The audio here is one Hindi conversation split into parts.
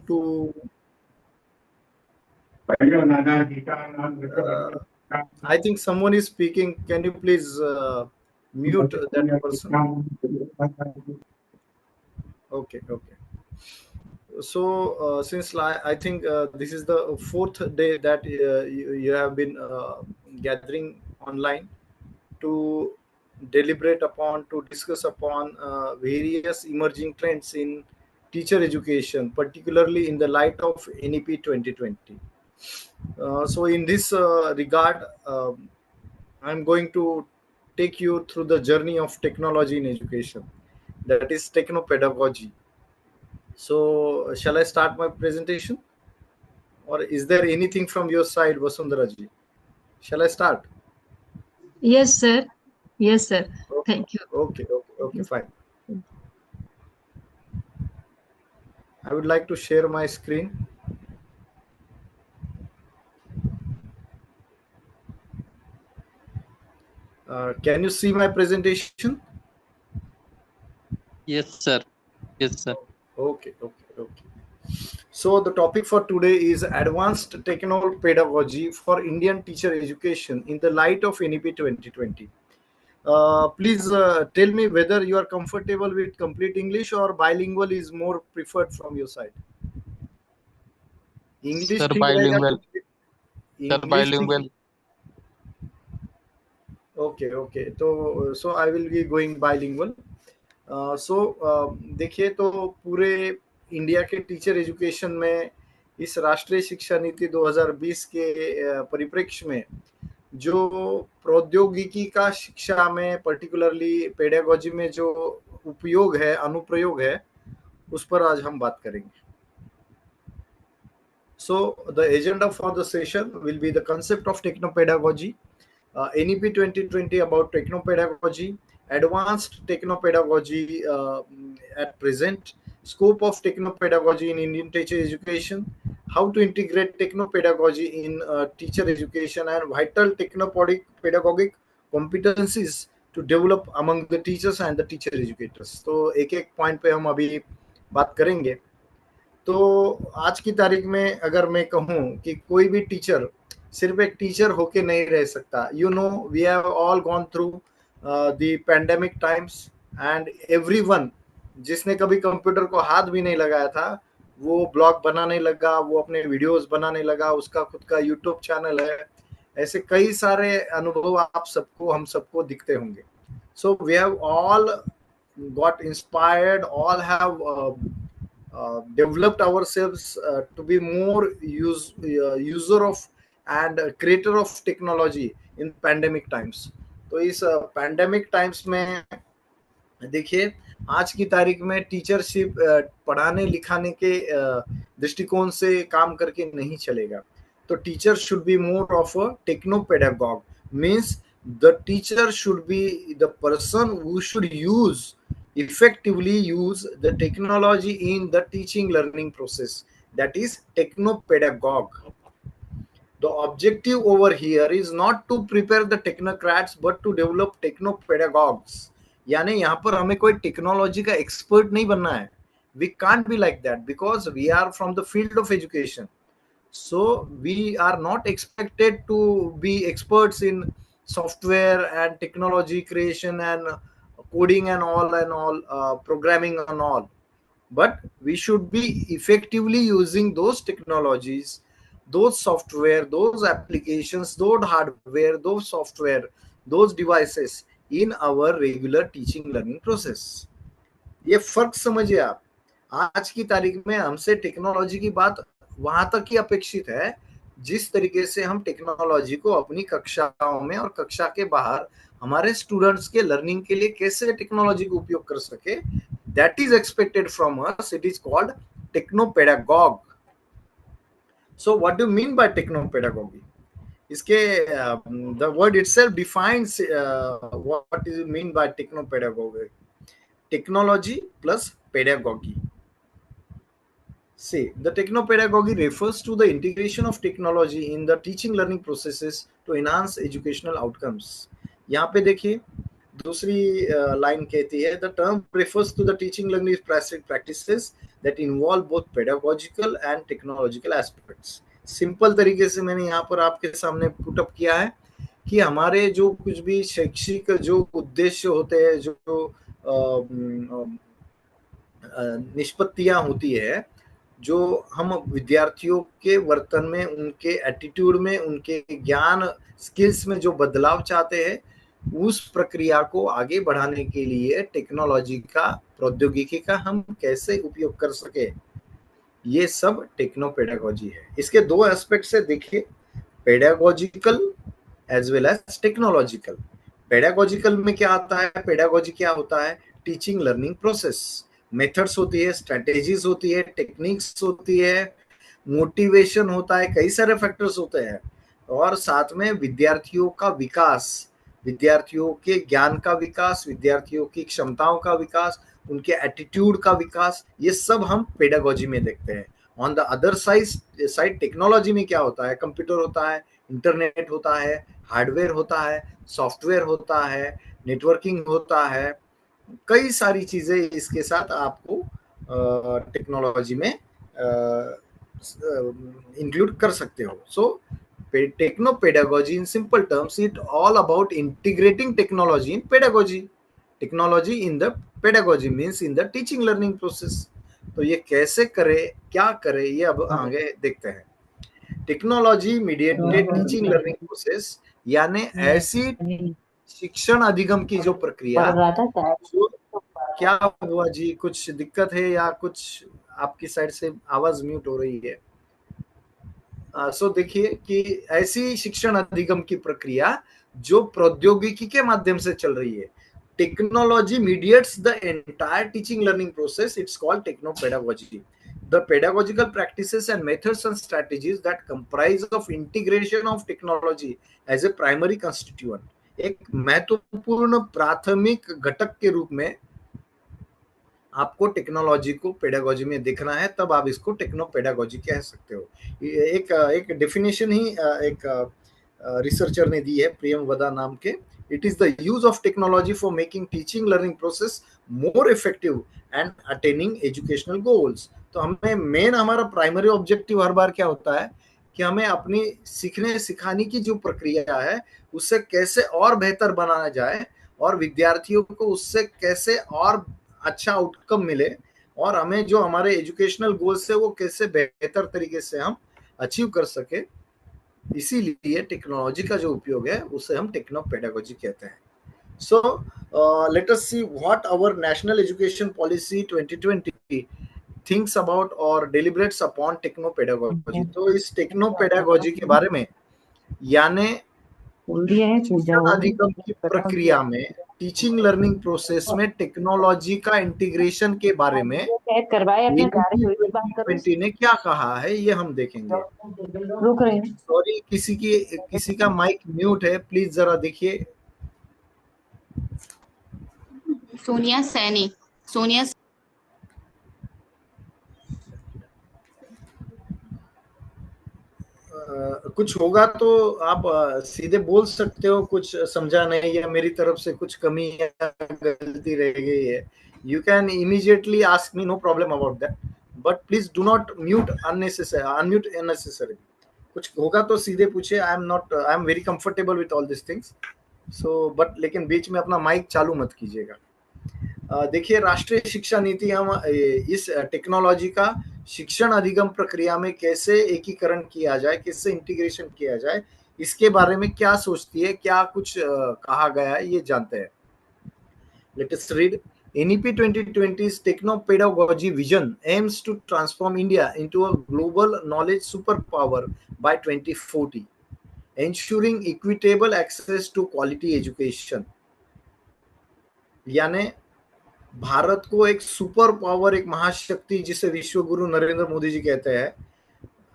to I think someone is speaking. Can you please mute that person? Okay, okay. So since I think this is the fourth day that you have been gathering online to deliberate upon, to discuss upon various emerging trends in teacher education, particularly in the light of NEP 2020. So in this regard, I'm going to take you through the journey of technology in education, that is technopedagogy. So shall I start my presentation, or is there anything from your side, Vasundhara ji? Shall I start? Yes, sir. Yes, sir. Thank you. Okay, okay, Thank okay, you. fine. I would like to share my screen. Can you see my presentation? Yes, sir. Yes, sir. Okay, okay, okay. So the topic for today is advanced techno pedagogy for Indian teacher education in the light of NEP 2020. Please tell me whether you are comfortable with complete English or bilingual is more preferred from your side. English Sir, ठीक रहेगा bilingual. कि Sir, इंग्लिश ठीक? bilingual. ओके ओके, तो so I will be going bilingual. So देखिए, तो पूरे इंडिया के टीचर एजुकेशन में इस राष्ट्रीय शिक्षा नीति 2020 के परिप्रेक्ष्य में जो प्रौद्योगिकी का शिक्षा में, पर्टिकुलरली पेडागोजी में जो उपयोग है, अनुप्रयोग है, उस पर आज हम बात करेंगे. So the agenda for the session will be the concept of technopedagogy, NEP 2020 about technopedagogy, advanced technopedagogy at present, scope of technopedagogy in Indian teacher education, how to integrate technopedagogy in teacher education, and vital technopedagogic competencies to develop among the teachers and the teacher educators. तो एक एक पॉइंट पे हम अभी बात करेंगे. तो आज की तारीख में अगर मैं कहूँ कि कोई भी टीचर सिर्फ एक टीचर होके नहीं रह सकता. You know, we have all gone through the pandemic times, and everyone जिसने कभी कंप्यूटर को हाथ भी नहीं लगाया था, वो ब्लॉग बनाने लगा, वो अपने वीडियोस बनाने लगा, उसका खुद का यूट्यूब चैनल है. ऐसे कई सारे अनुभव आप सबको, हम सबको दिखते होंगे. So we have all got inspired, all have developed ourselves to be more user of and creator of technology in pandemic times. तो इस पैंडेमिक टाइम्स में देखिए, आज की तारीख में टीचरशिप पढ़ाने लिखाने के दृष्टिकोण से काम करके नहीं चलेगा. तो teacher should be more of a technopedagogue, means the teacher should be the person who should use effectively use the technology in the teaching learning process, that is technopedagogue. The objective over here is not to prepare the technocrats but to develop technopedagogues. यानी यहाँ पर हमें कोई टेक्नोलॉजी का एक्सपर्ट नहीं बनना है. We can't be like that because we are from the field of education. So we are not expected to be experts in software and technology creation and coding and all, programming and all. But we should be effectively using those technologies, those software, those applications, those hardware, those software, those devices in our regular teaching learning process. ये फर्क समझिए आप. आज की तारीख में हमसे टेक्नोलॉजी की बात वहां तक ही अपेक्षित है जिस तरीके से हम टेक्नोलॉजी को अपनी कक्षाओं में और कक्षा के बाहर हमारे स्टूडेंट्स के लर्निंग के लिए कैसे टेक्नोलॉजी का उपयोग कर सके. That is expected from us. It is called technopedagogue. So what do mean by technopedagogy? इसके the word itself defines what is mean by technopedagogy. Technology plus pedagogy. See, the technopedagogy refers to the integration of technology in the teaching learning processes to enhance educational outcomes. यहाँ पे देखिए, दूसरी लाइन कहती है, the term refers to the teaching learning practices that involve both pedagogical and technological aspects. Simple तरीके से मैंने यहाँ पर आपके सामने पुट अप किया है कि हमारे जो कुछ भी शैक्षिक जो उद्देश्य होते हैं, जो निष्पत्तियां होती है, जो हम विद्यार्थियों के वर्तन में, उनके एटीट्यूड में, उनके ज्ञान स्किल्स में जो बदलाव चाहते हैं, उस प्रक्रिया को आगे बढ़ाने के लिए टेक्नोलॉजी का, प्रौद्योगिकी का हम कैसे उपयोग कर सके, ये सब टेक्नोपेडागोजी है। इसके दो एस्पेक्ट से देखिए, pedagogical as well as technological. Pedagogical में क्या आता है, पेडागोजी क्या होता है, टीचिंग लर्निंग प्रोसेस, मेथड्स होती है, स्ट्रेटेजीज होती है, टेक्निक्स होती है, मोटिवेशन होता है, कई सारे फैक्टर्स होते हैं, और साथ में विद्यार्थियों का विकास, विद्यार्थियों के ज्ञान का विकास, विद्यार्थियों की क्षमताओं का विकास, उनके एटीट्यूड का विकास, ये सब हम पेडागोजी में देखते हैं। On the other side technology में क्या होता है, कंप्यूटर होता है, इंटरनेट होता है, हार्डवेयर होता है, सॉफ्टवेयर होता है, नेटवर्किंग होता है, कई सारी चीजें इसके साथ आपको टेक्नोलॉजी में इंक्लूड कर सकते हो। So techno pedagogy in simple terms, it all about integrating technology in pedagogy, technology in the pedagogy means in the teaching learning process. तो ये कैसे करे, क्या करे, ये अब आगे देखते हैं। Technology mediated teaching learning process, यानी ऐसी शिक्षण अधिगम की जो प्रक्रिया, जो क्या हुआ जी, कुछ दिक्कत है या कुछ आपकी साइड से आवाज म्यूट हो रही है? सो देखिए कि ऐसी शिक्षण अधिगम की प्रक्रिया जो प्रौद्योगिकी के माध्यम से चल रही है, technology mediates the entire teaching learning process, it's called techno pedagogy. The pedagogical practices and methods and strategies that comprise of integration of technology as a primary constituent, एक महत्वपूर्ण प्राथमिक घटक के रूप में आपको टेक्नोलॉजी को पेडागोजी में देखना है, तब आप इसको टेक्नो पेडागोजी कह सकते हो। एक डेफिनेशन ही एक रिसर्चर ने दी है, प्रियम वदा नाम के। It is the use of technology for making teaching learning process more effective and attaining educational goals. तो हमें मेन, हमारा प्राइमरी ऑब्जेक्टिव हर बार क्या होता है कि हमें अपनी सीखने सिखाने की जो प्रक्रिया है उससे कैसे और बेहतर बनाया जाए, और विद्यार्थियों को उससे कैसे और अच्छा आउटकम मिले, और हमें जो हमारे एजुकेशनल गोल्स है वो कैसे बेहतर तरीके से हम अचीव कर सके। इसीलिए टेक्नोलॉजी का जो उपयोग है उसे हम टेक्नो पेडागोजी कहते हैं। So let us see what our national education policy 2020 thinks about और डिलिब्रेट्स अपॉन टेक्नो पेडागोजी। तो इस टेक्नो पेडागोजी के बारे में, यानी शिक्षण अधिगम की प्रक्रिया में, टीचिंग लर्निंग प्रोसेस में टेक्नोलॉजी का इंटीग्रेशन के बारे में 2020 ने क्या कहा है, ये हम देखेंगे। रुक रहे हैं। सॉरी, किसी का माइक म्यूट है, प्लीज जरा देखिए। सोनिया सैनी, सोनिया कुछ होगा तो आप सीधे बोल सकते हो, कुछ समझा नहीं या मेरी तरफ से कुछ कमी या गलती रह गई है, you can immediately ask me, no problem about that, but please do not mute unnecessary. कुछ होगा तो सीधे पूछिए, I am very comfortable with all this things, so but लेकिन बीच में अपना माइक चालू मत कीजिएगा। देखिए, राष्ट्रीय शिक्षा नीति हम इस टेक्नोलॉजी का शिक्षण अधिगम प्रक्रिया में कैसे एकीकरण किया जाए, कैसे इंटीग्रेशन किया जाए, इसके बारे में क्या सोचती है, क्या कुछ कहा गया है, ये जानते हैं। Let us read. NEP 2020's techno-pedagogy vision aims to transform India into a global knowledge superpower by 2040, ensuring equitable access to quality education। यानी भारत को एक सुपर पावर, एक महाशक्ति जिसे विश्व गुरु नरेंद्र मोदी जी कहते हैं,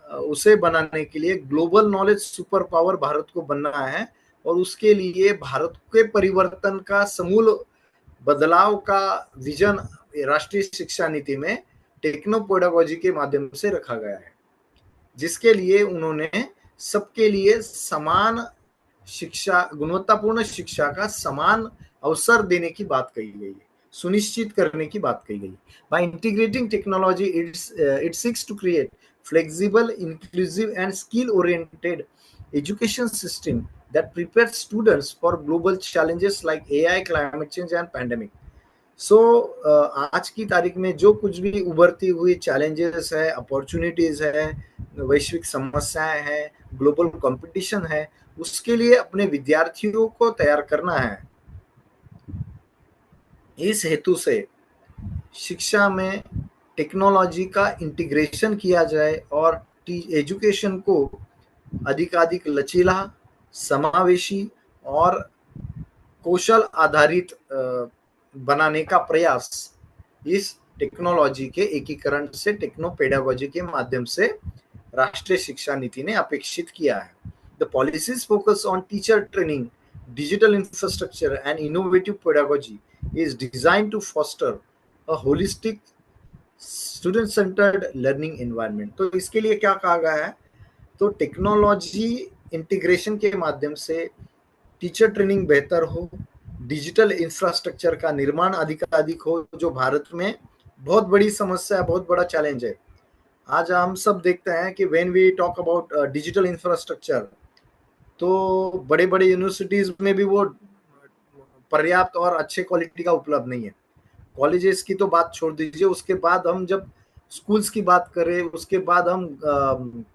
उसे बनाने के लिए global knowledge super power Bharat को बनना है, और उसके लिए भारत के परिवर्तन का, समूल बदलाव का विजन राष्ट्रीय शिक्षा नीति में टेक्नो पेडागोजी के माध्यम से रखा गया है, जिसके लिए उन्होंने सबके लिए समान शिक्षा, गुणवत्तापूर्ण शिक्षा का समान अवसर देने की बात कही गई है, सुनिश्चित करने की बात कही गई। By integrating technology it seeks to create flexible, inclusive and skill oriented education system that prepares students for global challenges like AI, climate change and pandemic. सो आज की तारीख में जो कुछ भी उभरती हुई चैलेंजेस है, अपॉर्चुनिटीज है, वैश्विक समस्याएं हैं, ग्लोबल कंपटीशन है, उसके लिए अपने विद्यार्थियों को तैयार करना है। इस हेतु से शिक्षा में टेक्नोलॉजी का इंटीग्रेशन किया जाए और एजुकेशन को अधिकाधिक लचीला, समावेशी और कौशल आधारित बनाने का प्रयास इस टेक्नोलॉजी के एकीकरण से, टेक्नोपेडागोजी के माध्यम से राष्ट्रीय शिक्षा नीति ने अपेक्षित किया है। The policies focus on teacher training, digital infrastructure and innovative pedagogy is designed to foster a holistic student centred learning environment. तो इसके लिए क्या कहा गया है, तो टेक्नोलॉजी इंटीग्रेशन के माध्यम से टीचर ट्रेनिंग बेहतर हो, डिजिटल इंफ्रास्ट्रक्चर का निर्माण अधिक हो, जो भारत में बहुत बड़ी समस्या है, बहुत बड़ा चैलेंज है। आज हम सब देखते हैं कि when we talk about digital infrastructure, तो बड़े बड़े यूनिवर्सिटीज में भी वो पर्याप्त और अच्छे क्वालिटी का उपलब्ध नहीं है। कॉलेजेस की तो बात छोड़ दीजिए, उसके बाद हम जब स्कूल्स की बात करें, उसके बाद हम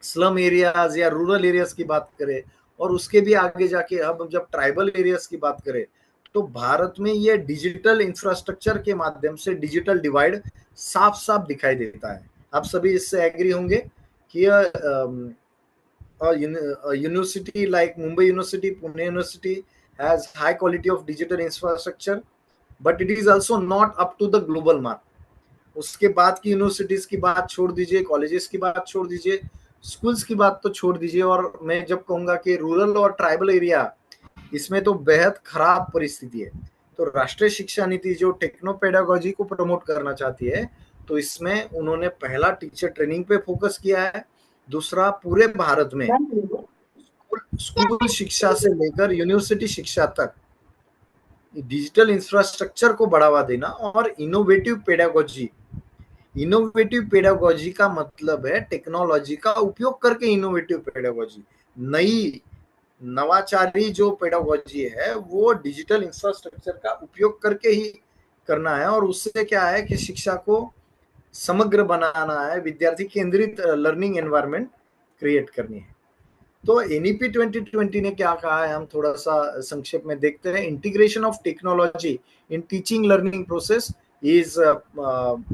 स्लम एरियाज या रूरल एरियाज की बात करें, और उसके भी आगे जाके अब जब ट्राइबल एरियाज की बात करें, तो भारत में ये डिजिटल इंफ्रास्ट्रक्चर के माध्यम से डिजिटल डिवाइड साफ साफ दिखाई देता है। आप सभी इससे एग्री होंगे कि university like Mumbai university, Pune university has high quality of digital infrastructure, but it is also not up to the global mark. उसके बाद की यूनिवर्सिटीज की बात छोड़ दीजिए, कॉलेजेस की बात छोड़ दीजिए, स्कूल्स की बात तो छोड़ दीजिए, और मैं जब कहूंगा कि रूरल और ट्राइबल एरिया, इसमें तो बेहद खराब परिस्थिति है। तो राष्ट्रीय शिक्षा नीति जो टेक्नोपेडागोजी को प्रमोट करना चाहती है, तो इसमें उन्होंने पहला टीचर ट्रेनिंग पे फोकस किया है, दूसरा पूरे भारत में स्कूल शिक्षा से लेकर यूनिवर्सिटी शिक्षा तक डिजिटल इंफ्रास्ट्रक्चर को बढ़ावा देना, और इनोवेटिव पेडागोजी। इनोवेटिव पेडागोजी का मतलब है टेक्नोलॉजी का उपयोग करके इनोवेटिव पेडागोजी, नई नवाचारी जो पेडागोजी है वो डिजिटल इंफ्रास्ट्रक्चर का उपयोग करके ही करना है, और उससे क्या है कि शिक्षा को समग्र बनाना है, विद्यार्थी केंद्रित लर्निंग एनवायरनमेंट क्रिएट करनी है। तो एनईपी 2020 ने क्या कहा है, हम थोड़ा सा संक्षेप में देखते हैं। Integration of technology in teaching learning process is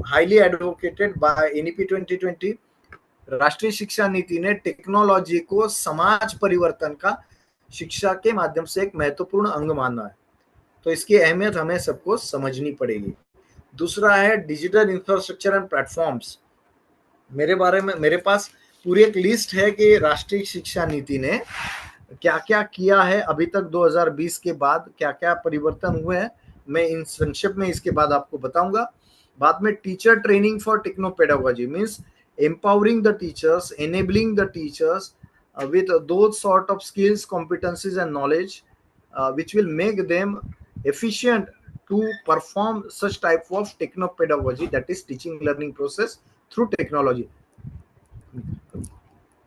highly advocated by NEP 2020। राष्ट्रीय शिक्षा नीति ने टेक्नोलॉजी को समाज परिवर्तन का शिक्षा के माध्यम से एक महत्वपूर्ण अंग माना है, तो इसकी अहमियत हमें सबको समझनी पड़ेगी। दूसरा है डिजिटल इंफ्रास्ट्रक्चर एंड प्लेटफॉर्म्स। मेरे पास पूरी एक लिस्ट है कि राष्ट्रीय शिक्षा नीति ने क्या क्या किया है अभी तक, 2020 के बाद क्या क्या परिवर्तन हुए हैं, मैं इन संक्षेप में इसके बाद आपको बताऊंगा। बाद में teacher training for technopedagogy means empowering the teachers, enabling the teachers with those sort of skills, competencies and knowledge which will make them efficient to perform such type of technopedagogy, that is teaching learning process through technology.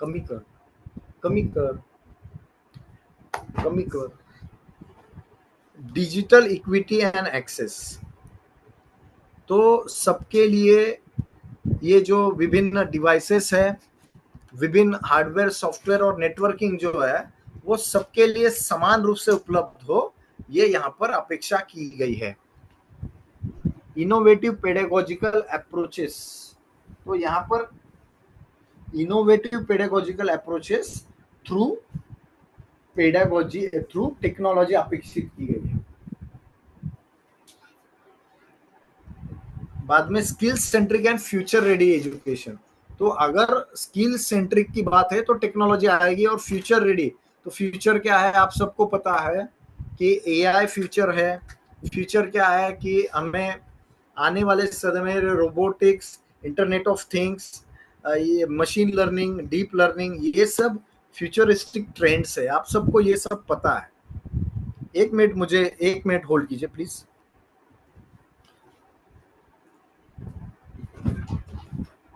कमी कर डिजिटल इक्विटी एंड एक्सेस। तो सबके लिए ये जो विभिन्न डिवाइसेस है, विभिन्न हार्डवेयर, सॉफ्टवेयर और नेटवर्किंग जो है, वो सबके लिए समान रूप से उपलब्ध हो, ये यहाँ पर अपेक्षा की गई है। इनोवेटिव पेडागोजिकल अप्रोचेस, तो यहाँ पर innovative pedagogical approaches through technology अपेक्षित की गई है। बाद में skill centric and future ready education. तो अगर स्किल सेंट्रिक की बात है तो टेक्नोलॉजी आएगी, और फ्यूचर रेडी, तो फ्यूचर क्या है आप सबको पता है कि एआई फ्यूचर है। फ्यूचर क्या है कि हमें आने वाले समय में रोबोटिक्स, इंटरनेट ऑफ थिंग्स, ये मशीन लर्निंग, डीप लर्निंग, ये सब फ्यूचरिस्टिक ट्रेंड्स है, आप सबको ये सब पता है। एक मिनट, मुझे 1 मिनट होल्ड कीजिए प्लीज।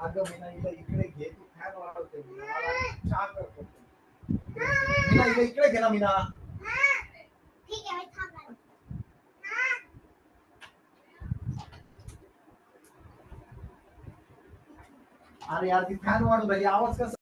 अगं मीना, हिला इकडे घे, तू फॅन वाढवते मीना, मला चहा करतो मीना, हिला इकडे घे ना मीना। ठीक आहे, थांब. अरे यार, ती फॅन वाढून राहिली, आवाज कसा?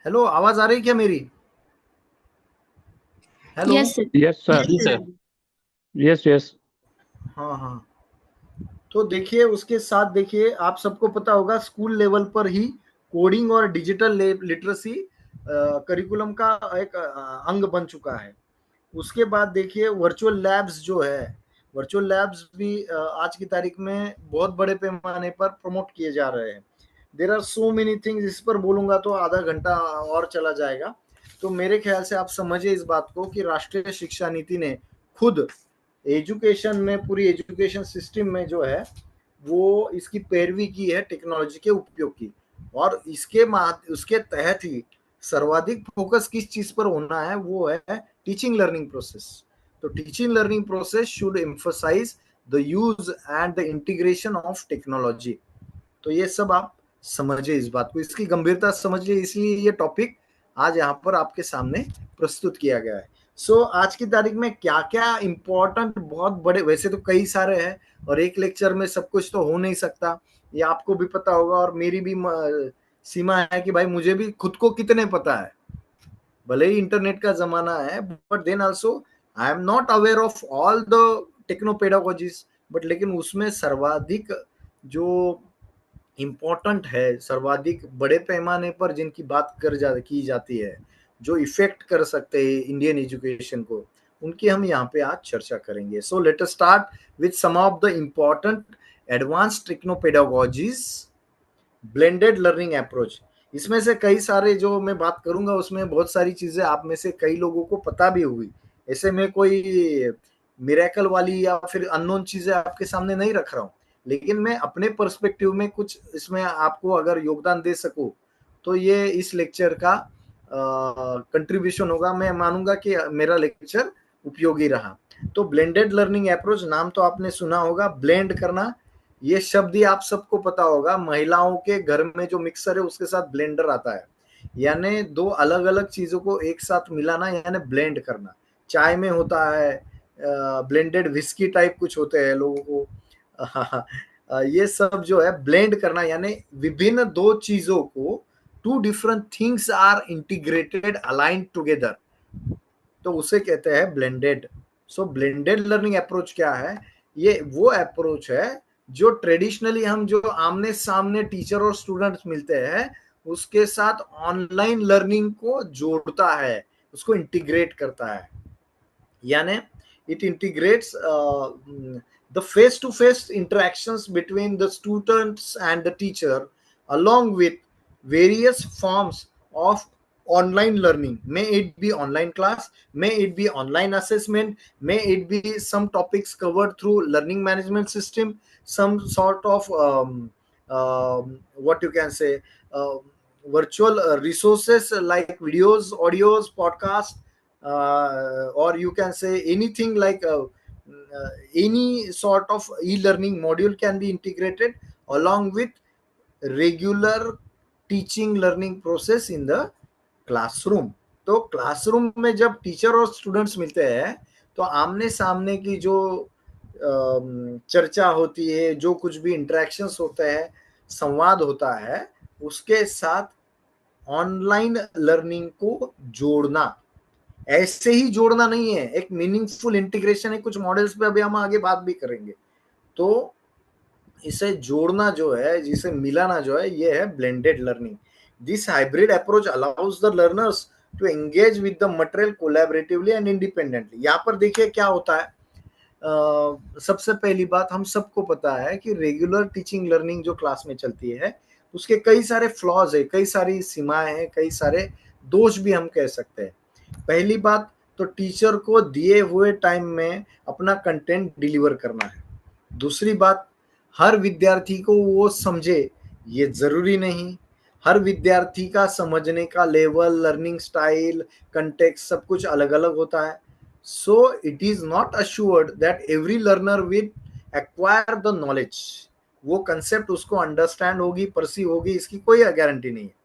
हेलो, आवाज आ रही क्या मेरी? Hello. Yes, sir. Yes, sir. Yes, sir. Yes, yes. हाँ हाँ, तो देखिए उसके साथ देखिए, आप सबको पता होगा स्कूल लेवल पर ही कोडिंग और डिजिटल लिटरेसी करिकुलम का एक अंग बन चुका है। उसके बाद देखिए वर्चुअल लैब्स जो है, वर्चुअल लैब्स भी आज की तारीख में बहुत बड़े पैमाने पर प्रमोट किए जा रहे हैं। There are so many things, इस पर बोलूंगा तो आधा घंटा और चला जाएगा। तो मेरे ख्याल से आप समझिए इस बात को कि राष्ट्रीय शिक्षा नीति ने खुद एजुकेशन में, पूरी एजुकेशन सिस्टम में जो है वो इसकी पैरवी की है टेक्नोलॉजी के उपयोग की। और उसके तहत ही सर्वाधिक फोकस किस चीज पर होना है, वो है टीचिंग लर्निंग प्रोसेस। तो teaching learning process should emphasise the use and the integration of technology. तो ये सब आप समझिए इस बात को, इसकी गंभीरता समझिए, इसलिए ये टॉपिक आज यहाँ पर आपके सामने प्रस्तुत किया गया है। सो आज की तारीख में क्या क्या इंपॉर्टेंट, बहुत बड़े, वैसे तो कई सारे हैं और एक लेक्चर में सब कुछ तो हो नहीं सकता, ये आपको भी पता होगा और मेरी भी सीमा है कि भाई मुझे भी खुद को कितने पता है। भले ही इंटरनेट का जमाना है, but then also I am not aware of all the technopedagogies, but लेकिन उसमें सर्वाधिक जो इम्पोर्टेंट है, सर्वाधिक बड़े पैमाने पर जिनकी बात की जाती है, जो इफेक्ट कर सकते हैं इंडियन एजुकेशन को, उनकी हम यहाँ पे आज चर्चा करेंगे। So let us start with some of the important advanced technopedagogies, blended learning approach. इसमें से कई सारे जो मैं बात करूंगा उसमें बहुत सारी चीजें आप में से कई लोगों को पता भी हुई, ऐसे में कोई मिरेकल वाली या फिर अननोन चीजें आपके सामने नहीं रख रहा हूँ, लेकिन मैं अपने पर्सपेक्टिव में कुछ इसमें आपको अगर योगदान दे सकूं तो ये इस लेक्चर का कंट्रीब्यूशन होगा। मैं मानूंगा कि मेरा लेक्चर उपयोगी रहा। तो ब्लेंडेड लर्निंग अप्रोच, नाम तो आपने सुना होगा, ब्लेंड करना, ये शब्द ही आप सबको पता होगा। महिलाओं के घर में जो मिक्सर है उसके साथ ब्लेंडर आता है, यानी दो अलग अलग चीजों को एक साथ मिलाना, यानी ब्लेंड करना। चाय में होता है ब्लेंडेड विस्की टाइप कुछ होते हैं लोगों को ये सब जो है ब्लेंड करना, यानी विभिन्न दो चीजों को, two different things are integrated aligned together, तो उसे कहते हैं blended. So blended learning approach क्या है? ये वो अप्रोच है जो ट्रेडिशनली हम जो आमने सामने टीचर और स्टूडेंट्स मिलते हैं उसके साथ ऑनलाइन लर्निंग को जोड़ता है, उसको इंटीग्रेट करता है। यानी it integrates the face-to-face interactions between the students and the teacher along with various forms of online learning. May it be online class, may it be online assessment, may it be some topics covered through learning management system, some sort of what you can say virtual resources like videos, audios, podcasts, or you can say anything like any sort of e-learning module can be integrated along with regular teaching learning process in the classroom. तो क्लासरूम में जब टीचर और स्टूडेंट्स मिलते हैं तो आमने सामने की जो चर्चा होती है, जो कुछ भी इंटरेक्शंस होते हैं, संवाद होता है, उसके साथ ऑनलाइन लर्निंग को जोड़ना, ऐसे ही जोड़ना नहीं है, एक मीनिंगफुल इंटीग्रेशन है। कुछ मॉडल्स पे अभी हम आगे बात भी करेंगे। तो इसे जोड़ना जो है, जिसे मिलाना जो है, ये है blended learning. This hybrid approach allows the learners to engage with the material collaboratively and independently. यहाँ पर देखिए क्या होता है। सबसे पहली बात, हम सबको पता है कि रेगुलर टीचिंग लर्निंग जो क्लास में चलती है उसके कई सारे फ्लॉज है, कई सारी सीमाएं हैं, कई सारे दोष भी हम कह सकते हैं। पहली बात तो टीचर को दिए हुए टाइम में अपना कंटेंट डिलीवर करना है। दूसरी बात, हर विद्यार्थी को वो समझे ये जरूरी नहीं। हर विद्यार्थी का समझने का लेवल, लर्निंग स्टाइल, कंटेक्स्ट सब कुछ अलग अलग होता है। So it is not assured that every learner will acquire the knowledge, वो कंसेप्ट उसको अंडरस्टैंड होगी, परसीव होगी, इसकी कोई गारंटी नहीं है।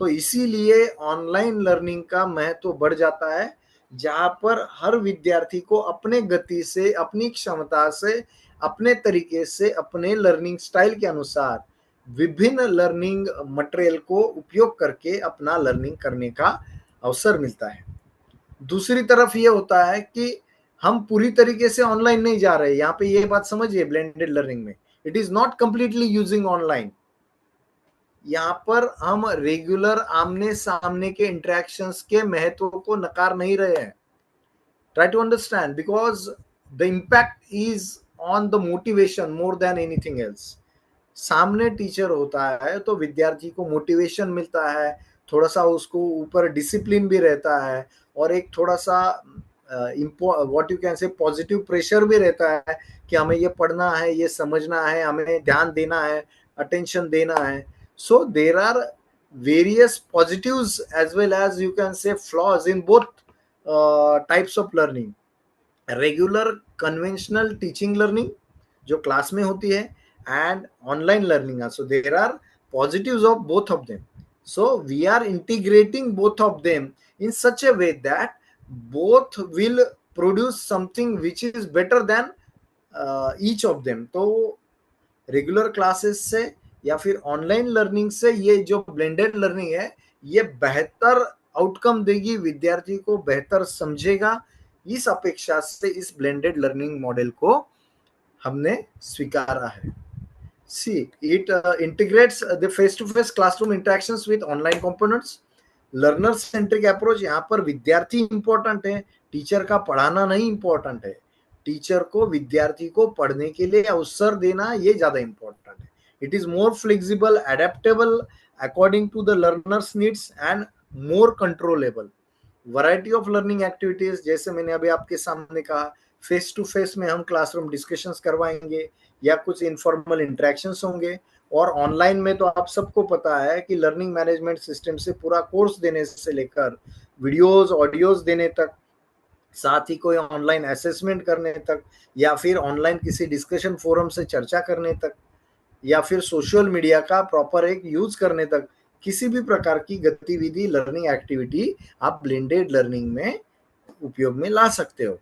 तो इसीलिए ऑनलाइन लर्निंग का महत्व बढ़ जाता है, जहां पर हर विद्यार्थी को अपने गति से, अपनी क्षमता से, अपने तरीके से, अपने लर्निंग स्टाइल के अनुसार विभिन्न लर्निंग मटेरियल को उपयोग करके अपना लर्निंग करने का अवसर मिलता है। दूसरी तरफ ये होता है कि हम पूरी तरीके से ऑनलाइन नहीं जा रहे। यहाँ पे ये बात समझिए, ब्लेंडेड लर्निंग में it is not completely using online. यहाँ पर हम रेगुलर आमने सामने के इंटरेक्शंस के महत्व को नकार नहीं रहे हैं। Try to understand, because the impact is on the motivation more than anything else. सामने टीचर होता है तो विद्यार्थी को मोटिवेशन मिलता है, थोड़ा सा उसको ऊपर डिसिप्लिन भी रहता है, और एक थोड़ा सा what you can say positive pressure भी रहता है कि हमें ये पढ़ना है, ये समझना है, हमें ध्यान देना है, अटेंशन देना है। So there are various positives as well as you can say flaws in both types of learning. Regular conventional teaching learning जो क्लास में होती है and online learning also, there are positives of both of them. So we are integrating both of them in such a way that both will produce something which is better than each of them. तो रेगुलर क्लासेस से या फिर ऑनलाइन लर्निंग से ये जो ब्लेंडेड लर्निंग है ये बेहतर आउटकम देगी, विद्यार्थी को बेहतर समझेगा। इस अपेक्षा से इस ब्लेंडेड लर्निंग मॉडल को हमने स्वीकारा है। See it integrates the face to face classroom interactions with online components. Learner centric approach, यहाँ पर विद्यार्थी इंपॉर्टेंट है, टीचर का पढ़ाना नहीं इंपॉर्टेंट है। टीचर को विद्यार्थी को पढ़ने के लिए अवसर देना ये ज्यादा इंपॉर्टेंट है। It is more flexible, adaptable according to the learner's needs and more controllable. Variety of learning activities, जैसे मैंने अभी आपके सामने कहा, फेस टू फेस में हम क्लासरूम डिस्कशंस करवाएंगे या कुछ इनफॉर्मल इंटरेक्शंस होंगे। और ऑनलाइन में तो आप सबको पता है कि लर्निंग मैनेजमेंट सिस्टम से पूरा कोर्स देने से लेकर वीडियोस ऑडियोज देने तक, साथ ही कोई ऑनलाइन असेसमेंट करने तक, या फिर ऑनलाइन किसी डिस्कशन फोरम से चर्चा करने तक, या फिर सोशल मीडिया का प्रॉपर एक यूज करने तक, किसी भी प्रकार की गतिविधि लर्निंग एक्टिविटी आप ब्लेंडेड लर्निंग में उपयोग में ला सकते हो।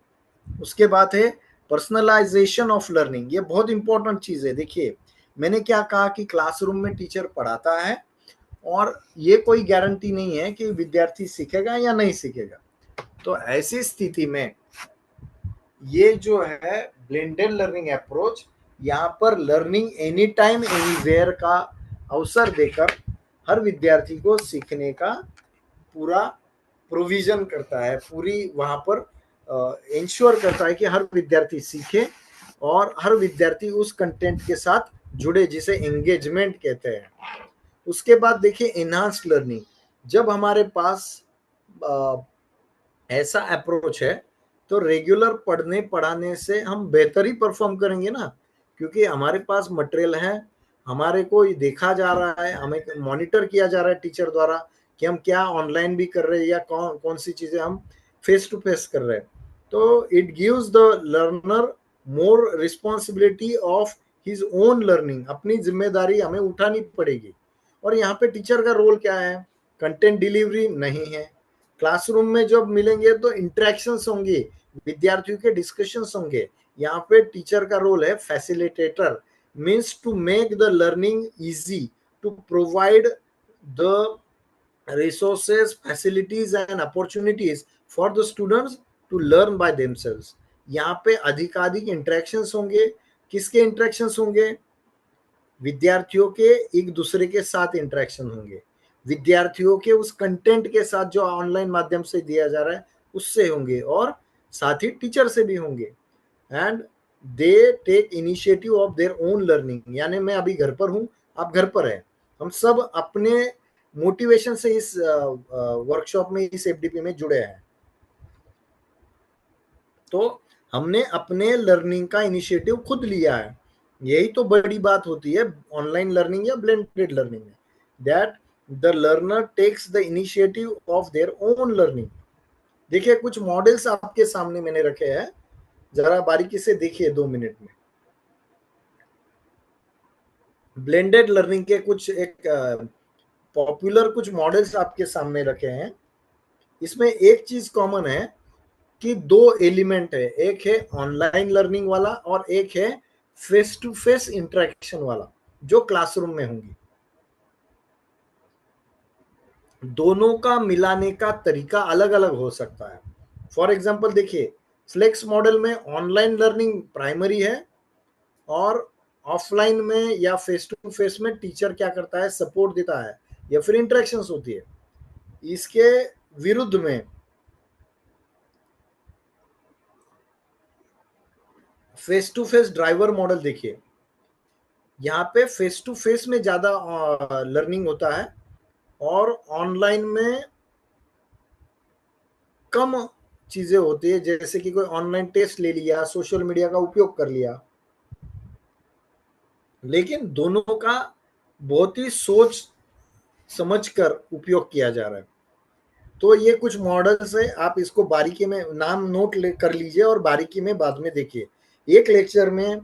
उसके बाद है पर्सनलाइजेशन ऑफ लर्निंग। ये बहुत इंपॉर्टेंट चीज है। देखिए, मैंने क्या कहा कि क्लासरूम में टीचर पढ़ाता है और ये कोई गारंटी नहीं है कि विद्यार्थी सीखेगा या नहीं सीखेगा। तो ऐसी स्थिति में ये जो है ब्लेंडेड लर्निंग अप्रोच, यहाँ पर लर्निंग एनी टाइम एनीवेयर का अवसर देकर हर विद्यार्थी को सीखने का पूरा प्रोविजन करता है, पूरी वहां पर इंश्योर करता है कि हर विद्यार्थी सीखे और हर विद्यार्थी उस कंटेंट के साथ जुड़े, जिसे एंगेजमेंट कहते हैं। उसके बाद देखिए एनहांस्ड लर्निंग। जब हमारे पास ऐसा अप्रोच है तो रेगुलर पढ़ने पढ़ाने से हम बेहतर ही परफॉर्म करेंगे ना, क्योंकि हमारे पास मटेरियल है, हमारे को देखा जा रहा है, हमें मॉनिटर किया जा रहा है टीचर द्वारा कि हम क्या ऑनलाइन भी कर रहे हैं या कौन सी चीजें हम फेस टू फेस कर रहे हैं। तो it gives the learner more responsibility of his own learning. अपनी जिम्मेदारी हमें उठानी पड़ेगी। और यहाँ पे टीचर का रोल क्या है? कंटेंट डिलीवरी नहीं है। क्लासरूम में जब मिलेंगे तो इंटरेक्शंस होंगे, विद्यार्थियों के डिस्कशंस होंगे। यहाँ पे टीचर का रोल है facilitator, means to make the learning easy, to provide the resources, facilities and opportunities for the students to learn by themselves। यहाँ पे अधिकाधिक इंटरेक्शंस होंगे। किसके इंटरेक्शंस होंगे? विद्यार्थियों के एक दूसरे के साथ इंटरेक्शन होंगे, विद्यार्थियों के उस कंटेंट के साथ जो ऑनलाइन माध्यम से दिया जा रहा है उससे होंगे, और साथ ही टीचर से भी होंगे। And they take initiative of their own learning. यानी मैं अभी घर पर हूँ, आप घर पर हैं, हम सब अपने मोटिवेशन से इस वर्कशॉप में, इस एफडीपी में जुड़े हैं। तो हमने अपने लर्निंग का इनिशिएटिव खुद लिया है। यही तो बड़ी बात होती है ऑनलाइन लर्निंग या ब्लेंडेड लर्निंग में, that the learner takes the initiative of their own learning. देखिए, कुछ मॉडल्स आपके सामने मैंने रखे हैं, जरा बारीकी से देखिए 2 मिनट में। ब्लेंडेड लर्निंग के कुछ एक पॉपुलर कुछ मॉडल्स आपके सामने रखे हैं। इसमें एक चीज कॉमन है कि 2 एलिमेंट है, एक है ऑनलाइन लर्निंग वाला और एक है फेस टू फेस इंटरेक्शन वाला, जो क्लासरूम में होंगी। दोनों का मिलाने का तरीका अलग अलग हो सकता है। फॉर एग्जांपल देखिए, फ्लेक्स मॉडल में ऑनलाइन लर्निंग प्राइमरी है और ऑफलाइन में या फेस टू फेस में टीचर क्या करता है? सपोर्ट देता है या फिर इंटरेक्शंस होती है। इसके विरुद्ध में face to face driver model देखिए, यहाँ पे फेस टू फेस में ज्यादा लर्निंग होता है और ऑनलाइन में कम चीजें होती है, जैसे कि कोई ऑनलाइन टेस्ट ले लिया, सोशल मीडिया का उपयोग कर लिया। लेकिन दोनों का बहुत ही सोच समझकर उपयोग किया जा रहा है। तो ये कुछ मॉडल्स है, आप इसको बारीकी में नाम नोट कर लीजिए और बारीकी में बाद में देखिए। एक लेक्चर में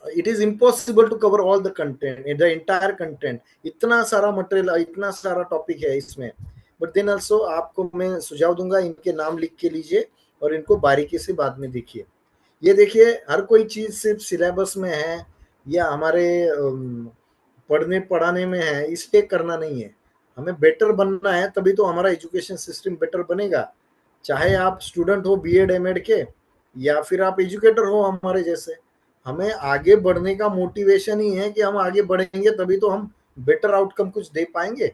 it is impossible to cover all the content, the entire content. इतना सारा मटेरियल, इतना सारा टॉपिक है इसमें। बट देन ऑल्सो आपको मैं सुझाव दूंगा, इनके नाम लिख के लीजिए और इनको बारीकी से बाद में देखिए। ये देखिए, हर कोई चीज सिर्फ सिलेबस में है या हमारे पढ़ने पढ़ाने में है, इसलिए करना नहीं है। हमें बेटर बनना है, तभी तो हमारा एजुकेशन सिस्टम बेटर बनेगा। चाहे आप स्टूडेंट हो बीएड एमएड के, या फिर आप एजुकेटर हो हमारे जैसे, हमें आगे बढ़ने का मोटिवेशन ही है कि हम आगे बढ़ेंगे तभी तो हम बेटर आउटकम कुछ दे पाएंगे।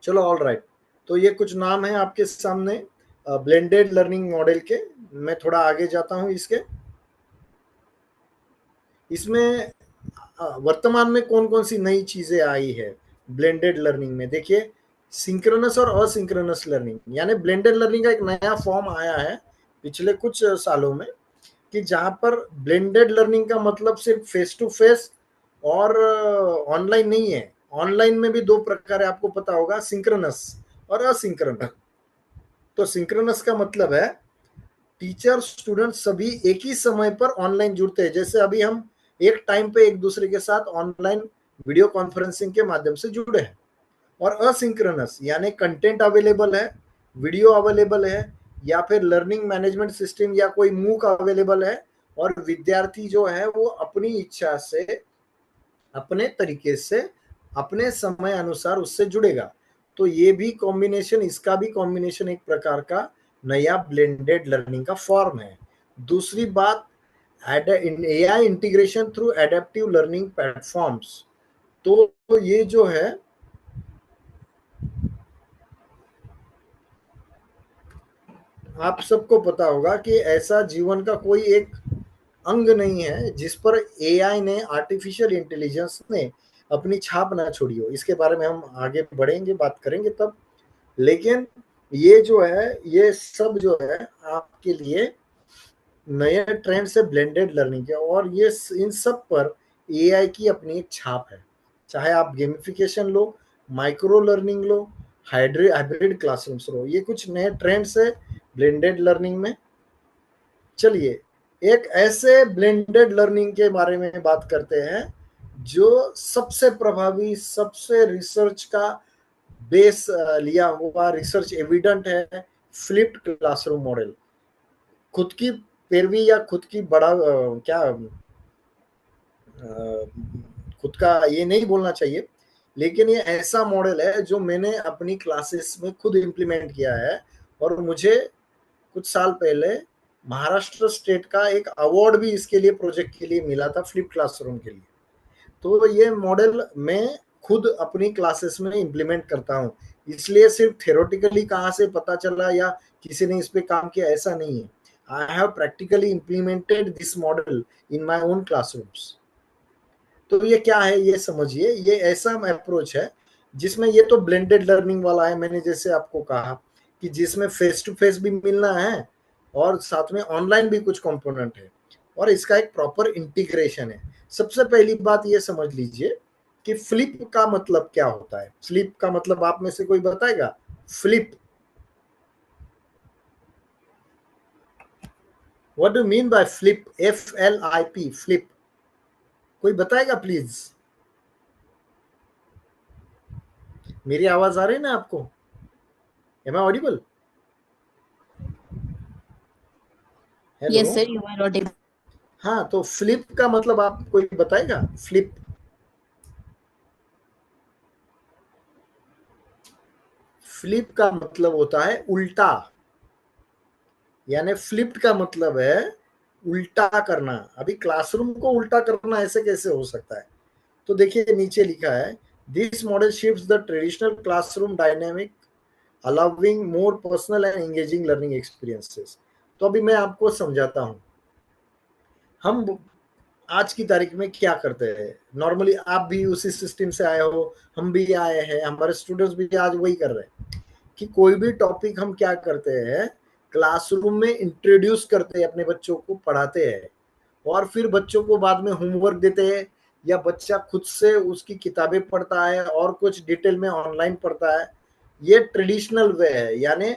चलो, ऑल राइट। तो ये कुछ नाम है आपके सामने ब्लेंडेड लर्निंग मॉडल के। मैं थोड़ा आगे जाता हूं इसके। इसमें वर्तमान में कौन कौन सी नई चीजें आई है ब्लेंडेड लर्निंग में? देखिए, सिंक्रोनस और असिंक्रोनस लर्निंग, यानी ब्लेंडेड लर्निंग का एक नया फॉर्म आया है पिछले कुछ सालों में, कि जहां पर ब्लेंडेड लर्निंग का मतलब सिर्फ फेस टू फेस और ऑनलाइन नहीं है। ऑनलाइन में भी दो प्रकार है, आपको पता होगा, सिंक्रोनस और असिंक्रोनस। तो सिंक्रोनस का मतलब है टीचर स्टूडेंट सभी एक ही समय पर ऑनलाइन जुड़ते हैं, जैसे अभी हम एक टाइम पे एक दूसरे के साथ ऑनलाइन वीडियो कॉन्फ्रेंसिंग के माध्यम से जुड़े हैं। और असिंक्रोनस यानी कंटेंट अवेलेबल है, वीडियो अवेलेबल है, या फिर लर्निंग मैनेजमेंट सिस्टम या कोई मूक अवेलेबल है, और विद्यार्थी जो है वो अपनी इच्छा से, अपने तरीके से, अपने समय अनुसार उससे जुड़ेगा। तो ये भी कॉम्बिनेशन, इसका भी कॉम्बिनेशन एक प्रकार का नया ब्लेंडेड लर्निंग का फॉर्म है। दूसरी बात, AI integration through adaptive learning platforms. तो ये जो है आप सबको पता होगा कि ऐसा जीवन का कोई एक अंग नहीं है जिस पर एआई ने, आर्टिफिशियल इंटेलिजेंस ने अपनी छाप ना छोड़ी हो। इसके बारे में हम आगे बढ़ेंगे, बात करेंगे तब। लेकिन ये जो है, ये सब जो है आपके लिए नए ट्रेंड से ब्लेंडेड लर्निंग के, और ये इन सब पर एआई की अपनी एक छाप है। चाहे आप गेमिफिकेशन लो, माइक्रो लर्निंग लो, हाइब्रिड क्लासरूम्स लो, ये कुछ नए ट्रेंड्स है ब्लेंडेड लर्निंग में। चलिए एक ऐसे ब्लेंडेड लर्निंग के बारे में बात करते हैं जो सबसे प्रभावी, सबसे रिसर्च का बेस लिया हुआ, रिसर्च एविडेंट है, फ्लिप्ड क्लासरूम मॉडल। खुद की पैरवी या खुद की बड़ा क्या खुद का ये नहीं बोलना चाहिए, लेकिन ये ऐसा मॉडल है जो मैंने अपनी क्लासेस में खुद इम्प्लीमेंट किया है, और मुझे कुछ साल पहले महाराष्ट्र स्टेट का एक अवार्ड भी इसके लिए, प्रोजेक्ट के लिए मिला था, फ्लिप क्लासरूम के लिए। तो ये मॉडल मैं खुद अपनी क्लासेस में इम्प्लीमेंट करता हूँ, इसलिए सिर्फ थ्योरेटिकली कहाँ से पता चला या किसी ने इस पे काम किया, ऐसा नहीं है। I have practically implemented this model in my own classrooms. तो ये क्या है ये समझिए, ये ऐसा अप्रोच है जिसमें, ये तो ब्लेंडेड लर्निंग वाला है, मैंने जैसे आपको कहा कि जिसमें फेस टू फेस भी मिलना है और साथ में ऑनलाइन भी कुछ कंपोनेंट है, और इसका एक प्रॉपर इंटीग्रेशन है। सबसे पहली बात ये समझ लीजिए कि फ्लिप का मतलब क्या होता है। फ्लिप का मतलब आप में से कोई बताएगा? Flip, what do mean bye flip? FLIP, flip, कोई बताएगा प्लीज? मेरी आवाज आ रही है ना आपको? Am I audible? Yes, sir, you are audible. हाँ, तो फ्लिप का मतलब आप कोई बताएगा? फ्लिप, फ्लिप का मतलब होता है उल्टा, यानी फ्लिप्ड का मतलब है उल्टा करना। अभी क्लासरूम को उल्टा करना ऐसे कैसे हो सकता है? तो देखिए नीचे लिखा है, this model shifts the traditional classroom dynamic, allowing more personal and engaging learning experiences. तो अभी मैं आपको समझाता हूं, हम आज की तारीख में क्या करते हैं। नॉर्मली आप भी उसी सिस्टम से आए हो, हम भी आए हैं, हमारे स्टूडेंट्स भी आज वही कर रहे हैं कि कोई भी टॉपिक हम क्या करते हैं, क्लासरूम में इंट्रोड्यूस करते हैं, अपने बच्चों को पढ़ाते हैं, और फिर बच्चों को बाद में होमवर्क देते हैं, या बच्चा खुद से उसकी किताबें पढ़ता है और कुछ डिटेल में ऑनलाइन पढ़ता है। ये ट्रेडिशनल वे है, यानी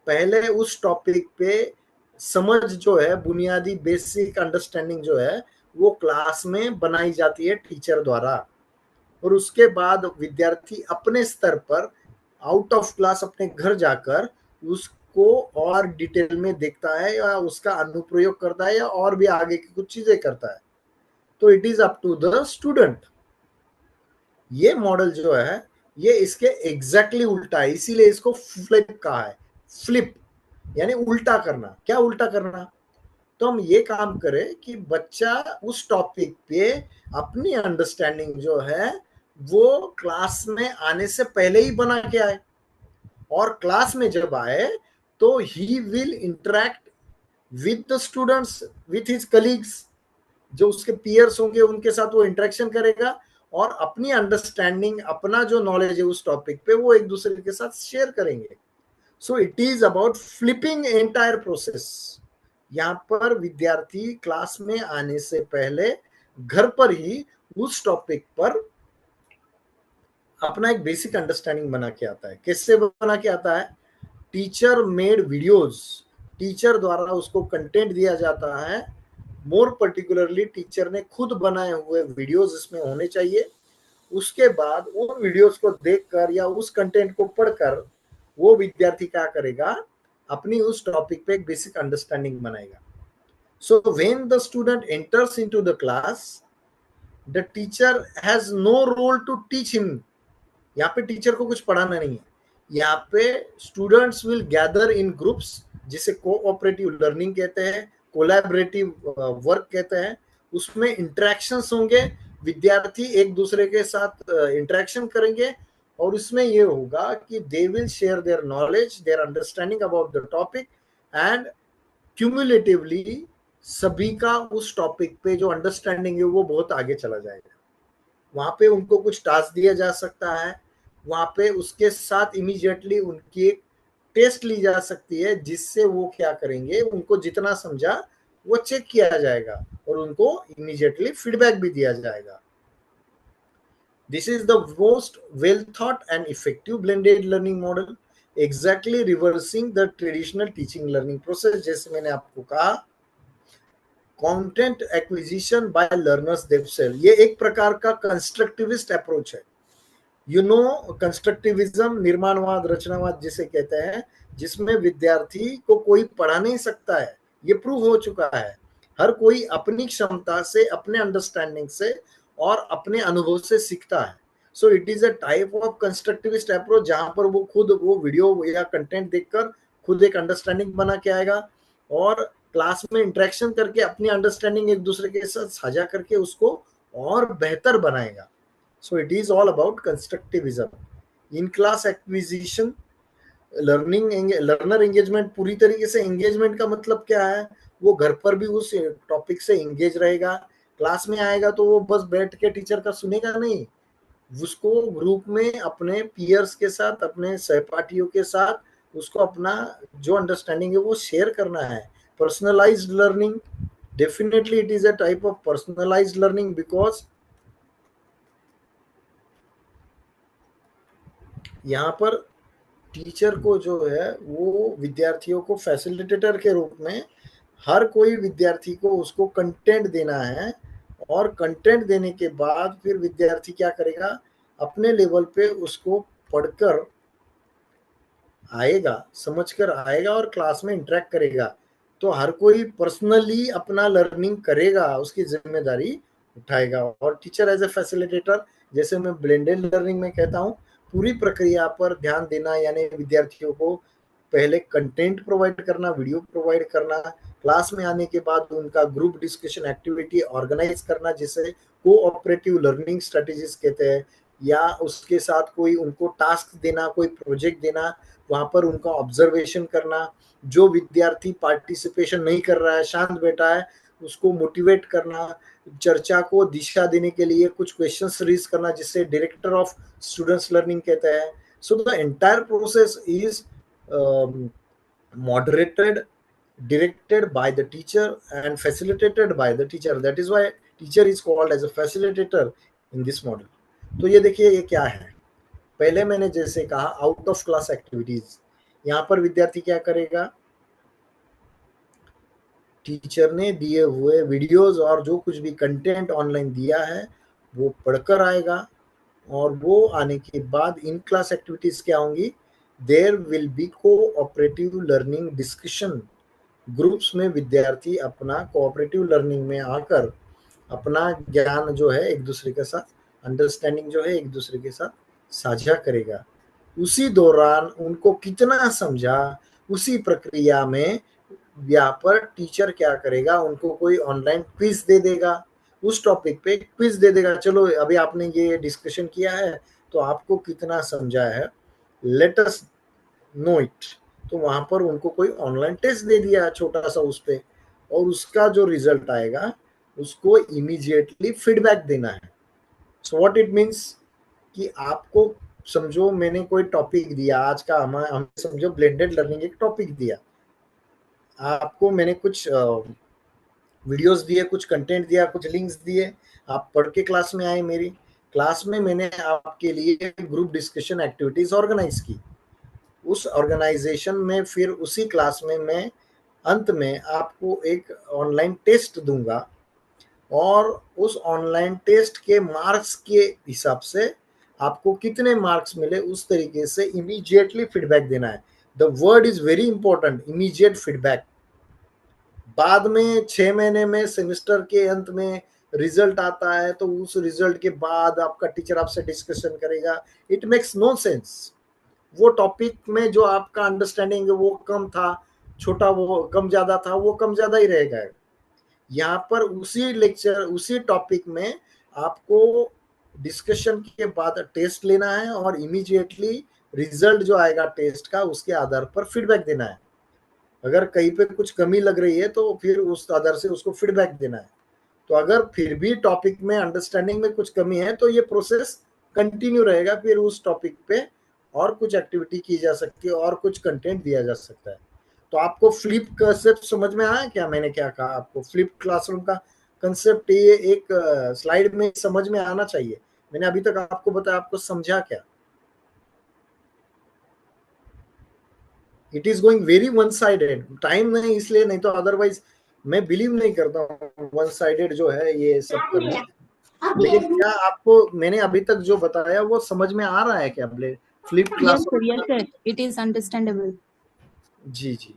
पहले उस टॉपिक पे समझ जो है, बुनियादी बेसिक अंडरस्टैंडिंग जो है, वो क्लास में बनाई जाती है टीचर द्वारा, और उसके बाद विद्यार्थी अपने स्तर पर आउट ऑफ क्लास अपने घर जाकर उसको और डिटेल में देखता है, या उसका अनुप्रयोग करता है, या और भी आगे की कुछ चीजें करता है। तो it is up to the student. ये मॉडल जो है ये इसके एग्जैक्टली उल्टा है, इसीलिए इसको फ्लिप कहा है। फ्लिप यानी उल्टा करना। क्या उल्टा करना? तो हम ये काम करें कि बच्चा उस टॉपिक पे अपनी अंडरस्टैंडिंग जो है वो क्लास में आने से पहले ही बना के आए, और क्लास में जब आए तो he will interact with the students, with his colleagues, जो उसके पीयर्स होंगे उनके साथ वो इंटरेक्शन करेगा, और अपनी अंडरस्टैंडिंग, अपना जो नॉलेज है उस टॉपिक पे वो एक दूसरे के साथ शेयर करेंगे। सो it is about flipping entire process. यहाँ पर विद्यार्थी क्लास में आने से पहले घर पर ही उस टॉपिक पर अपना एक बेसिक अंडरस्टैंडिंग बना के आता है। कैसे बना के आता है? टीचर मेड वीडियोस, टीचर द्वारा उसको कंटेंट दिया जाता है। मोर पर्टिकुलरली टीचर ने खुद बनाए हुए वीडियोस इसमें होने चाहिए। उसके बाद उन वीडियोस को देखकर या उस कंटेंट को पढ़कर वो विद्यार्थी क्या करेगा? अपनी उस टॉपिक पे एक बेसिक अंडरस्टैंडिंग बनाएगा। So when the student enters into the class, the teacher has no role to teach him. यहाँ पे टीचर को कुछ पढ़ाना नहीं है। यहाँ पे students will gather in groups, जिसे कोऑपरेटिव लर्निंग कहते हैं, कोलैबोरेटिव वर्क कहते हैं। उसमें इंटरेक्शंस होंगे, विद्यार्थी एक दूसरे के साथ इंटरेक्शन करेंगे और उसमें ये होगा कि they will share their knowledge, their understanding about the topic and cumulatively सभी का उस टॉपिक पे जो अंडरस्टैंडिंग है वो बहुत आगे चला जाएगा। वहां पे उनको कुछ टास्क दिया जा सकता है, वहां पे उसके साथ इमीडिएटली उनकी एक टेस्ट ली जा सकती है, जिससे वो क्या करेंगे, उनको जितना समझा वो चेक किया जाएगा और उनको इमीडिएटली फीडबैक भी दिया जाएगा। This is the most well thought and effective blended learning model, exactly reversing the traditional teaching learning process. जैसे मैंने आपको कहा, content acquisition by learners themselves, ये एक प्रकार का कंस्ट्रक्टिविस्ट अप्रोच है। यू नो, कंस्ट्रक्टिविज्म, निर्माणवाद, रचनावाद जिसे कहते हैं, जिसमें विद्यार्थी को कोई पढ़ा नहीं सकता है, ये प्रूव हो चुका है। हर कोई अपनी क्षमता से, अपने अंडरस्टैंडिंग से और अपने अनुभव से सीखता है। So it is a type of constructivist approach, जहां पर वो खुद वो वीडियो या कंटेंट देखकर खुद एक अंडरस्टैंडिंग बना के आएगा और क्लास में इंटरेक्शन करके अपनी अंडरस्टैंडिंग एक दूसरे के साथ साझा करके उसको और बेहतर बनाएगा। So it is all about constructivism. In class acquisition, learner engagement, पूरी तरीके से एंगेजमेंट का मतलब क्या है? वो घर पर भी उस टॉपिक से एंगेज रहेगा, क्लास में आएगा तो वो बस बैठ के टीचर का सुनेगा नहीं, उसको ग्रुप में अपने पीयर्स के साथ, अपने सहपाठियों के साथ उसको अपना जो अंडरस्टैंडिंग है वो शेयर करना है। Personalised learning, definitely it is a type of personalised learning, because यहाँ पर टीचर को जो है वो विद्यार्थियों को फैसिलिटेटर के रूप में, हर कोई विद्यार्थी को उसको कंटेंट देना है और कंटेंट देने के बाद फिर विद्यार्थी क्या करेगा? अपने लेवल पे उसको पढ़कर आएगा, समझकर आएगा और क्लास में इंटरेक्ट करेगा। तो हर कोई पर्सनली अपना लर्निंग करेगा, उसकी जिम्मेदारी उठाएगा। और टीचर एज ए फैसिलिटेटर, जैसे मैं ब्लेंडेड लर्निंग में कहता हूँ, पूरी प्रक्रिया पर ध्यान देना, यानी विद्यार्थियों को पहले कंटेंट प्रोवाइड करना, वीडियो प्रोवाइड करना, क्लास में आने के बाद उनका ग्रुप डिस्कशन एक्टिविटी ऑर्गेनाइज करना, जिसे कोऑपरेटिव लर्निंग स्ट्रेटेजीज कहते हैं, या उसके साथ कोई उनको टास्क देना, कोई प्रोजेक्ट देना, वहां पर उनका ऑब्जर्वेशन करना। जो विद्यार्थी पार्टिसिपेशन नहीं कर रहा है, शांत बैठा है, उसको मोटिवेट करना, चर्चा को दिशा देने के लिए कुछ क्वेश्चंस रेज करना, जिससे डायरेक्टर ऑफ स्टूडेंट्स लर्निंग कहते हैं। So the entire process is moderated, directed by the teacher and facilitated by the teacher. That is why teacher is called as a facilitator in this model. तो ये देखिए ये क्या है? पहले मैंने जैसे कहा आउट ऑफ क्लास एक्टिविटीज, यहाँ पर विद्यार्थी क्या करेगा? टीचर ने दिए हुए वीडियोस और जो कुछ भी कंटेंट ऑनलाइन दिया है वो पढ़कर आएगा, और वो आने के बाद इन क्लास एक्टिविटीज क्या होंगी? There will be cooperative learning discussion. Groups में विद्यार्थी अपना कोऑपरेटिव लर्निंग में आकर अपना ज्ञान जो है एक दूसरे के साथ, अंडरस्टैंडिंग जो है एक दूसरे के साथ साझा करेगा। उसी दौरान उनको कितना समझा, उसी प्रक्रिया में यहाँ पर टीचर क्या करेगा? उनको कोई ऑनलाइन क्विज दे देगा, उस टॉपिक पे क्विज दे देगा। चलो अभी आपने ये डिस्कशन किया है तो आपको कितना समझा है, लेट अस नो इट। तो वहां पर उनको कोई ऑनलाइन टेस्ट दे दिया छोटा सा उस पे, और उसका जो रिजल्ट आएगा उसको इमीडिएटली फीडबैक देना है। सो व्हाट इट मीन्स कि आपको समझो मैंने कोई टॉपिक दिया आज का, हम समझो ब्लेंडेड लर्निंग एक टॉपिक दिया, आपको मैंने कुछ वीडियोस दिए, कुछ कंटेंट दिया, कुछ लिंक्स दिए, आप पढ़ के क्लास में आए। मेरी क्लास में मैंने आपके लिए ग्रुप डिस्कशन एक्टिविटीज ऑर्गेनाइज की। उस ऑर्गेनाइजेशन में फिर उसी क्लास में मैं अंत में आपको एक ऑनलाइन टेस्ट दूंगा और उस ऑनलाइन टेस्ट के मार्क्स के हिसाब से आपको कितने मार्क्स मिले उस तरीके से इमीडिएटली फीडबैक देना है। The word is very important, immediate feedback. बाद में 6 महीने में सेमेस्टर के अंत में रिजल्ट आता है तो उस रिजल्ट के बाद आपका टीचर आपसे डिस्कशन करेगा, इट मेक्स नो सेंस। वो टॉपिक में जो आपका अंडरस्टैंडिंग है वो कम था, छोटा, वो कम ज्यादा था, वो कम ज्यादा ही रहेगा। यहाँ पर उसी लेक्चर उसी टॉपिक में आपको डिस्कशन के बाद टेस्ट लेना है और इमीडिएटली रिजल्ट जो आएगा टेस्ट का उसके आधार पर फीडबैक देना है। अगर कहीं पे कुछ कमी लग रही है तो फिर उस आधार से उसको फीडबैक देना है। तो अगर फिर भी टॉपिक में अंडरस्टैंडिंग में कुछ कमी है तो ये प्रोसेस कंटिन्यू रहेगा, फिर उस टॉपिक पे और कुछ एक्टिविटी की जा सकती है और कुछ कंटेंट दिया जा सकता है। तो आपको फ्लिप कंसेप्ट समझ में आया क्या? मैंने क्या कहा आपको, फ्लिप क्लासरूम का कंसेप्ट ये एक स्लाइड में समझ में आना चाहिए। मैंने अभी तक आपको बताया, आपको समझा क्या? It is going very one sided, time नहीं इसलिए, नहीं तो अदरवाइज मैं बिलीव नहीं करता हूँ वन साइडेड जो है ये सब करना। लेकिन क्या आपको मैंने अभी तक जो बताया वो समझ में आ रहा है क्या? Flip class? Yes, sir. It is understandable. जी जी।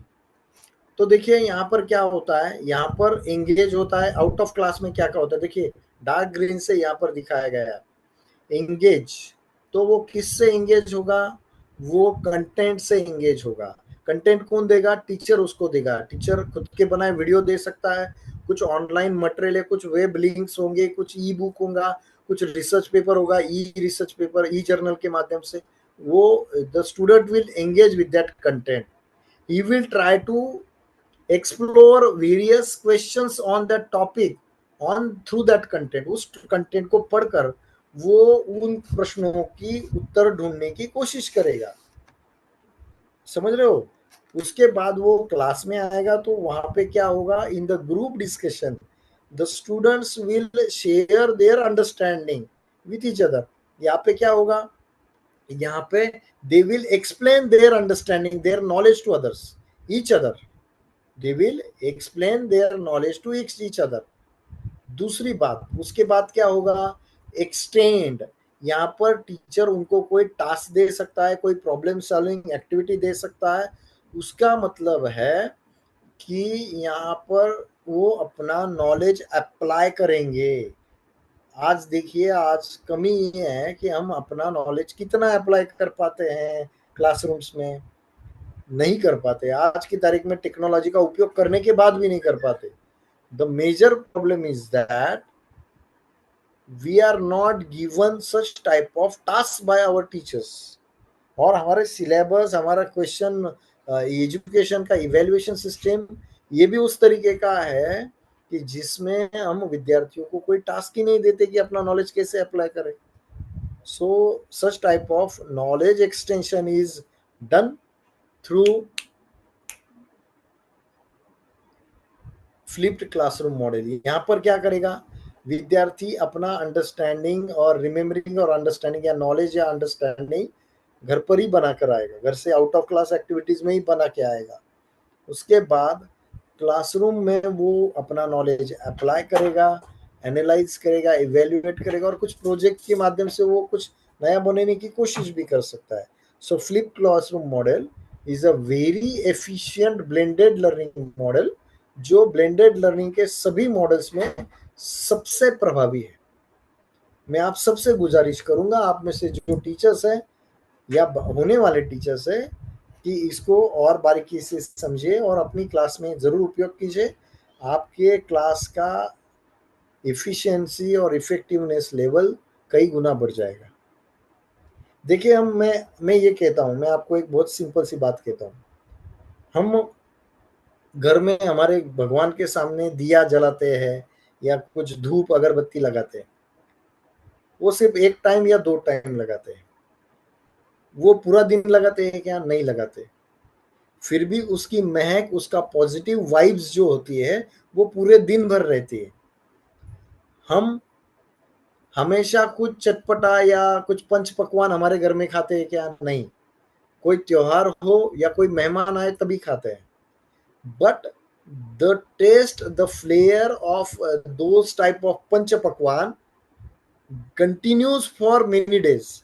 तो देखिए यहाँ पर क्या होता है, यहाँ पर एंगेज होता है। आउट ऑफ क्लास में क्या क्या होता है, देखिए डार्क ग्रीन से यहाँ पर दिखाया गया है एंगेज। तो वो किससे एंगेज होगा? वो कंटेंट से एंगेज होगा। कंटेंट कौन देगा? टीचर उसको देगा। टीचर खुद के बनाए वीडियो दे सकता है, कुछ ऑनलाइन मटेरियल है, कुछ वेब लिंक्स होंगे, कुछ ई बुक होगा, कुछ रिसर्च पेपर होगा, E research paper, E journal के माध्यम से वो the student will engage with that content. He will try to explore various questions on that topic on through that content। उस कंटेंट को पढ़कर वो उन प्रश्नों की उत्तर ढूंढने की कोशिश करेगा। समझ रहे हो? उसके बाद वो क्लास में आएगा तो वहां पे क्या होगा, in the group discussion the students will share their understanding with each other. यहाँ पे क्या होगा, यहाँ पे they will explain their understanding their knowledge to others, each other. they will explain their knowledge to each other। दूसरी बात, उसके बाद क्या होगा, एक्सटेंड। यहाँ पर टीचर उनको कोई टास्क दे सकता है, कोई प्रॉब्लम सॉल्विंग एक्टिविटी दे सकता है। उसका मतलब है कि यहाँ पर वो अपना नॉलेज अप्लाई करेंगे। आज देखिए, आज कमी ये है कि हम अपना नॉलेज कितना अप्लाई कर पाते हैं क्लासरूम्स में, नहीं कर पाते। आज की तारीख में टेक्नोलॉजी का उपयोग करने के बाद भी नहीं कर पाते। The major problem is that we are not given such type of task by our teachers. और हमारे सिलेबस, हमारा क्वेश्चन एजुकेशन का इवेल्युएशन सिस्टम ये भी उस तरीके का है कि जिसमें हम विद्यार्थियों को कोई टास्क ही नहीं देते कि अपना नॉलेज कैसे अप्लाई करें। So such type of knowledge extension is done through flipped classroom model. यहाँ पर क्या करेगा, विद्यार्थी अपना अंडरस्टैंडिंग और रिमेम्बरिंग और अंडरस्टैंडिंग या नॉलेज या अंडरस्टैंडिंग घर पर ही बना कर आएगा, घर से आउट ऑफ क्लास एक्टिविटीज में ही बना के आएगा। उसके बाद क्लासरूम में वो अपना नॉलेज अप्लाई करेगा, एनालाइज करेगा, इवेल्युएट करेगा और कुछ प्रोजेक्ट के माध्यम से वो कुछ नया बनाने की कोशिश भी कर सकता है। So flip classroom model is a very efficient blended learning model, जो ब्लेंडेड लर्निंग के सभी मॉडल्स में सबसे प्रभावी है। मैं आप सबसे गुजारिश करूंगा, आप में से जो टीचर्स हैं या होने वाले टीचर्स हैं, कि इसको और बारीकी से समझिए और अपनी क्लास में जरूर उपयोग कीजिए। आपके क्लास का एफिशिएंसी और इफेक्टिवनेस लेवल कई गुना बढ़ जाएगा। देखिए, मैं ये कहता हूं, मैं आपको एक बहुत सिंपल सी बात कहता हूं। हम घर में हमारे भगवान के सामने दिया जलाते हैं या कुछ धूप अगरबत्ती लगाते हैं, वो सिर्फ एक टाइम या 2 टाइम लगाते हैं। वो पूरा दिन लगाते हैं क्या? नहीं लगाते। फिर भी उसकी महक, उसका पॉजिटिव वाइब्स जो होती है वो पूरे दिन भर रहती है। हम हमेशा कुछ चटपटा या कुछ पंच पकवान हमारे घर में खाते हैं क्या? नहीं। कोई त्योहार हो या कोई मेहमान आए तभी खाते हैं। But the test, the flavour of those type of punch पकवान कंटिन्यूज फॉर मेनी डेज।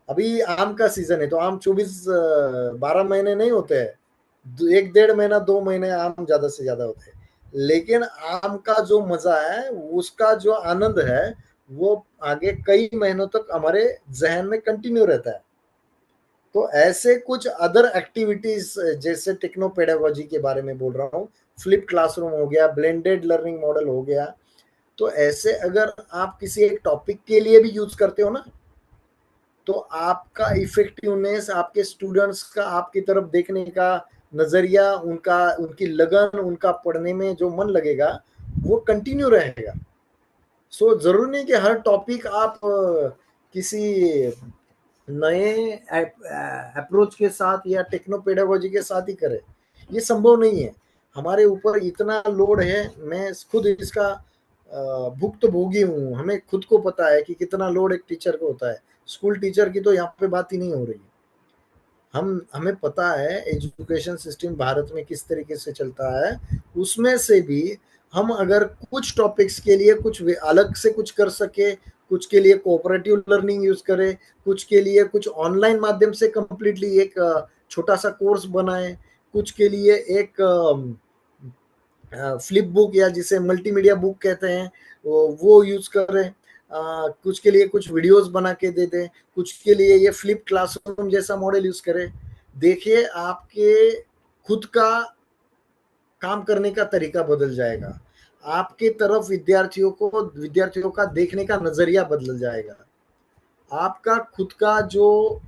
अभी आम का सीजन है तो आम 12 महीने नहीं होते हैं, 1-1.5 महीना 2 महीने आम ज्यादा से ज्यादा होते हैं। लेकिन आम का जो मजा है, उसका जो आनंद है, वो आगे कई महीनों तक हमारे जहन में कंटिन्यू रहता है। तो ऐसे कुछ अदर एक्टिविटीज, जैसे टेक्नो पेडागोजी के बारे में बोल रहा हूँ, फ्लिप क्लासरूम हो गया, ब्लेंडेड लर्निंग मॉडल हो गया, तो ऐसे अगर आप किसी एक टॉपिक के लिए भी यूज करते हो ना, तो आपका इफेक्टिवनेस, आपके स्टूडेंट्स का आपकी तरफ देखने का नजरिया, उनकी लगन, उनका पढ़ने में जो मन लगेगा वो कंटिन्यू रहेगा। सो जरूरी नहीं कि हर टॉपिक आप किसी नए अप्रोच के साथ या टेक्नो पेडागोजी के साथ ही करें, ये संभव नहीं है। हमारे ऊपर इतना लोड है, मैं खुद इसका भुक्तभोगी हूँ। हमें खुद को पता है कि कितना लोड एक टीचर को होता है। स्कूल टीचर की तो यहाँ पे बात ही नहीं हो रही। हमें पता है एजुकेशन सिस्टम भारत में किस तरीके से चलता है। उसमें से भी हम अगर कुछ टॉपिक्स के लिए कुछ अलग से कुछ कर सके, कुछ के लिए कोऑपरेटिव लर्निंग यूज करें, कुछ के लिए कुछ ऑनलाइन माध्यम से कंप्लीटली एक छोटा सा कोर्स बनाए, कुछ के लिए एक फ्लिप बुक या जिसे मल्टीमीडिया बुक कहते हैं वो यूज करें, कुछ के लिए कुछ वीडियोस बना के दे दें, कुछ के लिए ये फ्लिप क्लासरूम जैसा मॉडल यूज करें। देखिए, आपके खुद का काम करने का तरीका बदल जाएगा, आपके तरफ विद्यार्थियों का देखने का नजरिया बदल जाएगा, आपका खुद का जो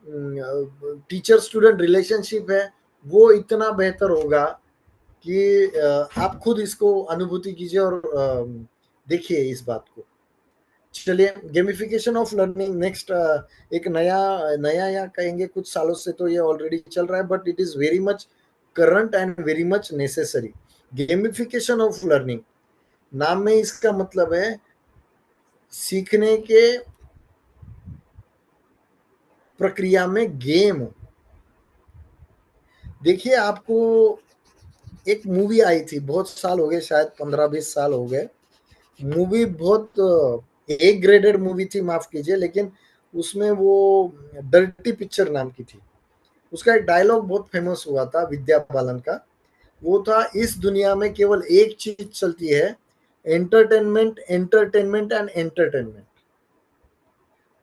टीचर स्टूडेंट रिलेशनशिप है वो इतना बेहतर होगा कि आप खुद इसको अनुभूति कीजिए और देखिए इस बात को। चलिए, गेमिफिकेशन ऑफ लर्निंग नेक्स्ट, एक नया या कहेंगे कुछ सालों से तो ये ऑलरेडी चल रहा है, but it is very much current and very much necessary. Gamification of learning, नाम में इसका मतलब है सीखने के प्रक्रिया में गेम। देखिए, आपको एक मूवी आई थी, बहुत साल हो गए, शायद 15-20 साल हो गए। मूवी बहुत ए ग्रेडेड मूवी थी, माफ कीजिए, लेकिन उसमें वो डर्टी पिक्चर नाम की थी। उसका एक डायलॉग बहुत फेमस हुआ था विद्या बालन का, वो था, इस दुनिया में केवल एक चीज चलती है, एंटरटेनमेंट, एंटरटेनमेंट एंड एंटरटेनमेंट।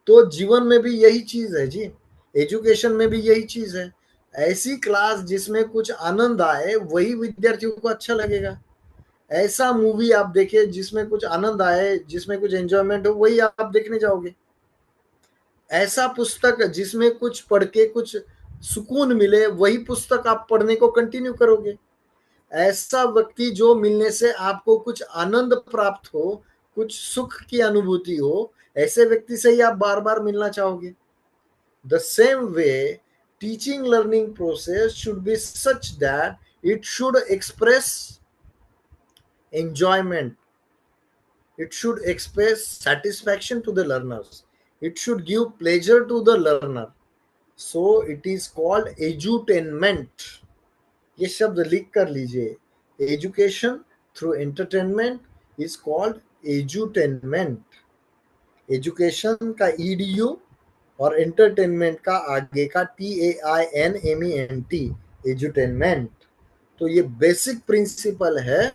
तो जीवन में भी यही चीज है जी, एजुकेशन में भी यही चीज है। ऐसी क्लास जिसमें कुछ आनंद आए वही विद्यार्थियों को अच्छा लगेगा। ऐसा मूवी आप देखिए जिसमें कुछ आनंद आए, जिसमें कुछ एंजॉयमेंट हो, वही आप देखने जाओगे। ऐसा पुस्तक जिसमें कुछ पढ़ के कुछ सुकून मिले, वही पुस्तक आप पढ़ने को कंटिन्यू करोगे। ऐसा व्यक्ति जो मिलने से आपको कुछ आनंद प्राप्त हो, कुछ सुख की अनुभूति हो, ऐसे व्यक्ति से ही आप बार बार मिलना चाहोगे। The same way teaching learning process should be such that it should express enjoyment, it should express satisfaction to the learners, it should give pleasure to the learner, so it is called edutainment। ये शब्द लिख कर लीजिए, education through entertainment is called edutainment। Education का edu और एंटरटेनमेंट का आगे का TAINMENT, edutainment। तो ये बेसिक प्रिंसिपल है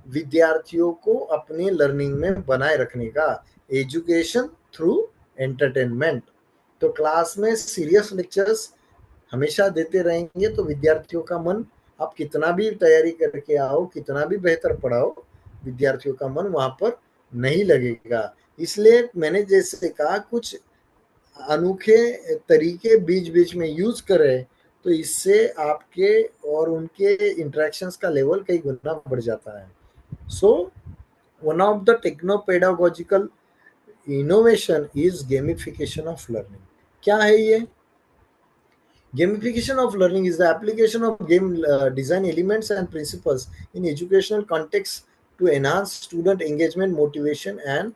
विद्यार्थियों को अपने लर्निंग में बनाए रखने का, एजुकेशन थ्रू एंटरटेनमेंट। तो क्लास में सीरियस लेक्चर्स हमेशा देते रहेंगे तो विद्यार्थियों का मन, आप कितना भी तैयारी करके आओ, कितना भी बेहतर पढ़ाओ, विद्यार्थियों का मन वहां पर नहीं लगेगा। इसलिए मैंने जैसे कहा, कुछ अनोखे तरीके बीच बीच में यूज करें तो इससे आपके और उनके इंटरेक्शंस का लेवल कई गुना बढ़ जाता है। So, one of the techno-pedagogical innovation is gamification of learning। क्या है ये? Gamification of learning is the application of game design elements and principles in educational contexts to enhance student engagement, motivation and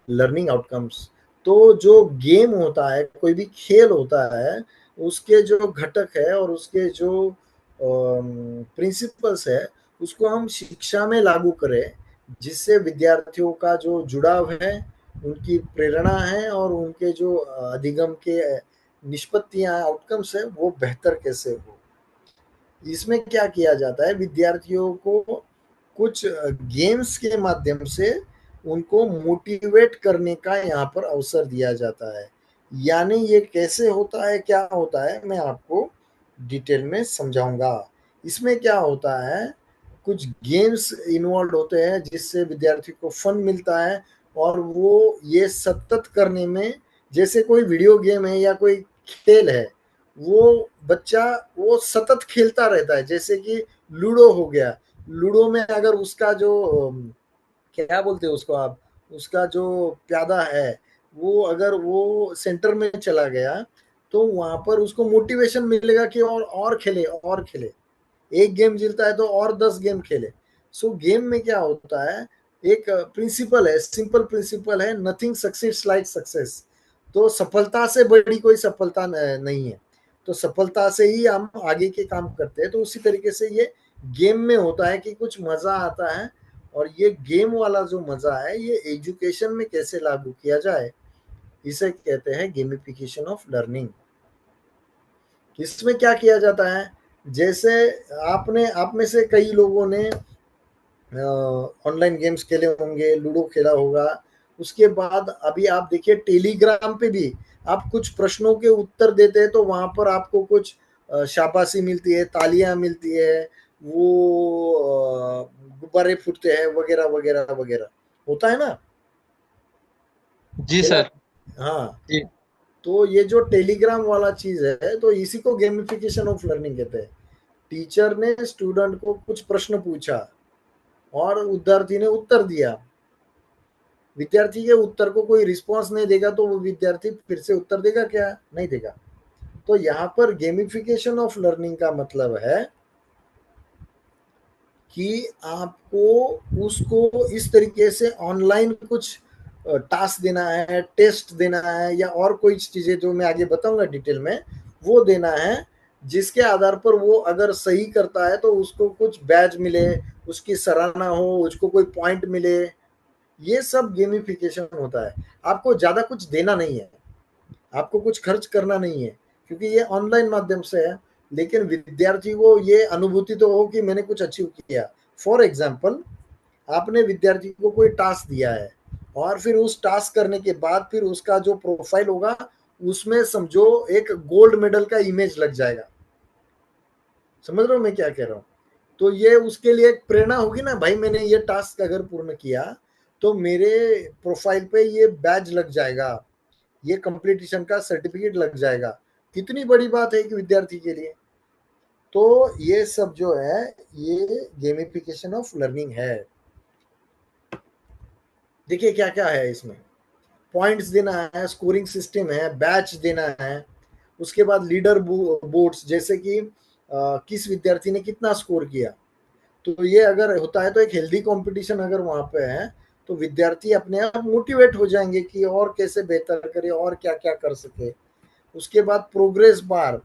learning outcomes. तो जो गेम होता है, कोई भी खेल होता है, उसके जो घटक है और उसके जो प्रिंसिपल्स है, उसको हम शिक्षा में लागू करें, जिससे विद्यार्थियों का जो जुड़ाव है, उनकी प्रेरणा है और उनके जो अधिगम के निष्पत्तियां आउटकम्स है, वो बेहतर कैसे हो। इसमें क्या किया जाता है, विद्यार्थियों को कुछ गेम्स के माध्यम से उनको मोटिवेट करने का यहाँ पर अवसर दिया जाता है। यानी ये कैसे होता है, क्या होता है, मैं आपको डिटेल में समझाऊंगा। इसमें क्या होता है, कुछ गेम्स इन्वॉल्व होते हैं जिससे विद्यार्थी को फन मिलता है और वो ये सतत करने में, जैसे कोई वीडियो गेम है या कोई खेल है, वो बच्चा वो सतत खेलता रहता है। जैसे कि लूडो हो गया, लूडो में अगर उसका जो क्या बोलते हैं उसको आप, उसका जो प्यादा है, वो अगर वो सेंटर में चला गया तो वहां पर उसको मोटिवेशन मिलेगा कि और खेले और खेले। एक गेम जीतता है तो और 10 गेम खेले। सो गेम में क्या होता है, एक प्रिंसिपल है, सिंपल प्रिंसिपल है, नथिंग सक्सीड्स लाइक सक्सेस। तो सफलता से बड़ी कोई सफलता नहीं है, तो सफलता से ही हम आगे के काम करते हैं। तो उसी तरीके से ये गेम में होता है कि कुछ मजा आता है, और ये गेम वाला जो मजा है, ये एजुकेशन में कैसे लागू किया जाए, इसे कहते हैं गेमिफिकेशन ऑफ लर्निंग। इसमें क्या किया जाता है, जैसे आप में से कई लोगों ने ऑनलाइन गेम्स खेले होंगे, लूडो खेला होगा। उसके बाद अभी आप देखिए टेलीग्राम पे भी आप कुछ प्रश्नों के उत्तर देते हैं तो वहां पर आपको कुछ शाबाशी मिलती है, तालियां मिलती है, वो गुब्बारे फूटते हैं वगैरह वगैरह वगैरह, होता है ना। जी सर। हाँ, जी तो ये जो टेलीग्राम वाला चीज है, तो इसी को गेमिफिकेशन ऑफ लर्निंग कहते हैं। टीचर ने स्टूडेंट को कुछ प्रश्न पूछा और विद्यार्थी ने उत्तर दिया। विद्यार्थी के उत्तर को कोई रिस्पांस नहीं देगा तो वो विद्यार्थी फिर से उत्तर देगा क्या, नहीं देगा। तो यहाँ पर गेमिफिकेशन ऑफ लर्निंग का मतलब है कि आपको उसको इस तरीके से ऑनलाइन कुछ टास्क देना है, टेस्ट देना है, या और कोई चीजें जो मैं आगे बताऊंगा डिटेल में, वो देना है, जिसके आधार पर वो अगर सही करता है तो उसको कुछ बैज मिले, उसकी सराहना हो, उसको कोई पॉइंट मिले। ये सब गेमिफिकेशन होता है। आपको ज्यादा कुछ देना नहीं है, आपको कुछ खर्च करना नहीं है, क्योंकि ये ऑनलाइन माध्यम से है, लेकिन विद्यार्थी को ये अनुभूति तो हो कि मैंने कुछ अचीव किया। फॉर एग्जाम्पल, आपने विद्यार्थी को कोई टास्क दिया है और फिर उस टास्क करने के बाद फिर उसका जो प्रोफाइल होगा, उसमें समझो एक गोल्ड मेडल का इमेज लग जाएगा। समझ रहे हो मैं क्या कह रहा हूँ। तो ये उसके लिए एक प्रेरणा होगी ना, भाई मैंने ये टास्क अगर पूर्ण किया तो मेरे प्रोफाइल पे ये बैज लग जाएगा, ये कंप्लीटेशन का सर्टिफिकेट लग जाएगा। कितनी बड़ी बात है कि विद्यार्थी के लिए। तो ये सब जो है, ये गेमिफिकेशन ऑफ लर्निंग है। देखिए क्या क्या है इसमें, पॉइंट्स देना है, स्कोरिंग सिस्टम है, बैच देना है। उसके बाद लीडर बोर्ड्स, जैसे कि किस विद्यार्थी ने कितना स्कोर किया। तो ये अगर होता है तो एक हेल्दी कंपटीशन अगर वहां पे है, तो विद्यार्थी अपने आप मोटिवेट हो जाएंगे कि और कैसे बेहतर करे और क्या क्या कर सके। उसके बाद प्रोग्रेस बार,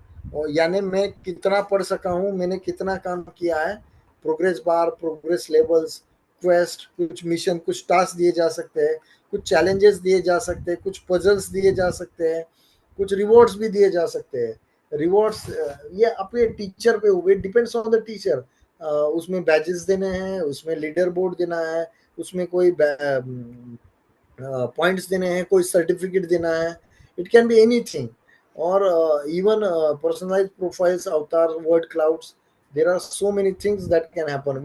यानी मैं कितना पढ़ सका हूँ, मैंने कितना काम किया है। Progress bar, progress levels, quest, कुछ मिशन, कुछ टास्क दिए जा सकते हैं, कुछ चैलेंजेस दिए जा सकते हैं, कुछ पजल्स दिए जा सकते हैं, कुछ रिवॉर्ड्स भी दिए जा सकते हैं। रिवॉर्ड्स ये अपने टीचर पे हुए, डिपेंड्स ऑन द टीचर। उसमें बैजेस देने हैं, उसमें लीडर बोर्ड देना है, उसमें कोई पॉइंट्स देने हैं, कोई सर्टिफिकेट देना है। इट कैन बी एनीथिंग, और even personalized profiles, avatar, word clouds. There are so many things that can happen.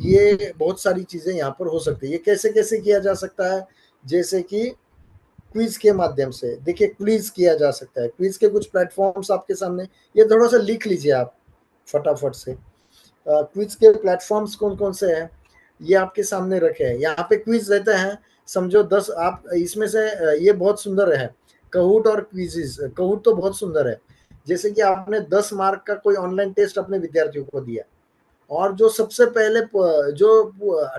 ये बहुत सारी चीजें यहाँ पर हो सकती है। ये कैसे कैसे किया जा सकता है, जैसे कि क्विज के माध्यम से। देखिए क्विज किया जा सकता है, क्विज के कुछ प्लेटफॉर्म्स आपके सामने, ये थोड़ा सा लिख लीजिए आप फटाफट से। क्विज के प्लेटफॉर्म्स कौन कौन से हैं, ये आपके सामने रखे हैं। यहाँ पे क्विज रहते हैं, समझो 10, आप इसमें से ये बहुत सुंदर है, कहूट और क्विजेस। कहूट तो बहुत सुंदर है, जैसे कि आपने 10 मार्क का कोई ऑनलाइन टेस्ट अपने विद्यार्थियों को दिया, और जो सबसे पहले जो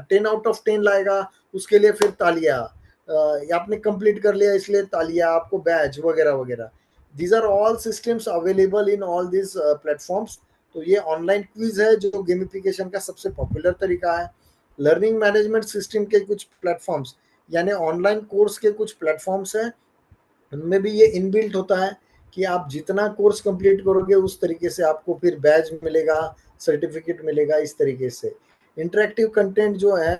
10 आउट ऑफ 10 लाएगा उसके लिए फिर तालियां, आपने कंप्लीट कर लिया इसलिए तालियां, आपको बैच वगैरह वगैरह। These are all systems available in all this platforms. तो ये ऑनलाइन क्विज है जो गेमिफिकेशन का सबसे पॉपुलर तरीका है। लर्निंग मैनेजमेंट सिस्टम के कुछ प्लेटफॉर्म्स, यानी ऑनलाइन कोर्स के कुछ प्लेटफॉर्म्स हैं, उनमें भी ये इनबिल्ट होता है कि आप जितना कोर्स कंप्लीट करोगे उस तरीके से आपको फिर बैच मिलेगा, सर्टिफिकेट मिलेगा, इस तरीके से। इंटरेक्टिव कंटेंट जो है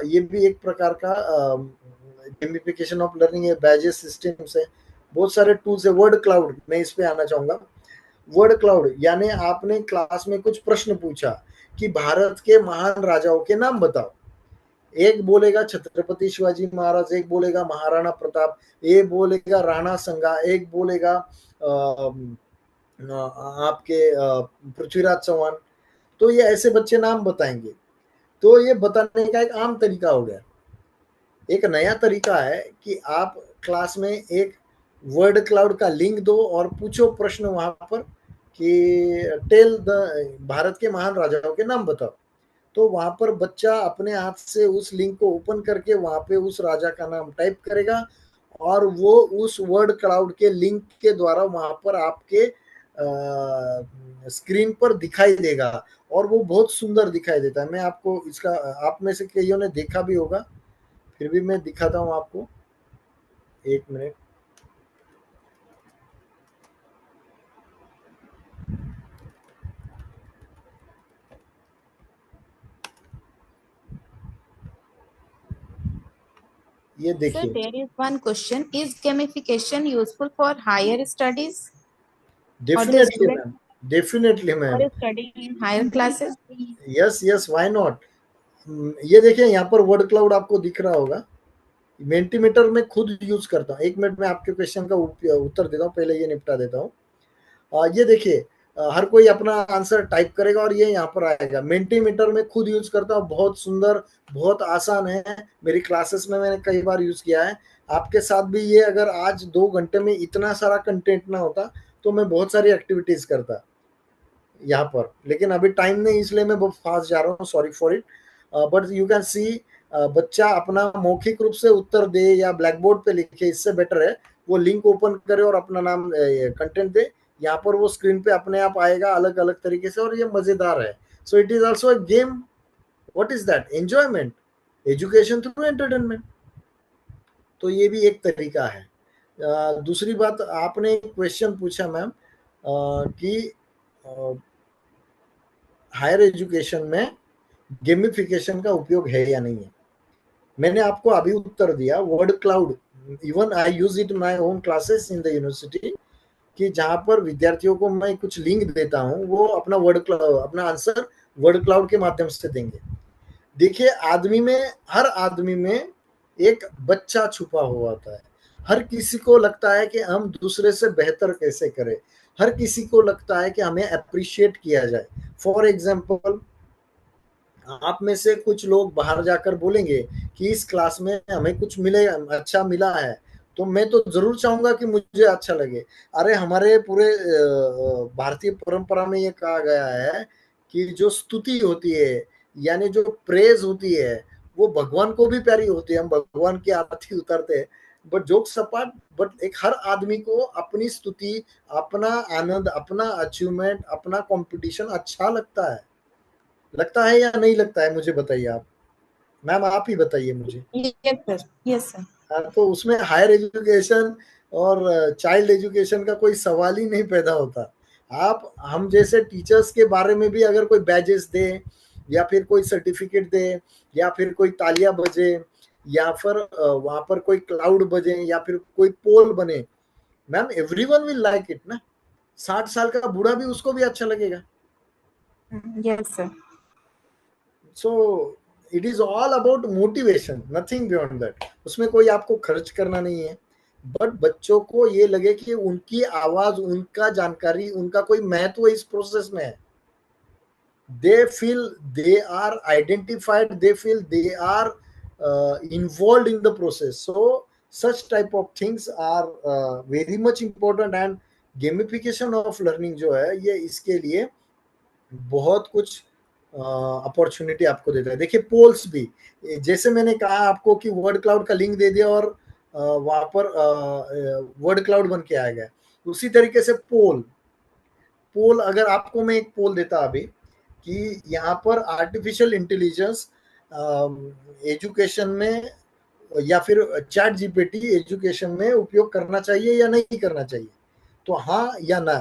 ये भी एक प्रकार का गेमिफिकेशन ऑफ लर्निंग है, बैजेस सिस्टम्स है, बहुत सारे टूल्स है। वर्ड क्लाउड, मैं इस पे आना चाहूंगा। वर्ड क्लाउड यानी आपने क्लास में कुछ प्रश्न पूछा कि भारत के महान राजाओं के नाम बताओ, एक बोलेगा छत्रपति शिवाजी महाराज, एक बोलेगा महाराणा प्रताप, एक बोलेगा राणा संगा, एक बोलेगा आपके पृथ्वीराज चौहान। तो ये ऐसे बच्चे नाम बताएंगे। तो ये बताने का एक आम तरीका हो गया। एक नया तरीका है कि आप क्लास में एक वर्ड क्लाउड का लिंक दो और पूछो प्रश्न वहां पर कि टेल द भारत के महान राजाओं के नाम बताओ। तो वहां पर बच्चा अपने हाथ से उस लिंक को ओपन करके वहां पे उस राजा का नाम टाइप करेगा और वो उस वर्ड क्लाउड के लिंक के द्वारा वहां पर आपके स्क्रीन पर दिखाई देगा, और वो बहुत सुंदर दिखाई देता है। मैं आपको इसका, आप में से कईयों ने देखा भी होगा, फिर भी मैं दिखाता हूं आपको, एक मिनट। ये Sir, देखिए, there is one question. Is gamification useful for higher studies or the definitely student ma'am, definitely who ma'am, are studying in higher classes? Yes yes, why not. ये देखिए यहाँ पर वर्ड क्लाउड आपको दिख रहा होगा, मेंटीमीटर में खुद यूज करता हूँ। एक मिनट में आपके क्वेश्चन का उत्तर देता हूँ, पहले ये निपटा देता हूँ। ये देखिए, हर कोई अपना आंसर टाइप करेगा और ये यहाँ पर आएगा। मेंटीमीटर में खुद यूज करता हूँ, बहुत सुंदर, बहुत आसान है। मेरी क्लासेस में मैंने कई बार यूज किया है। आपके साथ भी ये, अगर आज 2 घंटे में इतना सारा कंटेंट ना होता तो मैं बहुत सारी एक्टिविटीज करता यहाँ पर, लेकिन अभी टाइम नहीं, इसलिए मैं बहुत फास्ट जा रहा हूँ, sorry for it. But you can see, बच्चा अपना मौखिक रूप से उत्तर दे या ब्लैक बोर्ड पे लिखे, इससे बेटर है वो लिंक ओपन करे और अपना नाम कंटेंट दे। यहाँ पर वो स्क्रीन पे अपने आप आएगा अलग अलग तरीके से, और ये मजेदार है। So it is also a game. What is that? Enjoyment, education through entertainment. तो ये भी एक तरीका है। दूसरी बात, आपने एक क्वेश्चन पूछा मैम कि हायर एजुकेशन में गेमिफिकेशन का उपयोग है या नहीं है। मैंने आपको अभी उत्तर दिया, word cloud, even I use it in my own classes in the university, कि जहां पर विद्यार्थियों को मैं कुछ लिंक देता हूं, वो अपना अपना आंसर वर्ड क्लाउड के माध्यम से देंगे। देखिए, आदमी में, हर आदमी में एक बच्चा छुपा हुआ होता है। हर किसी को लगता है कि हम दूसरे से बेहतर कैसे करें, हर किसी को लगता है कि हमें अप्रिशिएट किया जाए। फॉर एग्जाम्पल, आप में से कुछ लोग बाहर जाकर बोलेंगे कि इस क्लास में हमें कुछ मिले, अच्छा मिला है, तो मैं तो जरूर चाहूंगा कि मुझे अच्छा लगे। अरे हमारे पूरे भारतीय परंपरा में ये कहा गया है कि जो स्तुति होती है, यानी जो प्रेज होती है, वो भगवान को भी प्यारी होती है। हम भगवान की आरती उतारते हैं, बट जोक सपाट, बट एक हर आदमी को अपनी स्तुति, अपना आनंद, अपना अचीवमेंट, अपना कंपटीशन अच्छा लगता है या नहीं लगता है? मुझे बताइए आप मैम, आप ही बताइए मुझे। Yes, sir. Yes, sir. तो उसमें हायर एजुकेशन और चाइल्ड एजुकेशन का कोई सवाल ही नहीं पैदा होता। आप, हम जैसे टीचर्स के बारे में भी अगर कोई बैजेस दे, या फिर कोई सर्टिफिकेट दे, या फिर कोई तालियां बजे, या फिर वहां पर कोई क्लाउड बजे, या फिर कोई पोल बने, ma'am everyone will like it ना। 60 साल का बूढ़ा भी, उसको भी अच्छा लगेगा। Yes, sir. So it is all about motivation, nothing beyond that. उसमें कोई आपको खर्च करना नहीं है, बट बच्चों को ये लगे कि उनकी आवाज, उनका जानकारी, उनका कोई महत्व इस प्रोसेस में है। They feel they are identified, they feel they are involve in the process. So such type of things are very much important, and gamification of learning जो है ये इसके लिए बहुत कुछ अपॉर्चुनिटी आपको देता है। देखिए पोल्स भी, जैसे मैंने कहा आपको कि वर्ड क्लाउड का लिंक दे दिया और वहां पर वर्ड क्लाउड बन के आ गया, उसी तरीके से पोल अगर आपको मैं एक पोल देता अभी कि यहाँ पर आर्टिफिशियल इंटेलिजेंस एजुकेशन में या फिर चैट जीपीटी एजुकेशन में उपयोग करना चाहिए या नहीं करना चाहिए, तो हाँ या ना,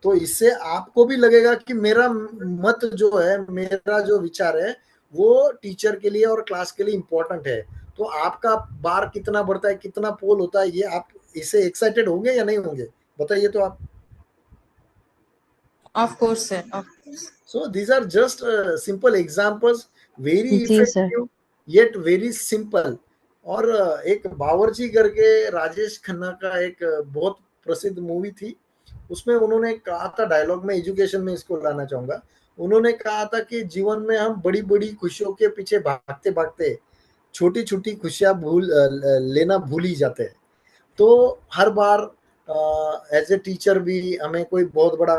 तो इससे आपको भी लगेगा कि मेरा मत जो है, मेरा जो विचार है वो टीचर के लिए और क्लास के लिए इंपॉर्टेंट है। तो आपका बार कितना बढ़ता है, कितना पोल होता है, ये आप इससे एक्साइटेड होंगे या नहीं होंगे, बताइए तो आप। Of course, sir. Of course. So these are just simple examples, very जी sir. effective yet very simple। और एक बावर्ची करके राजेश खन्ना का एक बहुत प्रसिद्ध मूवी थी, उसमें उन्होंने कहा था डायलॉग में, एजुकेशन में इसको लाना चाहूंगा, उन्होंने कहा था कि जीवन में हम बड़ी बड़ी खुशियों के पीछे भागते भागते छोटी छोटी खुशियां लेना भूल ही जाते हैं। तो हर बार एज ए टीचर भी हमें कोई बहुत बड़ा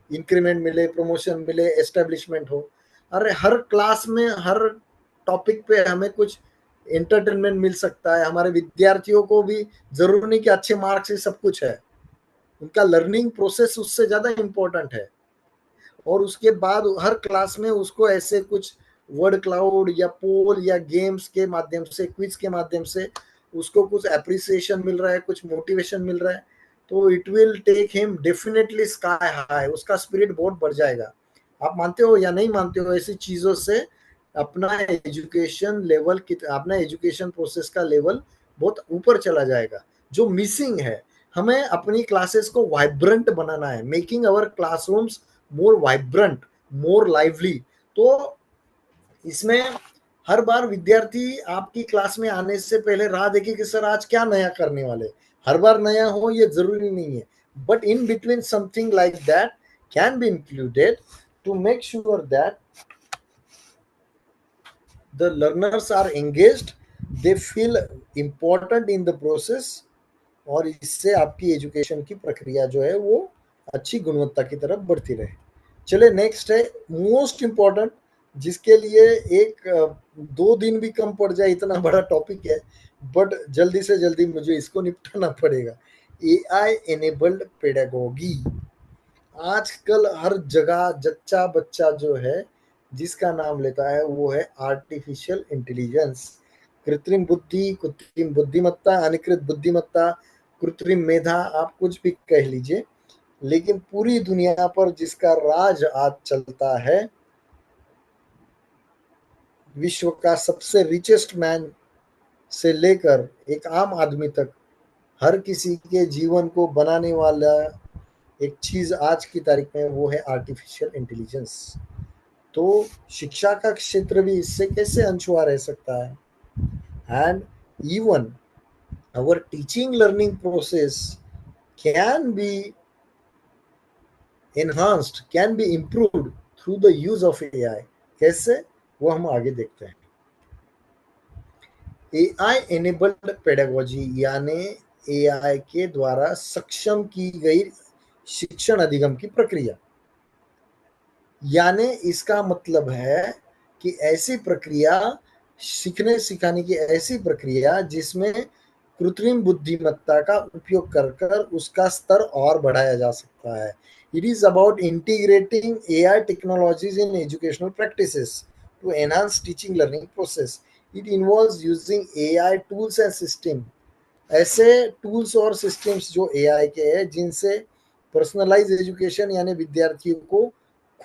इंक्रीमेंट मिले, प्रमोशन मिले, एस्टेब्लिशमेंट हो, अरे हर क्लास में हर टॉपिक पे हमें कुछ एंटरटेनमेंट मिल सकता है। हमारे विद्यार्थियों को भी जरूरी नहीं कि अच्छे मार्क्स ही सब कुछ है, उनका लर्निंग प्रोसेस उससे ज्यादा इम्पोर्टेंट है। और उसके बाद हर क्लास में उसको ऐसे कुछ वर्ड क्लाउड या पोल या गेम्स के माध्यम से, क्विज के माध्यम से उसको कुछ एप्रिसिएशन मिल रहा है, कुछ मोटिवेशन मिल रहा है, तो it will take him definitely sky high, उसका स्पिरिट बहुत बढ़ जाएगा। आप मानते हो या नहीं मानते हो, ऐसी चीजों से अपना एजुकेशन लेवल, अपना एजुकेशन प्रोसेस का लेवल बहुत ऊपर चला जाएगा। जो मिसिंग है, हमें अपनी क्लासेस को वाइब्रेंट बनाना है, making our classrooms more vibrant, more lively. तो इसमें हर बार विद्यार्थी आपकी क्लास में आने से पहले राह देखे कि सर आज क्या नया करने वाले। हर बार नया हो ये जरूरी नहीं है, but in between something like that can be included to make sure that the learners are engaged, they feel important in the process, और इससे आपकी एजुकेशन की प्रक्रिया जो है वो अच्छी गुणवत्ता की तरफ बढ़ती रहे। चले नेक्स्ट है मोस्ट इम्पोर्टेंट, जिसके लिए एक 2 दिन भी कम पड़ जाए, इतना बड़ा टॉपिक है, बट जल्दी से जल्दी मुझे इसको निपटाना पड़ेगा। AI enabled pedagogy. आजकल हर जगह जच्चा बच्चा जो है जिसका नाम लेता है वो है आर्टिफिशियल इंटेलिजेंस, कृत्रिम बुद्धि, कृत्रिम बुद्धिमत्ता, अनुकृत बुद्धिमत्ता, कृत्रिम मेधा, आप कुछ भी कह लीजिए, लेकिन पूरी दुनिया पर जिसका राज आज चलता है, विश्व का सबसे रिचेस्ट मैन से लेकर एक आम आदमी तक, हर किसी के जीवन को बनाने वाला एक चीज आज की तारीख में वो है आर्टिफिशियल इंटेलिजेंस। तो शिक्षा का क्षेत्र भी इससे कैसे अनछुआ रह सकता है। And even our teaching learning process can be enhanced, can be improved through the use of AI। कैसे, वो हम आगे देखते हैं। AI enabled pedagogy यानी AI के द्वारा सक्षम की गई शिक्षण अधिगम की प्रक्रिया, यानी इसका मतलब है कि ऐसी प्रक्रिया, सीखने सिखाने की ऐसी प्रक्रिया जिसमें कृत्रिम बुद्धिमत्ता का उपयोग कर उसका स्तर और बढ़ाया जा सकता है। It is about integrating AI technologies in educational practices to enhance teaching learning process. It involves using AI tools and system, ऐसे टूल्स और सिस्टम्स जो AI के हैं जिनसे पर्सनलाइज एजुकेशन यानी विद्यार्थियों को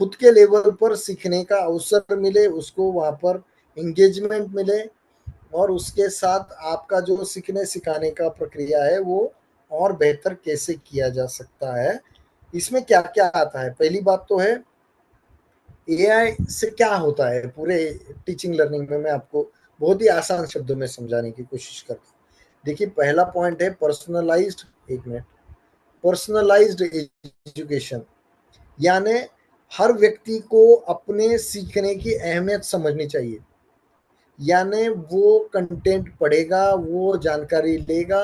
खुद के लेवल पर सीखने का अवसर मिले, उसको वहाँ पर एंगेजमेंट मिले, और उसके साथ आपका जो सीखने सिखाने का प्रक्रिया है वो और बेहतर कैसे किया जा सकता है। इसमें क्या क्या आता है, पहली बात तो है AI से क्या होता है पूरे टीचिंग लर्निंग में, मैं आपको बहुत ही आसान शब्दों में समझाने की कोशिश करता हूँ। देखिए पहला पॉइंट है पर्सनलाइज्ड, एक मिनट, पर्सनलाइज्ड एजुकेशन, यानी हर व्यक्ति को अपने सीखने की अहमियत समझनी चाहिए। यानी वो कंटेंट पढ़ेगा, वो जानकारी लेगा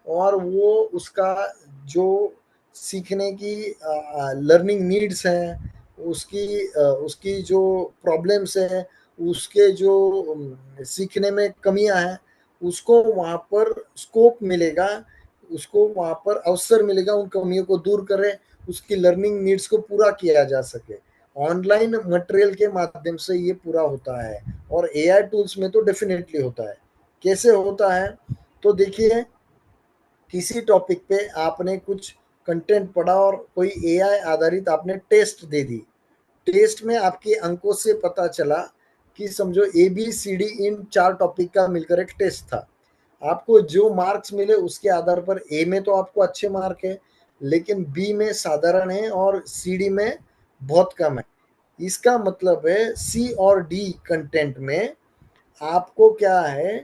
और वो उसका जो सीखने की लर्निंग नीड्स हैं, उसकी जो प्रॉब्लम्स हैं, उसके जो सीखने में कमियां हैं, उसको वहाँ पर स्कोप मिलेगा, उसको वहाँ पर अवसर मिलेगा उन कमियों को दूर करे, उसकी लर्निंग नीड्स को पूरा किया जा सके। ऑनलाइन मटेरियल के माध्यम से ये पूरा होता है और एआई टूल्स में तो डेफिनेटली होता है। कैसे होता है? तो देखिए, किसी टॉपिक पे आपने कुछ कंटेंट पढ़ा और कोई एआई आधारित आपने टेस्ट दे दी। टेस्ट में आपके अंकों से पता चला कि समझो ABCD इन 4 टॉपिक का मिलकर एक टेस्ट था। आपको जो मार्क्स मिले उसके आधार पर ए में तो आपको अच्छे मार्क है, लेकिन बी में साधारण है और CD में बहुत कम है। इसका मतलब है सी और डी कंटेंट में आपको क्या है,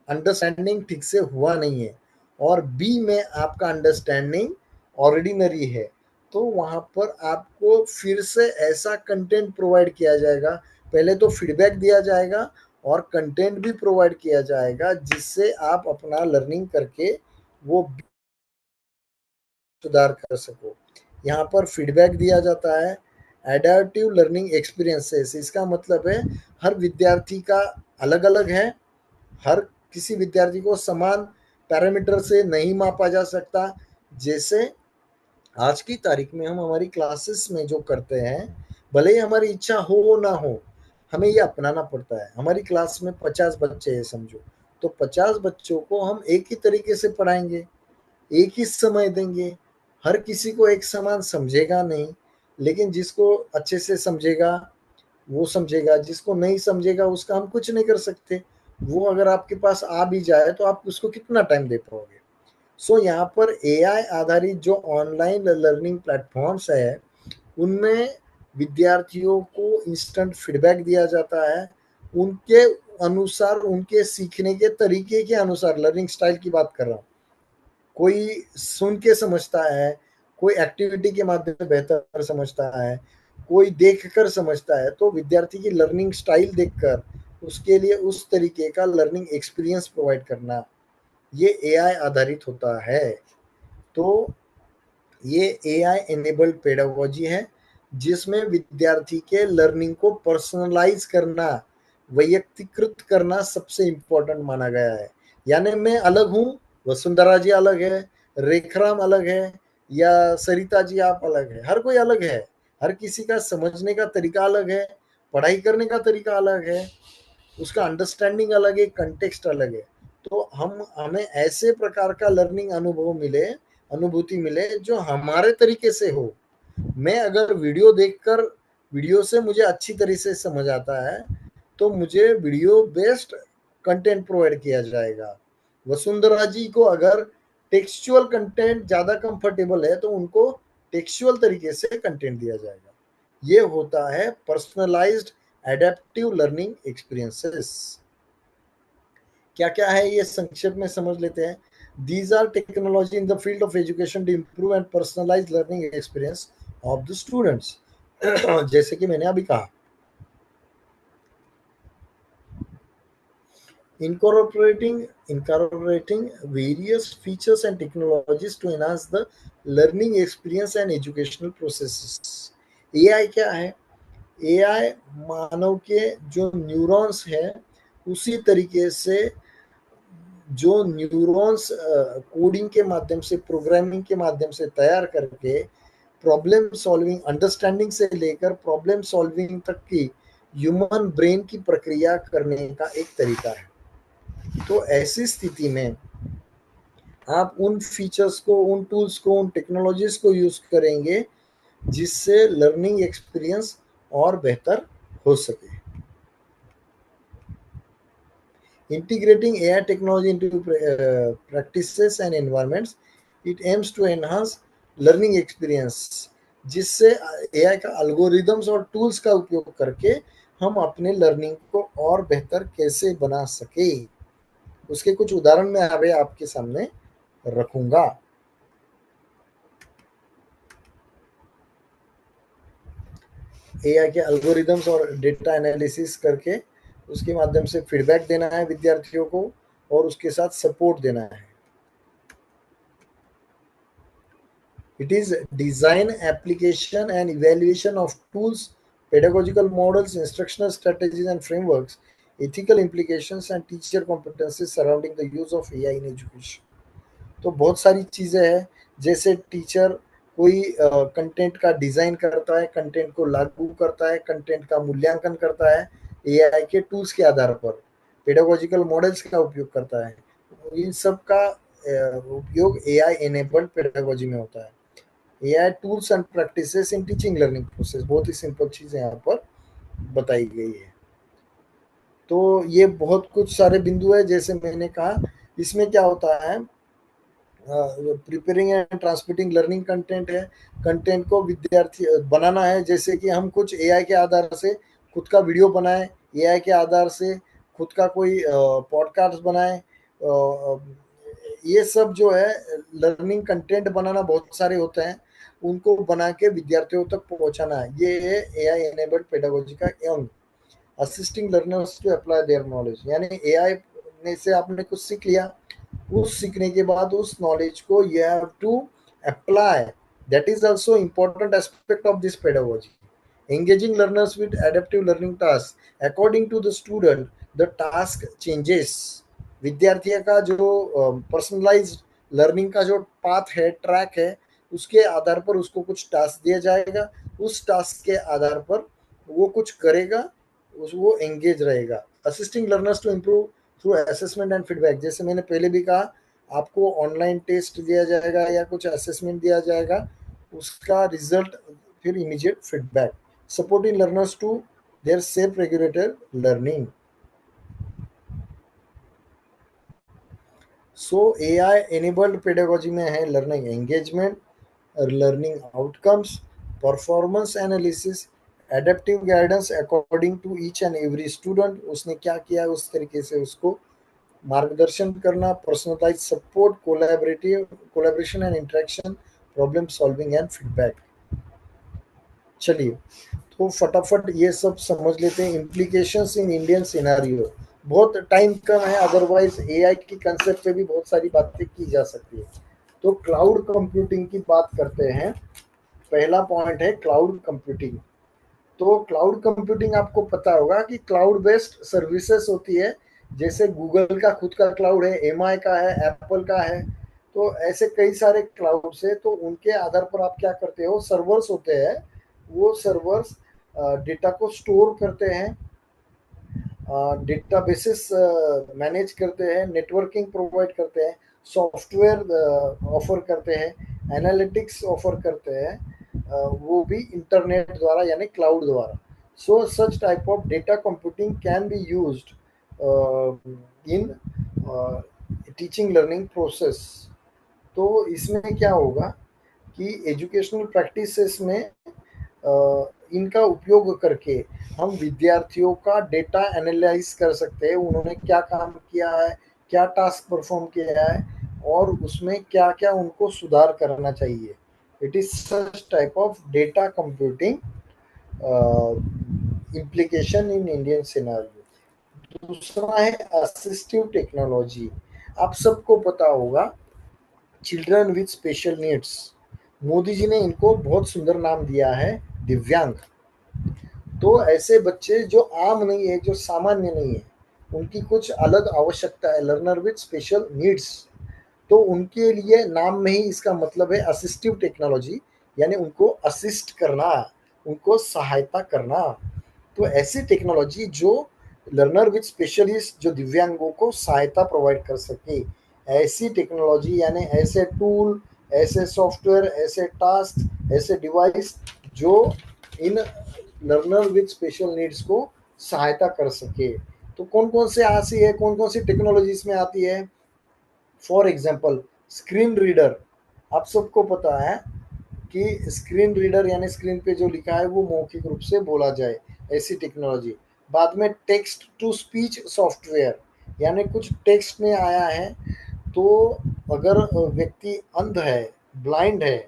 अंडरस्टैंडिंग ठीक से हुआ नहीं है, और बी में आपका अंडरस्टैंडिंग ऑर्डिनरी है। तो वहां पर आपको फिर से ऐसा कंटेंट प्रोवाइड किया जाएगा, पहले तो फीडबैक दिया जाएगा और कंटेंट भी प्रोवाइड किया जाएगा, जिससे आप अपना लर्निंग करके वो सुधार कर सको। यहाँ पर फीडबैक दिया जाता है। एडेप्टिव लर्निंग एक्सपीरियंसेस, इसका मतलब है हर विद्यार्थी का अलग अलग है, हर किसी विद्यार्थी को समान पैरामीटर से नहीं मापा जा सकता। जैसे आज की तारीख में हम हमारी क्लासेस में जो करते हैं, भले ही हमारी इच्छा हो ना हो, हमें ये अपनाना पड़ता है। हमारी क्लास में 50 बच्चे हैं समझो, तो 50 बच्चों को हम एक ही तरीके से पढ़ाएंगे, एक ही समय देंगे। हर किसी को एक समान समझेगा नहीं, लेकिन जिसको अच्छे से समझेगा वो समझेगा, जिसको नहीं समझेगा उसका हम कुछ नहीं कर सकते। वो अगर आपके पास आ भी जाए तो आप उसको कितना टाइम दे पाओगे? सो यहाँ पर एआई आधारित जो ऑनलाइन लर्निंग प्लेटफॉर्म्स है, उनमें विद्यार्थियों को इंस्टेंट फीडबैक दिया जाता है, उनके अनुसार, उनके सीखने के तरीके के अनुसार। लर्निंग स्टाइल की बात कर रहा हूँ। कोई सुन के समझता है, कोई एक्टिविटी के माध्यम से बेहतर समझता है, कोई देखकर समझता है। तो विद्यार्थी की लर्निंग स्टाइल देखकर उसके लिए उस तरीके का लर्निंग एक्सपीरियंस प्रोवाइड करना, ये एआई आधारित होता है। तो ये एआई एनेबल्ड पेडागोजी है, जिसमें विद्यार्थी के लर्निंग को पर्सनलाइज करना, वैयक्तिकृत करना सबसे इम्पोर्टेंट माना गया है। यानी मैं अलग हूँ, वसुंधरा जी अलग है, रेखराम अलग है, या सरिता जी आप अलग है, हर कोई अलग है। हर किसी का समझने का तरीका अलग है, पढ़ाई करने का तरीका अलग है, उसका अंडरस्टैंडिंग अलग है, कंटेक्स्ट अलग है। तो हमें ऐसे प्रकार का लर्निंग अनुभूति मिले जो हमारे तरीके से हो। मैं अगर वीडियो देखकर, वीडियो से मुझे अच्छी तरह से समझ आता है, तो मुझे वीडियो बेस्ड कंटेंट प्रोवाइड किया जाएगा। वसुंधरा जी को अगर टेक्सचुअल कंटेंट ज्यादा कंफर्टेबल है, तो उनको टेक्सचुअल तरीके से कंटेंट दिया जाएगा। ये होता है पर्सनलाइज्ड एडेप्टिव लर्निंग एक्सपीरियंसेस। क्या क्या है ये संक्षेप में समझ लेते हैं। These are technology in the field of education to improve and personalize learning experience of the students. जैसे कि मैंने अभी कहा, incorporating various features and technologies to enhance the learning experience and educational processes. AI क्या है? AI मानव के जो न्यूरॉन्स हैं, उसी तरीके से जो न्यूरॉन्स कोडिंग के माध्यम से, प्रोग्रामिंग के माध्यम से तैयार करके प्रॉब्लम सॉल्विंग, अंडरस्टैंडिंग से लेकर प्रॉब्लम सॉल्विंग तक की ह्यूमन ब्रेन की प्रक्रिया करने का एक तरीका है। तो ऐसी स्थिति में आप उन फीचर्स को, उन टूल्स को, उन टेक्नोलॉजीज को यूज करेंगे जिससे लर्निंग एक्सपीरियंस और बेहतर हो सके। Integrating AI technology into practices and environments, it aims to enhance learning experience, जिससे AI का अल्गोरिदम्स और टूल्स का उपयोग करके हम अपने लर्निंग को और बेहतर कैसे बना सके, उसके कुछ उदाहरण मैं अभी आपके सामने रखूंगा। AI के अल्गोरिदम्स और डेटा एनालिसिस करके उसके माध्यम से फीडबैक देना है विद्यार्थियों को और उसके साथ सपोर्ट देना है। It is design, application, and evaluation of tools, pedagogical models, instructional strategies and frameworks, ethical implications, and teacher competencies surrounding the use of AI in education. तो बहुत सारी चीज़ें हैं, जैसे टीचर कोई कंटेंट का डिज़ाइन करता है, कंटेंट को लागू करता है, कंटेंट का मूल्यांकन करता है एआई के टूल्स के आधार पर, पेडागोजिकल मॉडल्स का उपयोग करता है। इन सब का उपयोग एआई एनेबल्ड पेडागोजी में होता है। AI tools and practices in teaching learning process, बहुत ही सिंपल चीज़ें यहाँ पर बताई गई है। तो ये बहुत कुछ सारे बिंदु है, जैसे मैंने कहा इसमें क्या होता है, preparing and transmitting learning content है, कंटेंट को विद्यार्थी बनाना है, जैसे कि हम कुछ एआई के आधार से खुद का वीडियो बनाए, एआई के आधार से खुद का कोई पॉडकास्ट बनाए, ये सब जो है लर्निंग कंटेंट बनाना बहुत सारे होते हैं, उनको बना के विद्यार्थियों तक पहुंचाना है। ये है एआई एनेबल्ड पेडागोजी का aim. Assisting learners to apply their knowledge, यानी एआई ने से आपने कुछ सीख लिया, उस सीखने के बाद उस नॉलेज को you have to apply, that is also important aspect of this pedagogy. engaging learners with adaptive learning tasks according to the student, the task changes। विद्यार्थी का जो पर्सनलाइज्ड लर्निंग का जो पाथ है, ट्रैक है, उसके आधार पर उसको कुछ टास्क दिया जाएगा, उस टास्क के आधार पर वो कुछ करेगा, वो एंगेज रहेगा। Assisting learners to improve through assessment and feedback, जैसे मैंने पहले भी कहा, आपको ऑनलाइन टेस्ट दिया जाएगा या कुछ असेसमेंट दिया जाएगा, उसका रिजल्ट फिर immediate feedback. Supporting learners to their self regulated learning. So AI enabled pedagogy में है learning engagement, learning outcomes, performance analysis, adaptive guidance according to each and every student, उसने क्या किया उस तरीके से उसको मार्गदर्शन करना, personalize support, collaboration and interaction, problem solving and feedback. चलिए तो फटाफट ये सब समझ लेते हैं। इम्प्लीकेशंस इन इंडियन सिनेरियो, बहुत टाइम कम है, अदरवाइज एआई की कंसेप्ट पे भी बहुत सारी बातें की जा सकती है। तो क्लाउड कंप्यूटिंग की बात करते हैं। पहला पॉइंट है क्लाउड कंप्यूटिंग। तो क्लाउड कंप्यूटिंग आपको पता होगा कि क्लाउड बेस्ड सर्विसेज होती है, जैसे गूगल का खुद का क्लाउड है, एमआई का है, एप्पल का है, तो ऐसे कई सारे क्लाउड से। तो उनके आधार पर आप क्या करते हो, सर्वर्स होते हैं, वो सर्वर्स डेटा को स्टोर करते हैं, डेटाबेसेस मैनेज करते हैं, नेटवर्किंग प्रोवाइड करते हैं, सॉफ्टवेयर ऑफर करते हैं, एनालिटिक्स ऑफर करते हैं, वो भी इंटरनेट द्वारा यानी क्लाउड द्वारा। So such type of data computing can be used in teaching learning process. तो इसमें क्या होगा कि एजुकेशनल प्रैक्टिसेस में इनका उपयोग करके हम विद्यार्थियों का डेटा एनालाइज कर सकते हैं, उन्होंने क्या काम किया है, क्या टास्क परफॉर्म किया है, और उसमें क्या क्या उनको सुधार करना चाहिए। It is such type of data computing implication in Indian scenario. दूसरा है असिस्टिव टेक्नोलॉजी। आप सबको पता होगा children with special needs, Modi ji ने इनको बहुत सुंदर नाम दिया है, दिव्यांग। तो ऐसे बच्चे जो आम नहीं है, जो सामान्य नहीं है, उनकी कुछ अलग आवश्यकता है, लर्नर विद स्पेशल नीड्स, तो उनके लिए नाम में ही इसका मतलब है असिस्टिव टेक्नोलॉजी, यानी उनको असिस्ट करना, उनको सहायता करना। तो ऐसी टेक्नोलॉजी जो लर्नर विद स्पेशलिस्ट, जो दिव्यांगों को सहायता प्रोवाइड कर सके, ऐसी टेक्नोलॉजी यानी ऐसे टूल, ऐसे सॉफ्टवेयर, ऐसे टास्क, ऐसे डिवाइस जो इन लर्नर विद स्पेशल नीड्स को सहायता कर सके। तो कौन कौन से आती है, कौन कौन सी टेक्नोलॉजी इसमें आती है? For example screen reader. आप सबको पता है कि स्क्रीन रीडर यानी स्क्रीन पे जो लिखा है वो मौखिक रूप से बोला जाए, ऐसी टेक्नोलॉजी। बाद में टेक्स्ट टू स्पीच सॉफ्टवेयर, यानी कुछ टेक्स्ट में आया है, तो अगर व्यक्ति अंध है, ब्लाइंड है,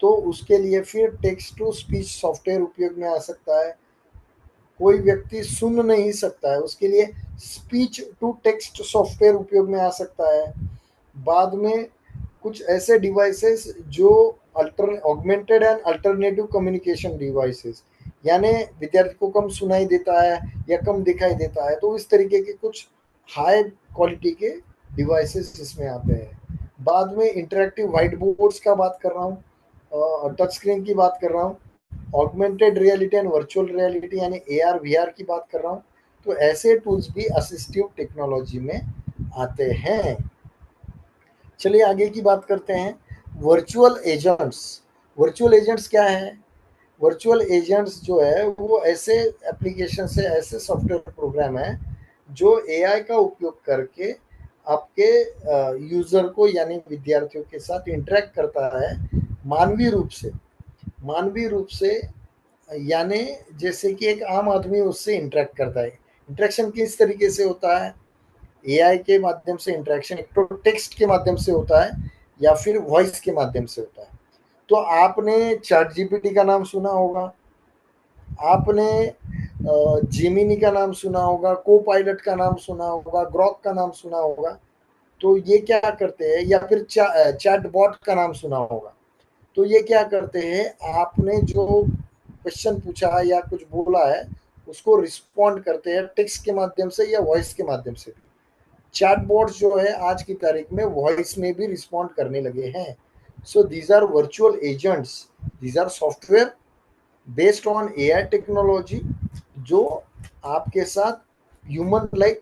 तो उसके लिए फिर टेक्स्ट टू स्पीच सॉफ्टवेयर उपयोग में आ सकता है। कोई व्यक्ति सुन नहीं सकता है, उसके लिए स्पीच टू टेक्स्ट सॉफ्टवेयर उपयोग में आ सकता है। बाद में कुछ ऐसे डिवाइसेस जो augmented and alternative communication devices, यानी विद्यार्थी को कम सुनाई देता है या कम दिखाई देता है, तो इस तरीके के कुछ हाई क्वालिटी के डिवाइसेस इसमें आते हैं। बाद में इंटरेक्टिव व्हाइट बोर्ड्स का बात कर रहा हूँ, टच स्क्रीन की बात कर रहा हूँ, augmented reality and virtual reality यानी AR VR की बात कर रहा हूँ। तो ऐसे टूल्स भी असिस्टिव टेक्नोलॉजी में आते हैं। चलिए आगे की बात करते हैं। Virtual agents. वर्चुअल एजेंट्स क्या है? वर्चुअल एजेंट्स जो है वो ऐसे एप्लीकेशन से, ऐसे सॉफ्टवेयर प्रोग्राम है जो AI का उपयोग करके आपके यूजर को यानी विद्यार्थियों के साथ इंटरेक्ट करता है मानवीय रूप से, यानी जैसे कि एक आम आदमी उससे इंटरेक्ट करता है। इंटरेक्शन किस तरीके से होता है? AI के माध्यम से इंटरेक्शन एक तो टेक्स्ट के माध्यम से होता है या फिर वॉइस के माध्यम से होता है। तो आपने चैट GPT का नाम सुना होगा, आपने जेमिनी का नाम सुना होगा, को पायलट का नाम सुना होगा, ग्रॉक का नाम सुना होगा। तो ये क्या करते हैं, या फिर चैट बॉट का नाम सुना होगा। तो ये क्या करते हैं, आपने जो क्वेश्चन पूछा या कुछ बोला है उसको रिस्पॉन्ड करते हैं टेक्स्ट के माध्यम से या वॉइस के माध्यम से भी। चैटबॉट्स जो है आज की तारीख में वॉइस में भी रिस्पॉन्ड करने लगे हैं। So these are virtual agents, these are software based on AI technology जो आपके साथ ह्यूमन लाइक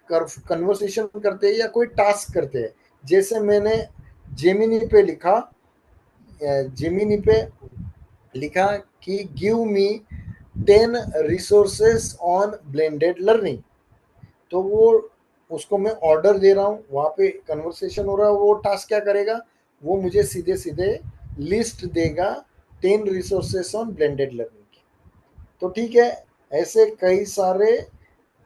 कन्वर्सेशन करते हैं या कोई टास्क करते हैं। जैसे मैंने जेमिनी पे लिखा कि give me 10 resources on blended learning, तो वो उसको मैं ऑर्डर दे रहा हूँ, वहाँ पे कन्वर्सेशन हो रहा है। वो टास्क क्या करेगा, वो मुझे सीधे सीधे लिस्ट देगा 10 रिसोर्सेस ऑन ब्लेंडेड लर्निंग की। तो ठीक है, ऐसे कई सारे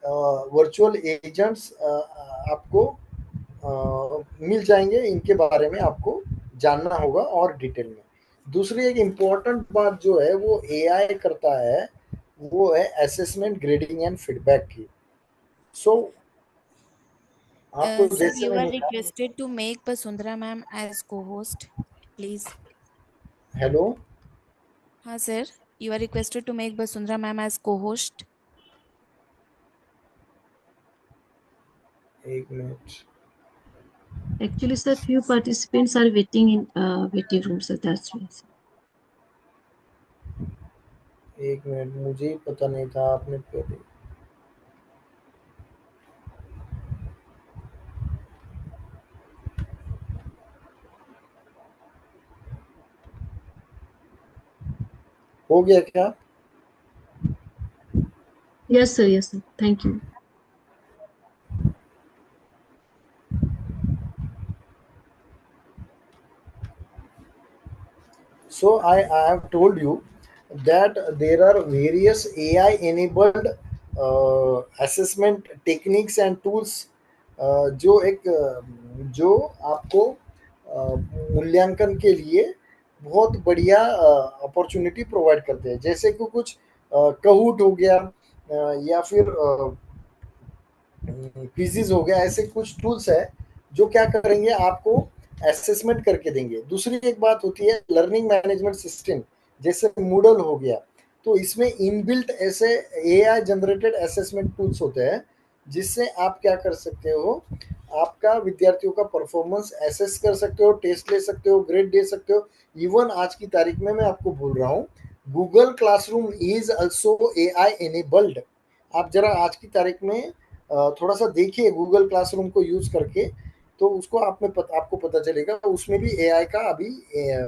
वर्चुअल एजेंट्स आपको मिल जाएंगे, इनके बारे में आपको जानना होगा और डिटेल में। दूसरी एक इम्पोर्टेंट बात जो है वो AI करता है, वो है असेसमेंट, ग्रेडिंग एंड फीडबैक की। सो आपको Sir, जैसे you are मैंने requested to make Basundhara ma'am as co-host, please. Hello, हाँ sir, you are requested to make Basundhara ma'am as co-host. एक minute, Actually, sir, few participants are waiting in waiting room, sir. That's why. Sir. एक मिनट, मुझे ही पता नहीं था आपने पहले। हो गया क्या? Yes, sir. Yes, sir. Thank you. So I have told you that there are various AI enabled assessment techniques and tools जो आपको मूल्यांकन के लिए बहुत बढ़िया अपॉर्चुनिटी प्रोवाइड करते हैं। जैसे कि कुछ कहूट हो गया या फिर क्विज़िज़ हो गया, ऐसे कुछ टूल्स है जो क्या करेंगे, आपको असेसमेंट करके देंगे। दूसरी एक बात होती है लर्निंग मैनेजमेंट सिस्टम, जैसे मूडल हो गया, तो इसमें इनबिल्ट ऐसे AI जनरेटेड असेसमेंट टूल्स होते हैं जिससे आप क्या कर सकते हो, आपका विद्यार्थियों का परफॉर्मेंस असेस कर सकते हो, टेस्ट ले सकते हो, ग्रेड दे सकते हो। इवन आज की तारीख में मैं आपको बोल रहा हूँ, Google classroom is also AI enabled. आप जरा आज की तारीख में थोड़ा सा देखिए गूगल क्लासरूम को यूज करके, तो उसको आपको पता चलेगा उसमें भी AI का अभी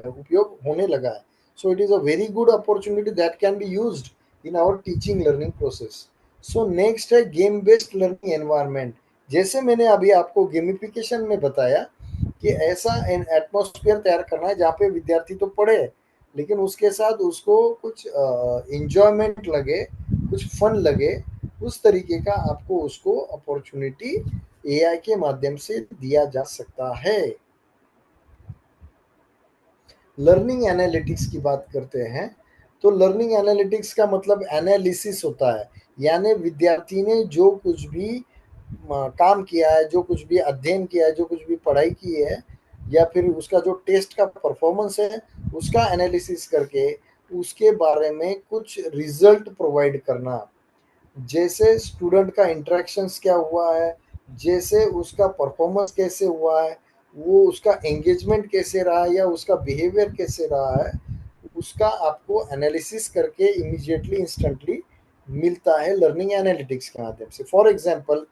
उपयोग होने लगा है। So it is a very good opportunity that can be used in our teaching learning process. So next है गेम बेस्ड लर्निंग एनवायरनमेंट। जैसे मैंने अभी आपको गेमिफिकेशन में बताया कि ऐसा एटमॉस्फेयर तैयार करना है जहाँ पे विद्यार्थी तो पढ़े लेकिन उसके साथ उसको कुछ इंजॉयमेंट लगे, कुछ फन लगे, उस तरीके का आपको उसको अपॉर्चुनिटी AI के माध्यम से दिया जा सकता है। लर्निंग एनालिटिक्स की बात करते हैं। तो लर्निंग एनालिटिक्स का मतलब एनालिसिस होता है, यानी विद्यार्थी ने जो कुछ भी काम किया है, जो कुछ भी अध्ययन किया है, जो कुछ भी पढ़ाई की है, या फिर उसका जो टेस्ट का परफॉर्मेंस है उसका एनालिसिस करके उसके बारे में कुछ रिजल्ट प्रोवाइड करना। जैसे स्टूडेंट का इंटरेक्शंस क्या हुआ है, जैसे उसका परफॉर्मेंस कैसे हुआ है, वो उसका एंगेजमेंट कैसे रहा है, या उसका बिहेवियर कैसे रहा है, उसका आपको एनालिसिस करके इमीडिएटली इंस्टेंटली मिलता है लर्निंग एनालिटिक्स के माध्यम से। फॉर एग्जांपल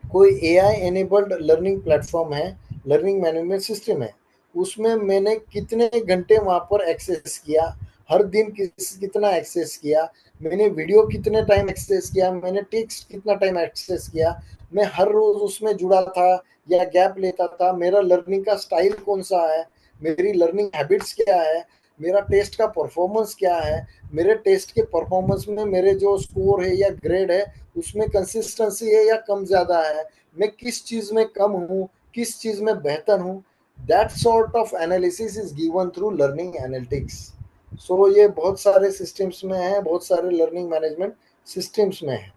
कोई एआई एनेबल्ड लर्निंग प्लेटफॉर्म है, लर्निंग मैनेजमेंट सिस्टम है, उसमें मैंने कितने घंटे वहाँ पर एक्सेस किया, हर दिन कितना एक्सेस किया, मैंने वीडियो कितने टाइम एक्सेस किया, मैंने टेक्स्ट कितना टाइम एक्सेस किया, मैं हर रोज उसमें जुड़ा था या गैप लेता था, मेरा लर्निंग का स्टाइल कौन सा है, मेरी लर्निंग हैबिट्स क्या है, मेरा टेस्ट का परफॉर्मेंस क्या है, मेरे टेस्ट के परफॉर्मेंस में मेरे जो स्कोर है या ग्रेड है उसमें कंसिस्टेंसी है या कम ज़्यादा है, मैं किस चीज़ में कम हूँ, किस चीज़ में बेहतर हूँ। That sort of analysis is given through learning analytics. So ये बहुत सारे सिस्टम्स में है, बहुत सारे लर्निंग मैनेजमेंट सिस्टम्स में है।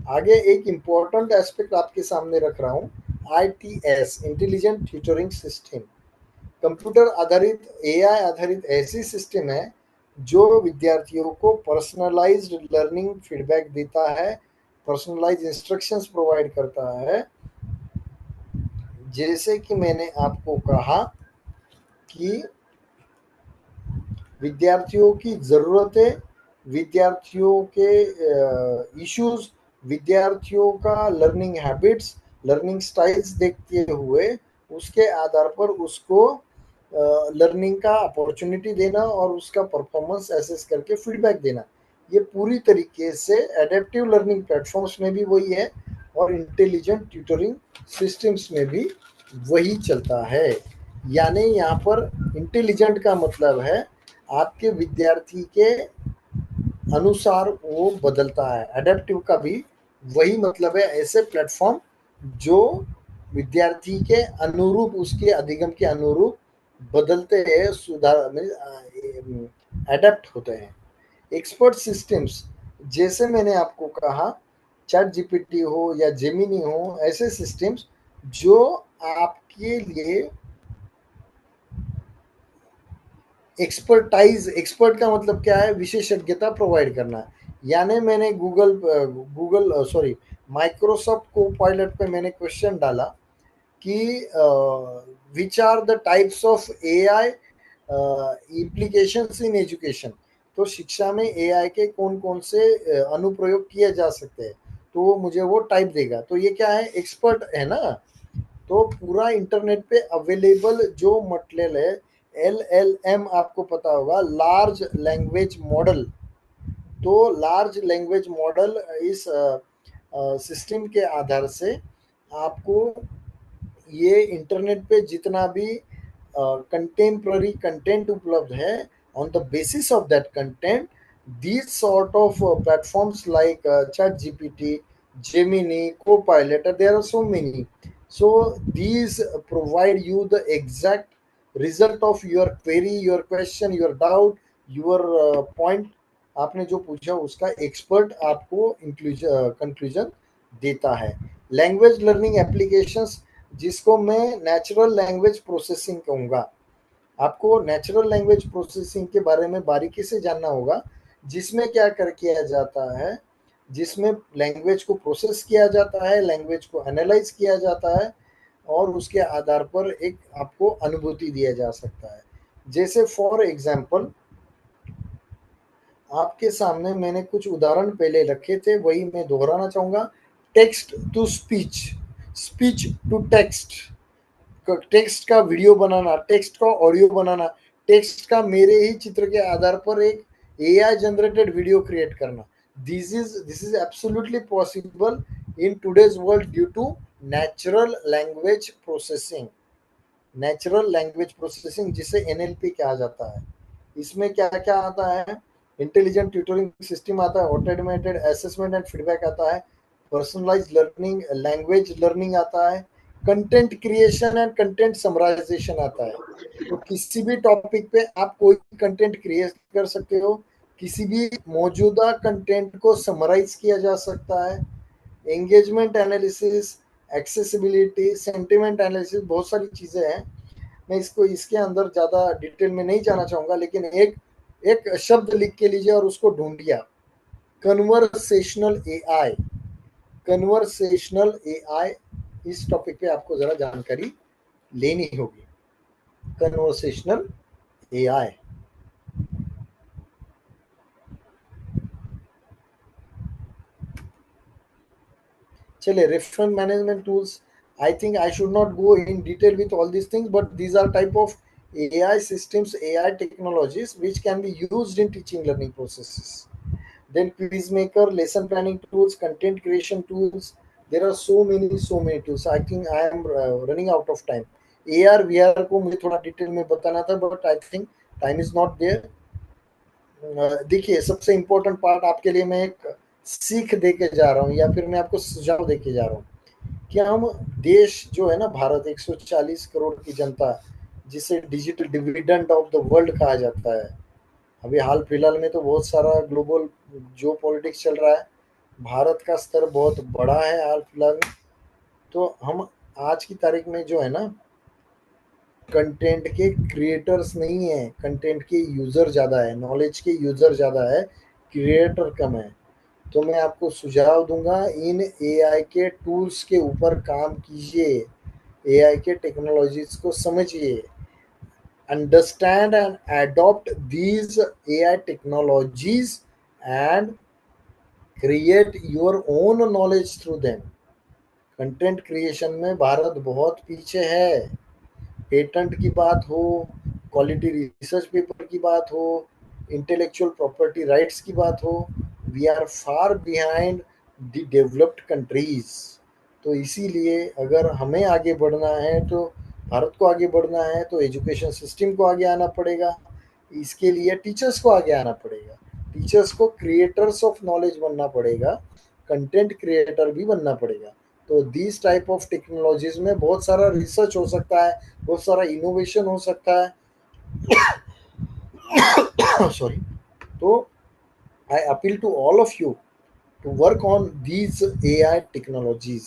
आगे एक इम्पॉर्टेंट एस्पेक्ट आपके सामने रख रहा हूँ, ITS intelligent tutoring system. Computer आधारित एआई आधारित ऐसी सिस्टम है जो विद्यार्थियों को पर्सनलाइज्ड लर्निंग फीडबैक देता है, पर्सनलाइज्ड इंस्ट्रक्शंस प्रोवाइड करता है। जैसे कि मैंने आपको कहा कि विद्यार्थियों की ज़रूरतें, विद्यार्थियों के इश्यूज, विद्यार्थियों का लर्निंग हैबिट्स, लर्निंग स्टाइल्स देखते हुए उसके आधार पर उसको लर्निंग का अपॉर्चुनिटी देना और उसका परफॉर्मेंस एसेस करके फीडबैक देना। ये पूरी तरीके से एडेप्टिव लर्निंग प्लेटफॉर्म्स में भी वही है और इंटेलिजेंट ट्यूटरिंग सिस्टम्स में भी वही चलता है। यानी यहाँ पर इंटेलिजेंट का मतलब है आपके विद्यार्थी के अनुसार वो बदलता है, एडेप्टिव का भी वही मतलब है, ऐसे प्लेटफॉर्म जो विद्यार्थी के अनुरूप, उसके अधिगम के अनुरूप बदलते हैं, सुधार में एडेप्ट होते हैं। एक्सपर्ट सिस्टम्स, जैसे मैंने आपको कहा चैट जीपीटी हो या जेमिनी हो, ऐसे सिस्टम्स जो आपके लिए एक्सपर्ट का मतलब क्या है, विशेषज्ञता प्रोवाइड करना। यानी मैंने माइक्रोसॉफ्ट को पायलट पे मैंने क्वेश्चन डाला कि which are the types of AI implications in education, तो शिक्षा में एआई के कौन कौन से अनुप्रयोग किए जा सकते हैं, तो मुझे वो टाइप देगा। तो ये क्या है, एक्सपर्ट है ना। तो पूरा इंटरनेट पे अवेलेबल जो मटेरियल है, LLM आपको पता होगा, लार्ज लैंग्वेज मॉडल। तो लार्ज लैंग्वेज मॉडल इस सिस्टम के आधार से आपको ये इंटरनेट पे जितना भी कंटेम्प्ररी कंटेंट उपलब्ध है, on the basis of that content these sort of platforms like ChatGPT, Gemini, Copilot, there are so many. So these provide you the exact result of your query, your question, your doubt, your point आपने जो पूछा उसका एक्सपर्ट आपको कंक्लूजन देता है। लैंग्वेज लर्निंग एप्लीकेशंस, जिसको मैं नेचुरल लैंग्वेज प्रोसेसिंग कहूँगा। आपको नेचुरल लैंग्वेज प्रोसेसिंग के बारे में बारीकी से जानना होगा, जिसमें क्या किया जाता है, जिसमें लैंग्वेज को प्रोसेस किया जाता है, लैंग्वेज को एनालाइज किया जाता है और उसके आधार पर एक आपको अनुभूति दिया जा सकता है। जैसे फॉर एग्जांपल आपके सामने मैंने कुछ उदाहरण पहले रखे थे, वही मैं दोहराना चाहूँगा। Text to speech, speech to text, text का वीडियो बनाना, टेक्स्ट का ऑडियो बनाना, टेक्स्ट का मेरे ही चित्र के आधार पर एक AI जनरेटेड वीडियो क्रिएट करना। This is absolutely possible in today's world due to natural language processing. Natural language processing जिसे NLP कहा जाता है। इसमें क्या क्या आता है, इंटेलिजेंट ट्यूटरिंग सिस्टम आता है, ऑटोमेटेड असेसमेंट एंड फीडबैक आता है, पर्सनलाइज्ड लर्निंग, लैंग्वेज लर्निंग आता है, content creation and content summarization आता है। तो किसी भी टॉपिक पे आप कोई कंटेंट क्रिएट कर सकते हो, किसी भी मौजूदा कंटेंट को समराइज किया जा सकता है। Engagement analysis, accessibility, sentiment analysis, बहुत सारी चीज़ें हैं। मैं इसके अंदर ज़्यादा डिटेल में नहीं जाना चाहूँगा, लेकिन एक एक शब्द लिख के लीजिए और उसको ढूंढिए। कन्वर्सेशनल एआई, कन्वर्सेशनल एआई, इस टॉपिक पे आपको ज़रा जानकारी लेनी होगी। कन्वर्सेशनल एआई, चलिए reference management tools, I think I should not go in detail with all these things, but these are type of AI systems, AI technologies which can be used in teaching learning processes. Then Quizmaker, lesson planning tools, content creation tools. There are so many tools. I think I am running out of time. AR VR को मुझे थोड़ा डिटेल में बताना था, but I think time is not there. देखिए सबसे इम्पोर्टेंट पार्ट आपके लिए मैं एक सीख दे के जा रहा हूँ, या फिर मैं आपको सुझाव दे के जा रहा हूँ कि हम देश जो है ना, भारत 140 करोड़ की जनता, जिसे digital dividend of the world कहा जाता है। अभी हाल फिलहाल में तो बहुत सारा ग्लोबल जो पॉलिटिक्स चल रहा है, भारत का स्तर बहुत बड़ा है हाल फिलहाल में। तो हम आज की तारीख में जो है ना, कंटेंट के क्रिएटर्स नहीं है, कंटेंट के यूज़र ज़्यादा है, नॉलेज के यूज़र ज़्यादा है, क्रिएटर कम है। तो मैं आपको सुझाव दूंगा, इन एआई के टूल्स के ऊपर काम कीजिए, एआई के टेक्नोलॉजीज को समझिए, understand and adopt these AI technologies and create your own knowledge through them. Content creation में भारत बहुत पीछे है। पेटेंट की बात हो, क्वालिटी रिसर्च पेपर की बात हो, इंटेलेक्चुअल प्रॉपर्टी राइट्स की बात हो, we are far behind the developed countries. तो इसीलिए अगर हमें आगे बढ़ना है, तो भारत को आगे बढ़ना है, तो एजुकेशन सिस्टम को आगे आना पड़ेगा। इसके लिए टीचर्स को आगे आना पड़ेगा, टीचर्स को क्रिएटर्स ऑफ नॉलेज बनना पड़ेगा, कंटेंट क्रिएटर भी बनना पड़ेगा। तो दिस टाइप ऑफ टेक्नोलॉजीज में बहुत सारा रिसर्च हो सकता है, बहुत सारा इनोवेशन हो सकता है। सॉरी। तो I appeal to all of you to work on these AI technologies.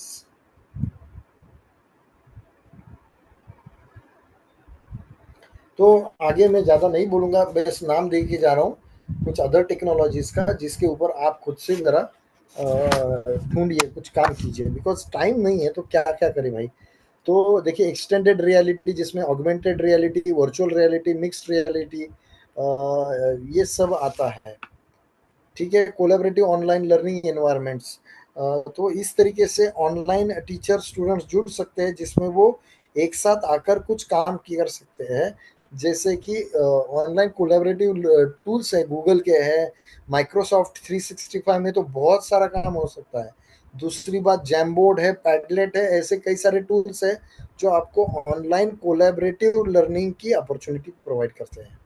तो आगे मैं ज़्यादा नहीं बोलूँगा, बस नाम दे के जा रहा हूँ कुछ अदर टेक्नोलॉजीज का, जिसके ऊपर आप खुद से ज़रा ढूंढिए, कुछ काम कीजिए, बिकॉज टाइम नहीं है तो क्या क्या करें भाई। तो देखिए एक्सटेंडेड रियलिटी, जिसमें augmented reality, virtual reality, mixed reality, ये सब आता है। ठीक है, कोलैबोरेटिव ऑनलाइन लर्निंग एनवायरनमेंट्स, तो इस तरीके से ऑनलाइन टीचर स्टूडेंट्स जुड़ सकते हैं, जिसमें वो एक साथ आकर कुछ काम कर सकते हैं। जैसे कि ऑनलाइन कोलैबोरेटिव टूल्स है, गूगल के है, माइक्रोसॉफ्ट 365 में तो बहुत सारा काम हो सकता है। दूसरी बात जैमबोर्ड है, पैडलेट है, ऐसे कई सारे टूल्स है जो आपको ऑनलाइन कोलैबोरेटिव लर्निंग की अपॉर्चुनिटी प्रोवाइड करते हैं।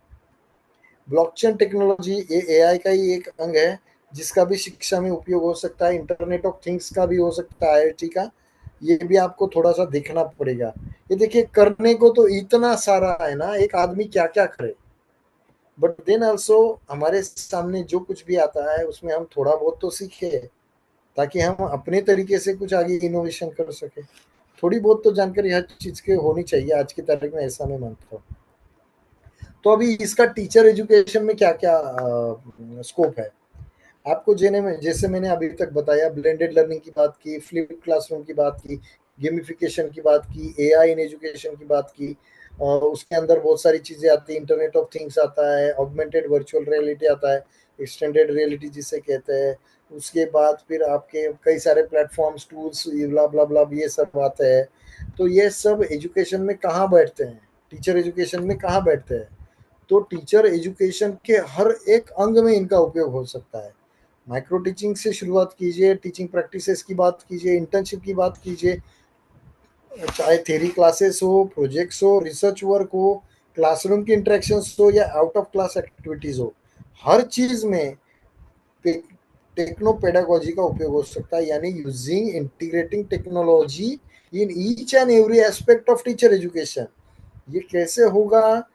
ब्लॉकचेन टेक्नोलॉजी ये एआई का ही एक अंग है, जिसका भी शिक्षा में उपयोग हो सकता है। इंटरनेट ऑफ थिंग्स का भी हो सकता है, आईओटी का, ये भी आपको थोड़ा सा देखना पड़ेगा। ये देखिए करने को तो इतना सारा है ना, एक आदमी क्या क्या करे, बट देन ऑल्सो हमारे सामने जो कुछ भी आता है उसमें हम थोड़ा बहुत तो सीखे, ताकि हम अपने तरीके से कुछ आगे इनोवेशन कर सके। थोड़ी बहुत तो जानकारी हर चीज़ की होनी चाहिए आज की तारीख में, ऐसा मैं मानता हूँ। तो अभी इसका टीचर एजुकेशन में क्या क्या स्कोप है आपको जेने में, जैसे मैंने अभी तक बताया, ब्लेंडेड लर्निंग की बात की, फ्लिप क्लासरूम की बात की, गेमिफिकेशन की बात की, एआई इन एजुकेशन की बात की, उसके अंदर बहुत सारी चीज़ें आती हैं। इंटरनेट ऑफ थिंग्स आता है, ऑगमेंटेड वर्चुअल रियलिटी आता है, एक्सटेंडेड रियलिटी जिसे कहते हैं। उसके बाद फिर आपके कई सारे प्लेटफॉर्म्स, टूल्स, ब्ला ब्ला ब्ला, ये सब आते हैं। तो ये सब एजुकेशन में कहाँ बैठते हैं, टीचर एजुकेशन में कहाँ बैठते हैं? तो टीचर एजुकेशन के हर एक अंग में इनका उपयोग हो सकता है। माइक्रो टीचिंग से शुरुआत कीजिए, टीचिंग प्रैक्टिसेस की बात कीजिए, इंटर्नशिप की बात कीजिए, चाहे थ्योरी क्लासेस हो, प्रोजेक्ट्स हो, रिसर्च वर्क हो, क्लासरूम की इंटरेक्शंस हो, या आउट ऑफ क्लास एक्टिविटीज़ हो, हर चीज़ में टेक्नो पेडागोजी का उपयोग हो सकता है। यानी using integrating technology in each and every aspect of teacher education. ये कैसे होगा,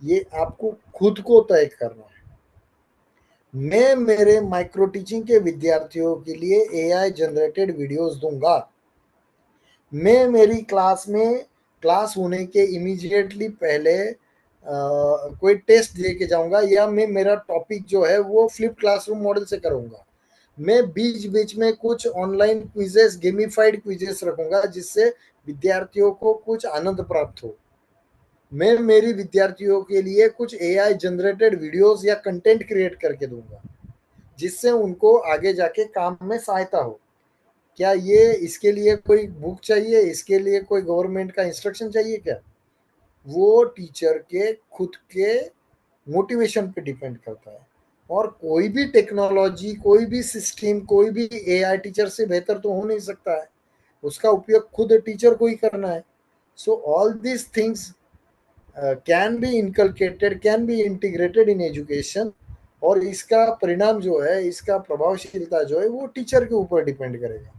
ये आपको खुद को तय करना है। मैं मेरे माइक्रो टीचिंग के विद्यार्थियों के लिए एआई जनरेटेड वीडियोस दूंगा। मैं मेरी क्लास में क्लास होने के इमीडिएटली पहले कोई टेस्ट दे के जाऊंगा, या मैं मेरा टॉपिक जो है वो फ्लिप क्लासरूम मॉडल से करूंगा। मैं बीच बीच में कुछ ऑनलाइन क्विजेस, गेमिफाइड क्विजेस रखूंगा जिससे विद्यार्थियों को कुछ आनंद प्राप्त हो। मैं मेरी विद्यार्थियों के लिए कुछ एआई जनरेटेड वीडियोस या कंटेंट क्रिएट करके दूंगा जिससे उनको आगे जाके काम में सहायता हो। क्या ये इसके लिए कोई बुक चाहिए, इसके लिए कोई गवर्नमेंट का इंस्ट्रक्शन चाहिए क्या? वो टीचर के खुद के मोटिवेशन पे डिपेंड करता है। और कोई भी टेक्नोलॉजी, कोई भी सिस्टम, कोई भी एआई टीचर से बेहतर तो हो नहीं सकता है। उसका उपयोग खुद टीचर को ही करना है। So all these things can be inculcated, can be integrated in education. और इसका परिणाम जो है, इसका प्रभावशीलता जो है वो टीचर के ऊपर डिपेंड करेगा।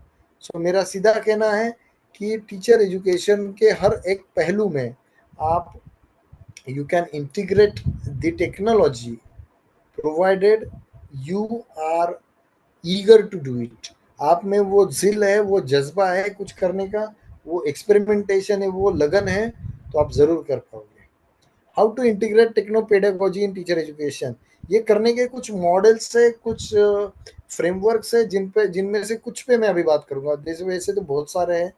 सो मेरा सीधा कहना है कि टीचर एजुकेशन के हर एक पहलू में आप you can integrate the technology provided you are eager to do it। आप में वो जिल है, वो जज्बा है कुछ करने का, वो एक्सपेरिमेंटेशन है, वो लगन है, तो आप जरूर कर पाओगे। How to integrate techno pedagogy in teacher education, ये करने के कुछ मॉडल्स है, कुछ फ्रेमवर्क्स है जिनमें से कुछ पे मैं अभी बात करूंगा। वैसे तो बहुत सारे हैं,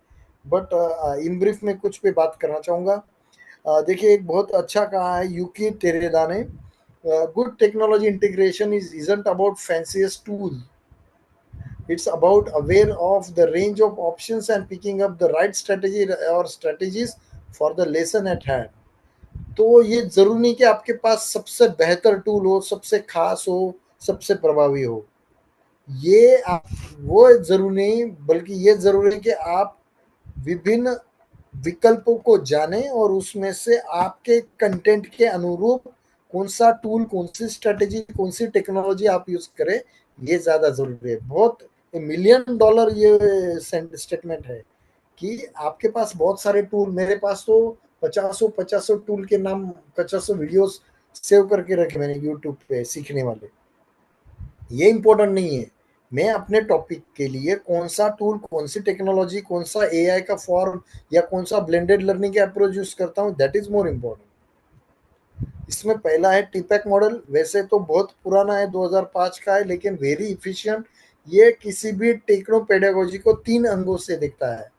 बट इन ब्रीफ में कुछ पे बात करना चाहूंगा। देखिए, एक बहुत अच्छा कहा है यूकी टेरेदा ने, good technology integration isn't about fanciest tool, it's about aware of the range of options and picking up the right strategy or strategies for the lesson at hand। तो ये जरूरी नहीं कि आपके पास सबसे बेहतर टूल हो, सबसे खास हो, सबसे प्रभावी हो। ये वो जरूरी नहीं, बल्कि ये जरूरी है कि आप विभिन्न विकल्पों को जाने और उसमें से आपके कंटेंट के अनुरूप कौन सा टूल, कौन सी स्ट्रेटेजी, कौन सी टेक्नोलॉजी आप यूज करें, ये ज्यादा जरूरी है। बहुत $1,000,000 ये स्टेटमेंट है कि आपके पास बहुत सारे टूल, मेरे पास तो 50 टूल के नाम, 50 वीडियोस सेव करके रखे मैंने यूट्यूब पे सीखने वाले। ये इंपॉर्टेंट नहीं है, मैं अपने टॉपिक के लिए कौन सा टूल, कौन सी टेक्नोलॉजी, कौन सा एआई का फॉर्म या कौन सा ब्लेंडेड लर्निंग का अप्रोच यूज करता हूँ, दैट इज मोर इम्पोर्टेंट। इसमें पहला है टीपैक मॉडल। वैसे तो बहुत पुराना है, 2005 का है, लेकिन वेरी इफिशिएंट। ये किसी भी टेक्नो पेडागोजी को 3 अंगों से देखता है: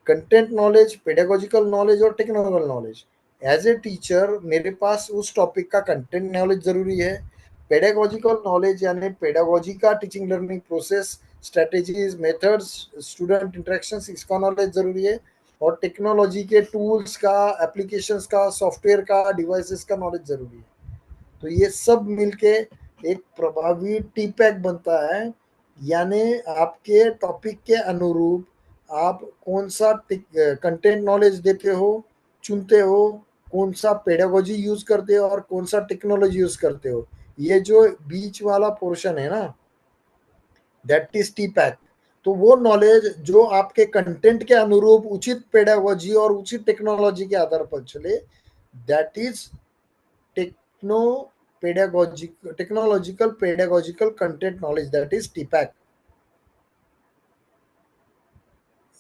कंटेंट नॉलेज, पेडागोजिकल नॉलेज और technological knowledge. As a teacher मेरे पास उस टॉपिक का कंटेंट नॉलेज जरूरी है, पेडागोजिकल नॉलेज यानी पेडागोजी का, teaching learning process, strategies, methods, student interactions, इसका नॉलेज जरूरी है, और टेक्नोलॉजी के टूल्स का, एप्लीकेशंस का, सॉफ्टवेयर का, डिवाइसेस का नॉलेज जरूरी है। तो ये सब मिलके एक प्रभावी टीपैक बनता है, यानी आपके टॉपिक के अनुरूप आप कौन सा कंटेंट नॉलेज देते हो, चुनते हो, कौन सा पेडागोजी यूज करते हो और कौन सा टेक्नोलॉजी यूज करते हो। ये जो बीच वाला पोर्शन है ना, दैट इज टीपैक। तो वो नॉलेज जो आपके कंटेंट के अनुरूप उचित पेडागोजी और उचित टेक्नोलॉजी के आधार पर चले, that is technological pedagogical content knowledge, that is TPACK.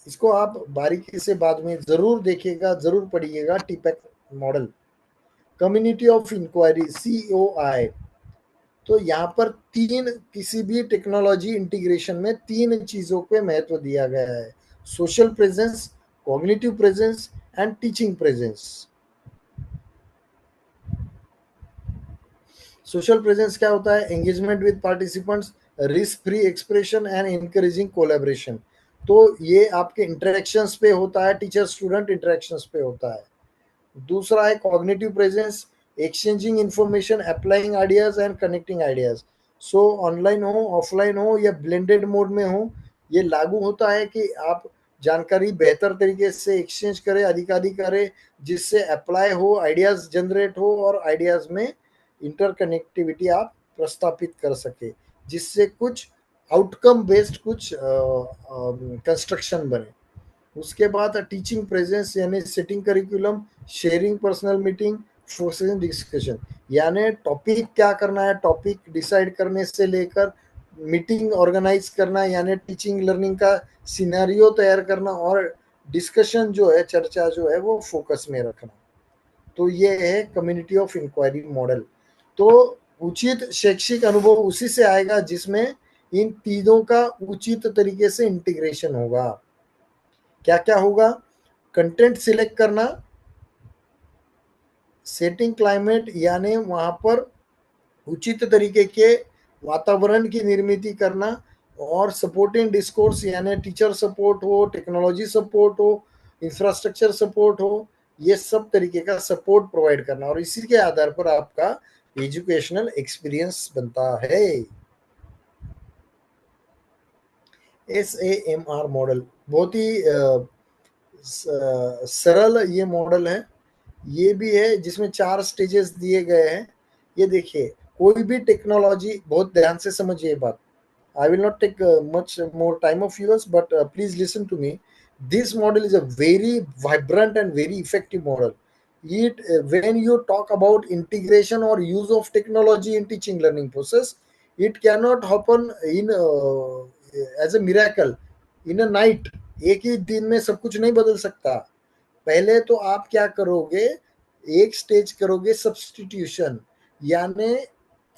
इसको आप बारीकी से बाद में जरूर देखिएगा, जरूर पढ़िएगा। TPACK model, community of inquiry, COI। तो यहाँ पर 3, किसी भी टेक्नोलॉजी इंटीग्रेशन में 3 चीजों पे महत्व दिया गया है: social presence, cognitive presence and teaching presence. Social presence क्या होता है? Engagement with participants, risk free expression and encouraging collaboration. तो ये आपके इंटरेक्शंस पे होता है, टीचर स्टूडेंट इंटरेक्शंस पे होता है। दूसरा है cognitive presence, exchanging information, applying ideas and connecting ideas. So online हो, ऑफलाइन हो या ब्लेंडेड मोड में हो, ये लागू होता है कि आप जानकारी बेहतर तरीके से एक्सचेंज करें, अधिकाधिक करें, जिससे अप्लाई हो, आइडियाज जनरेट हो और आइडियाज में इंटरकनेक्टिविटी आप प्रस्तापित कर सके, जिससे कुछ आउटकम बेस्ड कुछ कंस्ट्रक्शन बने। उसके बाद टीचिंग प्रेजेंस यानी setting curriculum, sharing personal meeting, focusing discussion, यानी टॉपिक क्या करना है, टॉपिक डिसाइड करने से लेकर मीटिंग ऑर्गेनाइज करना, यानी टीचिंग लर्निंग का सिनेरियो तैयार करना, और डिस्कशन जो है, चर्चा जो है वो फोकस में रखना। तो ये है कम्युनिटी ऑफ इंक्वायरी मॉडल। तो उचित शैक्षिक अनुभव उसी से आएगा जिसमें इन तीनों का उचित तरीके से इंटीग्रेशन होगा। क्या क्या होगा? कंटेंट सिलेक्ट करना, सेटिंग क्लाइमेट यानी वहां पर उचित तरीके के वातावरण की निर्मित करना, और सपोर्टिंग डिस्कोर्स यानी टीचर सपोर्ट हो, टेक्नोलॉजी सपोर्ट हो, इंफ्रास्ट्रक्चर सपोर्ट हो, ये सब तरीके का सपोर्ट प्रोवाइड करना, और इसी के आधार पर आपका एजुकेशनल एक्सपीरियंस बनता है। SAMR मॉडल बहुत ही सरल ये मॉडल है। ये भी है जिसमें 4 स्टेजेस दिए गए हैं। ये देखिए, कोई भी टेक्नोलॉजी, बहुत ध्यान से समझिए बात, I will not take much more time of yours, but please listen to me. This model is a very vibrant and very effective model. When you talk about integration or use of technology in teaching learning process, it cannot happen in as a miracle in a night. एक ही दिन में सब कुछ नहीं बदल सकता। पहले तो आप क्या करोगे, एक स्टेज करोगे सब्स्टिट्यूशन, यानी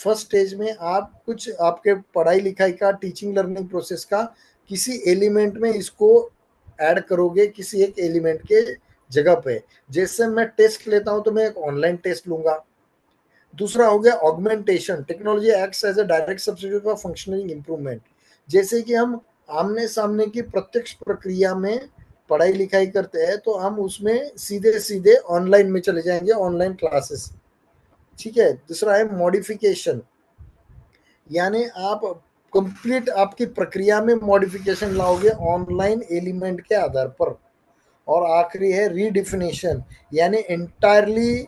फर्स्ट स्टेज में आप कुछ आपके पढ़ाई लिखाई का, टीचिंग लर्निंग प्रोसेस का किसी एलिमेंट में इसको ऐड करोगे, किसी एक एलिमेंट के जगह पे। जैसे मैं टेस्ट लेता हूं तो मैं एक ऑनलाइन टेस्ट लूंगा। दूसरा हो गया augmentation, technology acts as a direct substitute for functioning improvement. जैसे कि हम आमने सामने की प्रत्यक्ष प्रक्रिया में पढ़ाई लिखाई करते हैं, तो हम उसमें सीधे सीधे ऑनलाइन में चले जाएंगे, ऑनलाइन क्लासेस। ठीक है। दूसरा है मॉडिफिकेशन, यानी आप कंप्लीट आपकी प्रक्रिया में मॉडिफिकेशन लाओगे ऑनलाइन एलिमेंट के आधार पर। और आखिरी है रीडिफिनेशन, यानी entirely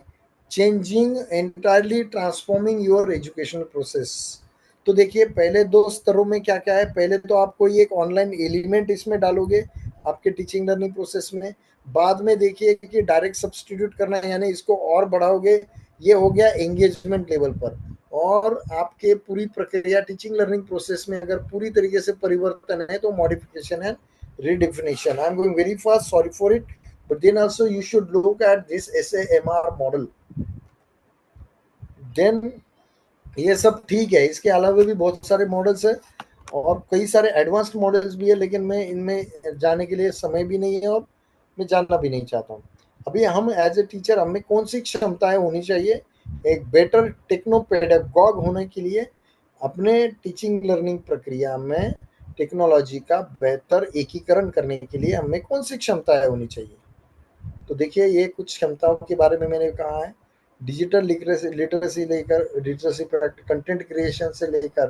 transforming your educational process. तो देखिए, पहले 2 स्तरों में क्या क्या है। पहले तो आप कोई एक ऑनलाइन एलिमेंट इसमें डालोगे आपके टीचिंग लर्निंग प्रोसेस में। बाद में देखिए कि डायरेक्ट सब्स्टिट्यूट करना है, यानी इसको और बढ़ाओगे। ये हो गया एंगेजमेंट लेवल पर। और आपके पूरी प्रक्रिया टीचिंग लर्निंग प्रोसेस में अगर पूरी तरीके से परिवर्तन है तो मॉडिफिकेशन है redefinition. I'm going very fast, sorry for it, but then also you should look at this SAMR model. Then ये सब ठीक है, इसके अलावा भी बहुत सारे मॉडल्स हैं और कई सारे एडवांस्ड मॉडल्स भी है, लेकिन मैं इनमें जाने के लिए समय भी नहीं है और मैं जानना भी नहीं चाहता हूँ। अभी हम एज ए टीचर, हमें कौन सी क्षमताएं होनी चाहिए एक बेटर टेक्नोपेडागॉग होने के लिए? अपने टीचिंग लर्निंग प्रक्रिया में टेक्नोलॉजी का बेहतर एकीकरण करने के लिए हमें कौन सी क्षमताएं होनी चाहिए? तो देखिए, ये कुछ क्षमताओं के बारे में मैंने कहा है। डिजिटल लिटरेसी लेकर, लिटरेसी कंटेंट क्रिएशन से लेकर,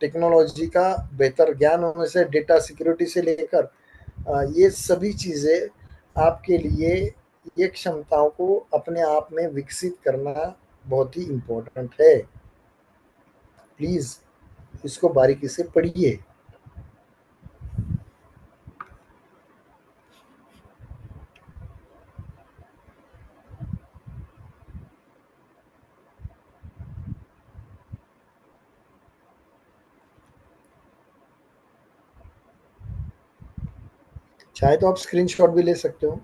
टेक्नोलॉजी का बेहतर ज्ञान होने से, डेटा सिक्योरिटी से लेकर, ये सभी चीज़ें आपके लिए ये क्षमताओं को अपने आप में विकसित करना बहुत ही इम्पोर्टेंट है। प्लीज़ इसको बारीकी से पढ़िए। चाहे तो आप स्क्रीनशॉट भी ले सकते हो।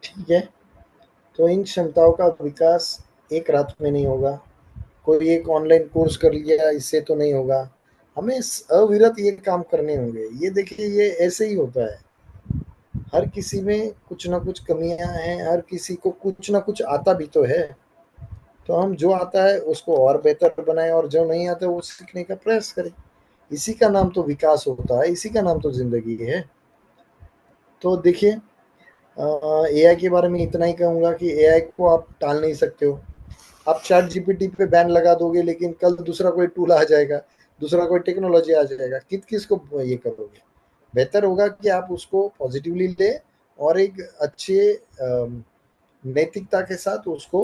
ठीक है। तो इन क्षमताओं का विकास एक रात में नहीं होगा। कोई एक ऑनलाइन कोर्स कर लिया इससे तो नहीं होगा, हमें अविरत ये काम करने होंगे। ये देखिए, ये ऐसे ही होता है। हर किसी में कुछ ना कुछ कमियां हैं, हर किसी को कुछ ना कुछ आता भी तो है। तो हम जो आता है उसको और बेहतर बनाएं, और जो नहीं आता वो सीखने का प्रयास करें। इसी का नाम तो विकास होता है, इसी का नाम तो जिंदगी है। तो देखिए, एआई के बारे में इतना ही कहूँगा कि एआई को आप टाल नहीं सकते हो। आप चैट जीपीटी पे बैन लगा दोगे, लेकिन कल दूसरा कोई टूल आ जाएगा, दूसरा कोई टेक्नोलॉजी आ जाएगा, किसको ये करोगे? बेहतर होगा कि आप उसको पॉजिटिवली ले और एक अच्छे नैतिकता के साथ उसको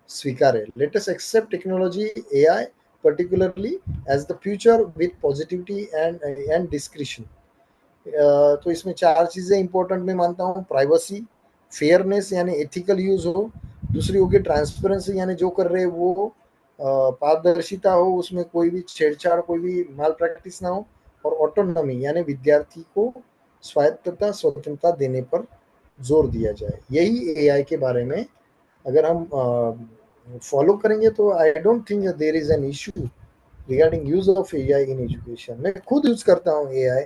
स्वीकारें. Let us accept technology AI particularly as the future with positivity and discretion. तो इसमें 4 चीजें इंपॉर्टेंट मैं मानता हूँ. प्राइवेसी, फेयरनेस यानी एथिकल यूज हो, दूसरी होगी ट्रांसपेरेंसी यानी जो कर रहे हैं वो पारदर्शिता हो, उसमें कोई भी छेड़छाड़, कोई भी माल प्रैक्टिस ना हो, और ऑटोनॉमी यानी विद्यार्थी को स्वायत्तता, स्वतंत्रता देने पर जोर दिया जाए. यही एआई के बारे में अगर हम फॉलो करेंगे तो I don't think there is an issue regarding use of AI in education. मैं खुद यूज करता हूँ एआई.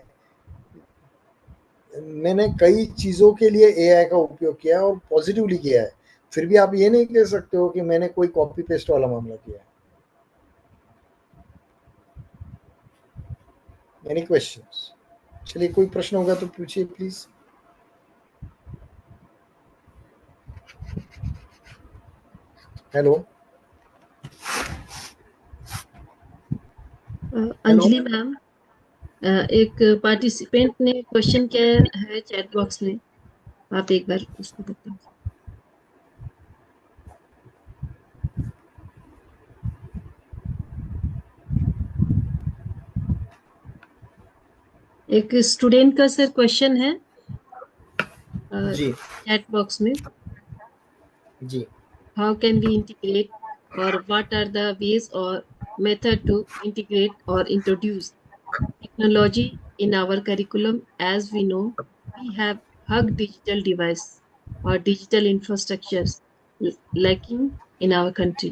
मैंने कई चीजों के लिए एआई का उपयोग किया है और पॉजिटिवली किया है. फिर भी आप ये नहीं कह सकते हो कि मैंने कोई कॉपी पेस्ट वाला मामला किया है. Any questions? चलिए, कोई प्रश्न होगा तो पूछिए प्लीज. हेलो अंजलि मैम, एक पार्टिसिपेंट ने क्वेश्चन किया है चैट बॉक्स में, आप एक बार उसको बताओ. एक स्टूडेंट का सर क्वेश्चन है जी चैट बॉक्स में. जी. How can we integrate, or what are the ways or method to integrate or introduce technology in our curriculum? As we know, we have hug digital device or digital infrastructures lacking in our country.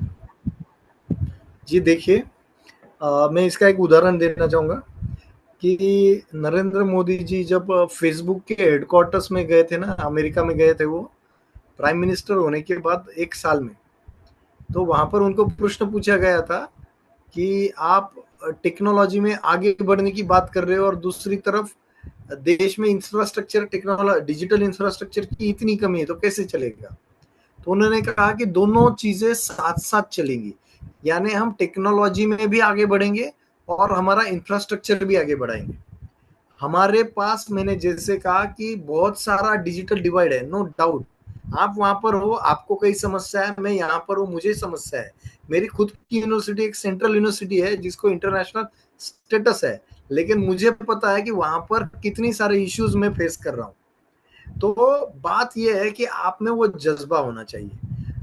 जी देखिए, मैं इसका एक उदाहरण देना चाहूँगा कि नरेंद्र मोदी जी जब फेसबुक के हेडक्वार्टर्स में गए थे ना, अमेरिका में गए थे वो प्राइम मिनिस्टर होने के बाद 1 साल में, तो वहाँ पर उनको प्रश्न पूछा गया था कि आप टेक्नोलॉजी में आगे बढ़ने की बात कर रहे हो और दूसरी तरफ देश में इंफ्रास्ट्रक्चर, टेक्नोलॉजी, डिजिटल इंफ्रास्ट्रक्चर की इतनी कमी है, तो कैसे चलेगा? तो उन्होंने कहा कि दोनों चीजें साथ साथ चलेंगी, यानी हम टेक्नोलॉजी में भी आगे बढ़ेंगे और हमारा इंफ्रास्ट्रक्चर भी आगे बढ़ाएंगे. हमारे पास, मैंने जैसे कहा कि बहुत सारा डिजिटल डिवाइड है, नो डाउट. आप वहां पर हो, आपको कई समस्या है, मैं यहाँ पर हूँ, मुझे समस्या है. मेरी खुद की यूनिवर्सिटी एक सेंट्रल यूनिवर्सिटी है जिसको इंटरनेशनल स्टेटस है, लेकिन मुझे पता है कि वहां पर कितनी सारे इश्यूज मैं फेस कर रहा हूँ. तो बात यह है कि आप में वो जज्बा होना चाहिए.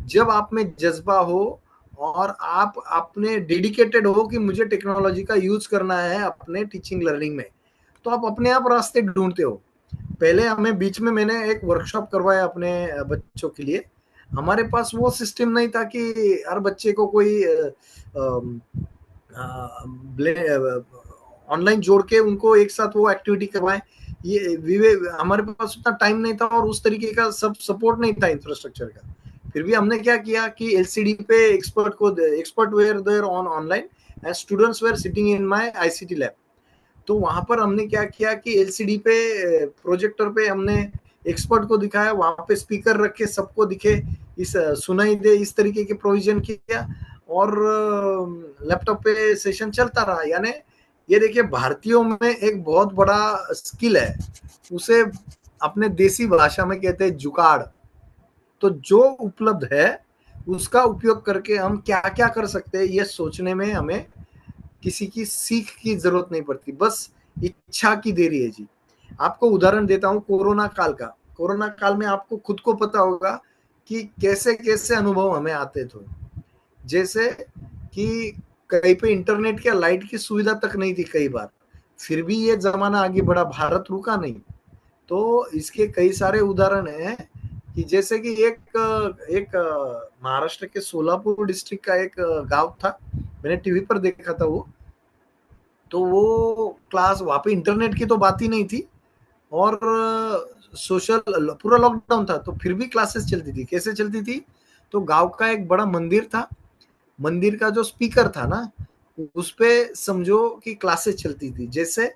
जब आप में जज्बा हो और आप अपने डेडिकेटेड हो कि मुझे टेक्नोलॉजी का यूज करना है अपने टीचिंग लर्निंग में, तो आप अपने आप रास्ते ढूंढते हो. पहले हमें बीच में मैंने एक वर्कशॉप करवाया अपने बच्चों के लिए. हमारे पास वो सिस्टम नहीं था कि हर बच्चे को कोई ऑनलाइन जोड़ के उनको एक साथ वो एक्टिविटी करवाएं. ये हमारे पास उतना टाइम नहीं था और उस तरीके का सब सपोर्ट नहीं था इंफ्रास्ट्रक्चर का. फिर भी हमने क्या किया कि एलसीडी पे expert were there on online and students were sitting in my ICT lab. तो वहां पर हमने क्या किया कि एलसीडी पे, प्रोजेक्टर पे हमने एक्सपर्ट को दिखाया, वहां पे स्पीकर रखे, सबको दिखे, इस सुनाई दे, इस तरीके के प्रोविजन किया और लैपटॉप पे सेशन चलता रहा. यानी ये देखिए, भारतीयों में एक बहुत बड़ा स्किल है, उसे अपने देसी भाषा में कहते हैं जुगाड़. तो जो उपलब्ध है उसका उपयोग करके हम क्या क्या कर सकते हैं, ये सोचने में हमें किसी की सीख की जरूरत नहीं पड़ती, बस इच्छा की देरी है जी. आपको उदाहरण देता हूं कोरोना काल का. कोरोना काल में आपको खुद को पता होगा कि कैसे कैसे अनुभव हमें आते थे. जैसे कि कहीं पे इंटरनेट या लाइट की सुविधा तक नहीं थी कई बार, फिर भी ये जमाना आगे बढ़ा, भारत रुका नहीं. तो इसके कई सारे उदाहरण हैं कि जैसे कि एक महाराष्ट्र के सोलापुर डिस्ट्रिक्ट का एक गांव था, मैंने टीवी पर देखा था वो. तो वो क्लास, वहां पे इंटरनेट की तो बात ही नहीं थी और सोशल, पूरा लॉकडाउन था, तो फिर भी क्लासेस चलती थी. कैसे चलती थी? तो गांव का एक बड़ा मंदिर था, मंदिर का जो स्पीकर था ना, उस पे समझो कि क्लासेस चलती थी. जैसे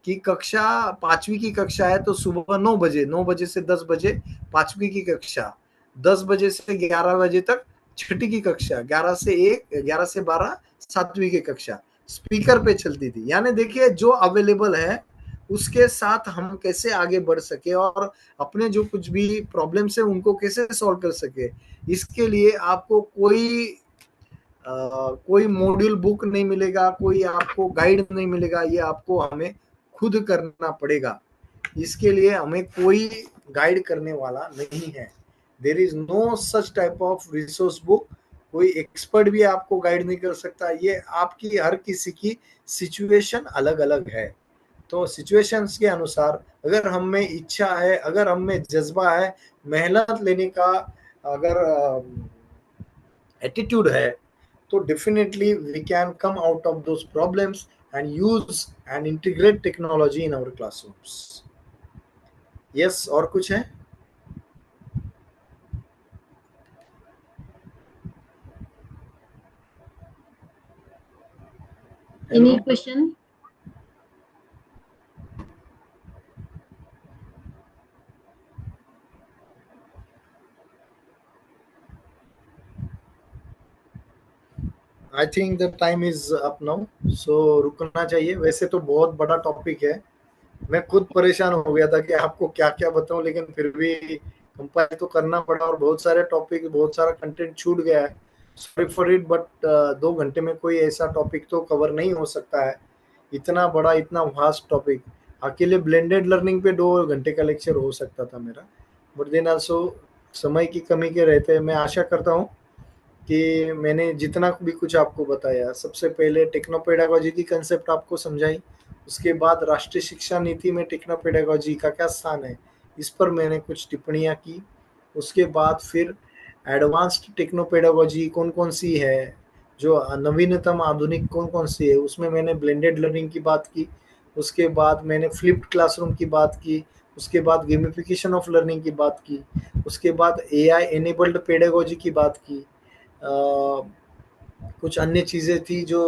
कि कक्षा 5वीं की कक्षा है तो सुबह 9 बजे से 10 बजे 5वीं की कक्षा, 10 बजे से 11 बजे तक छठी की कक्षा, 11 से 1, 11 से 12 7वीं की कक्षा स्पीकर पे चलती थी। यानी देखिए जो अवेलेबल है उसके साथ हम कैसे आगे बढ़ सके और अपने जो कुछ भी प्रॉब्लम्स है उनको कैसे सॉल्व कर सके, इसके लिए आपको कोई मॉड्यूल बुक नहीं मिलेगा, कोई आपको गाइड नहीं मिलेगा, ये आपको हमें खुद करना पड़ेगा। इसके लिए हमें कोई गाइड करने वाला नहीं है। There is no such type of resource book. कोई एक्सपर्ट भी आपको गाइड नहीं कर सकता। ये आपकी हर किसी की सिचुएशन अलग अलग है। तो सिचुएशंस के अनुसार अगर हम में इच्छा है, अगर हम में जज्बा है, मेहनत लेने का अगर एटीट्यूड है, तो definitely we can come out of those problems and use and integrate technology in our classrooms. Yes, और कुछ है? Any question? I think the time is up now, so रुकना चाहिए। वैसे तो बहुत बड़ा टॉपिक है, मैं खुद परेशान हो गया था कि आपको क्या क्या बताऊं, लेकिन फिर भी कंपाइल तो करना पड़ा और बहुत सारे टॉपिक, बहुत सारा कंटेंट छूट गया है। सॉरी फॉर इट, बट 2 घंटे में कोई ऐसा टॉपिक तो कवर नहीं हो सकता है। इतना बड़ा, इतना वास्ट टॉपिक, अकेले ब्लेंडेड लर्निंग पे 2 घंटे का लेक्चर हो सकता था मेरा। बट देन आल्सो समय की कमी के रहते, मैं आशा करता हूँ कि मैंने जितना भी कुछ आपको बताया, सबसे पहले टेक्नोपेडागोजी की कंसेप्ट आपको समझाई, उसके बाद राष्ट्रीय शिक्षा नीति में टेक्नोपेडागोजी का क्या स्थान है, इस पर मैंने कुछ टिप्पणियां की। उसके बाद फिर एडवांस्ड टेक्नोपेडागोजी कौन कौन सी है, जो नवीनतम आधुनिक कौन कौन सी है, उसमें मैंने ब्लेंडेड लर्निंग की बात की। उसके बाद मैंने फ्लिप्ड क्लासरूम की बात की। उसके बाद गेमिफिकेशन ऑफ लर्निंग की बात की। उसके बाद एआई एनेबल्ड पेडागोजी की बात की। कुछ अन्य चीज़ें थी जो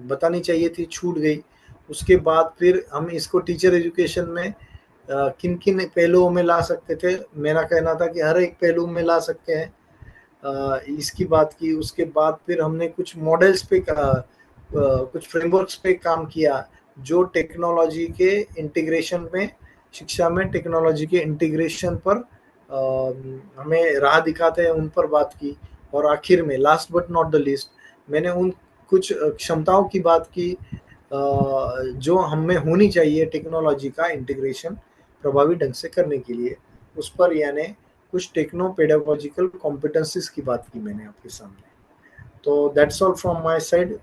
बतानी चाहिए थी, छूट गई। उसके बाद फिर हम इसको टीचर एजुकेशन में किन किन पहलुओं में ला सकते थे, मेरा कहना था कि हर एक पहलू में ला सकते हैं, इसकी बात की। उसके बाद फिर हमने कुछ मॉडल्स पे कुछ फ्रेमवर्क्स पे काम किया जो टेक्नोलॉजी के इंटीग्रेशन में, शिक्षा में टेक्नोलॉजी के इंटीग्रेशन पर हमें राह दिखाते हैं, उन पर बात की। और आखिर में last but not the least, मैंने उन कुछ क्षमताओं की बात की जो हम में होनी चाहिए टेक्नोलॉजी का इंटीग्रेशन प्रभावी ढंग से करने के लिए, उस पर यानी कुछ टेक्नो पेडागोजिकल कॉम्पिटेंसीज की बात की मैंने आपके सामने। तो that's all from my side.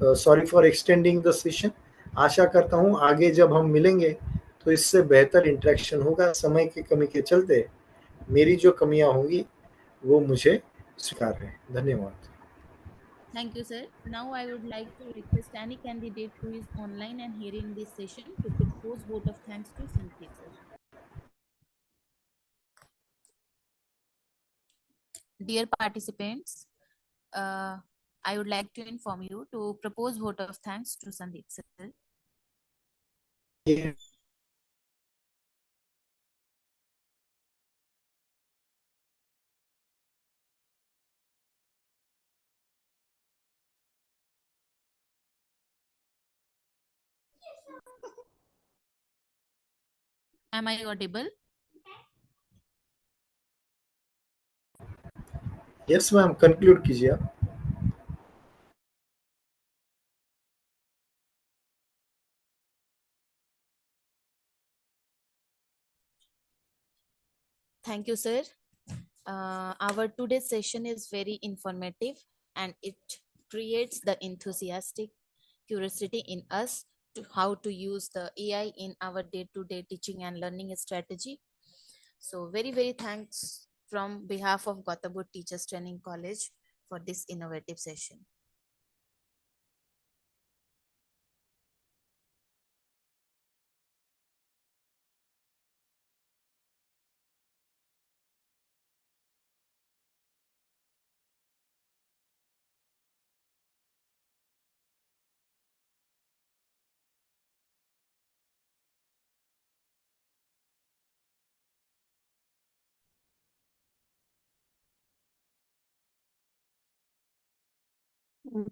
Sorry for extending the session. आशा करता हूँ आगे जब हम मिलेंगे तो इससे बेहतर इंटरेक्शन होगा। समय की कमी के चलते मेरी जो कमियां होंगी वो मुझे स्वीकार है। धन्यवाद। Thank you, sir. Now I would like to request any candidate who is online and hearing this session to propose vote of thanks to Sandeep, sir. Dear participants, I would like to inform you to propose vote of thanks to Sandeep, sir. Am I audible? Yes ma'am, conclude कीजिए आप। Thank you, sir. Our today's session is very informative and it creates the enthusiastic curiosity in us to how to use the AI in our day-to-day teaching and learning strategy. So very, very thanks from behalf of Gothabud Teachers Training College for this innovative session.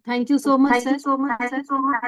Thank you so much, Thank you sir. so much. Thank you so much.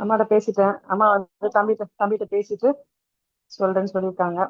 அம்மாட்ட பேசிட்டேன். அம்மா வந்து தம்பிகிட்ட பேசிட்டு சொல்றேன்னு சொல்லியிருக்காங்க.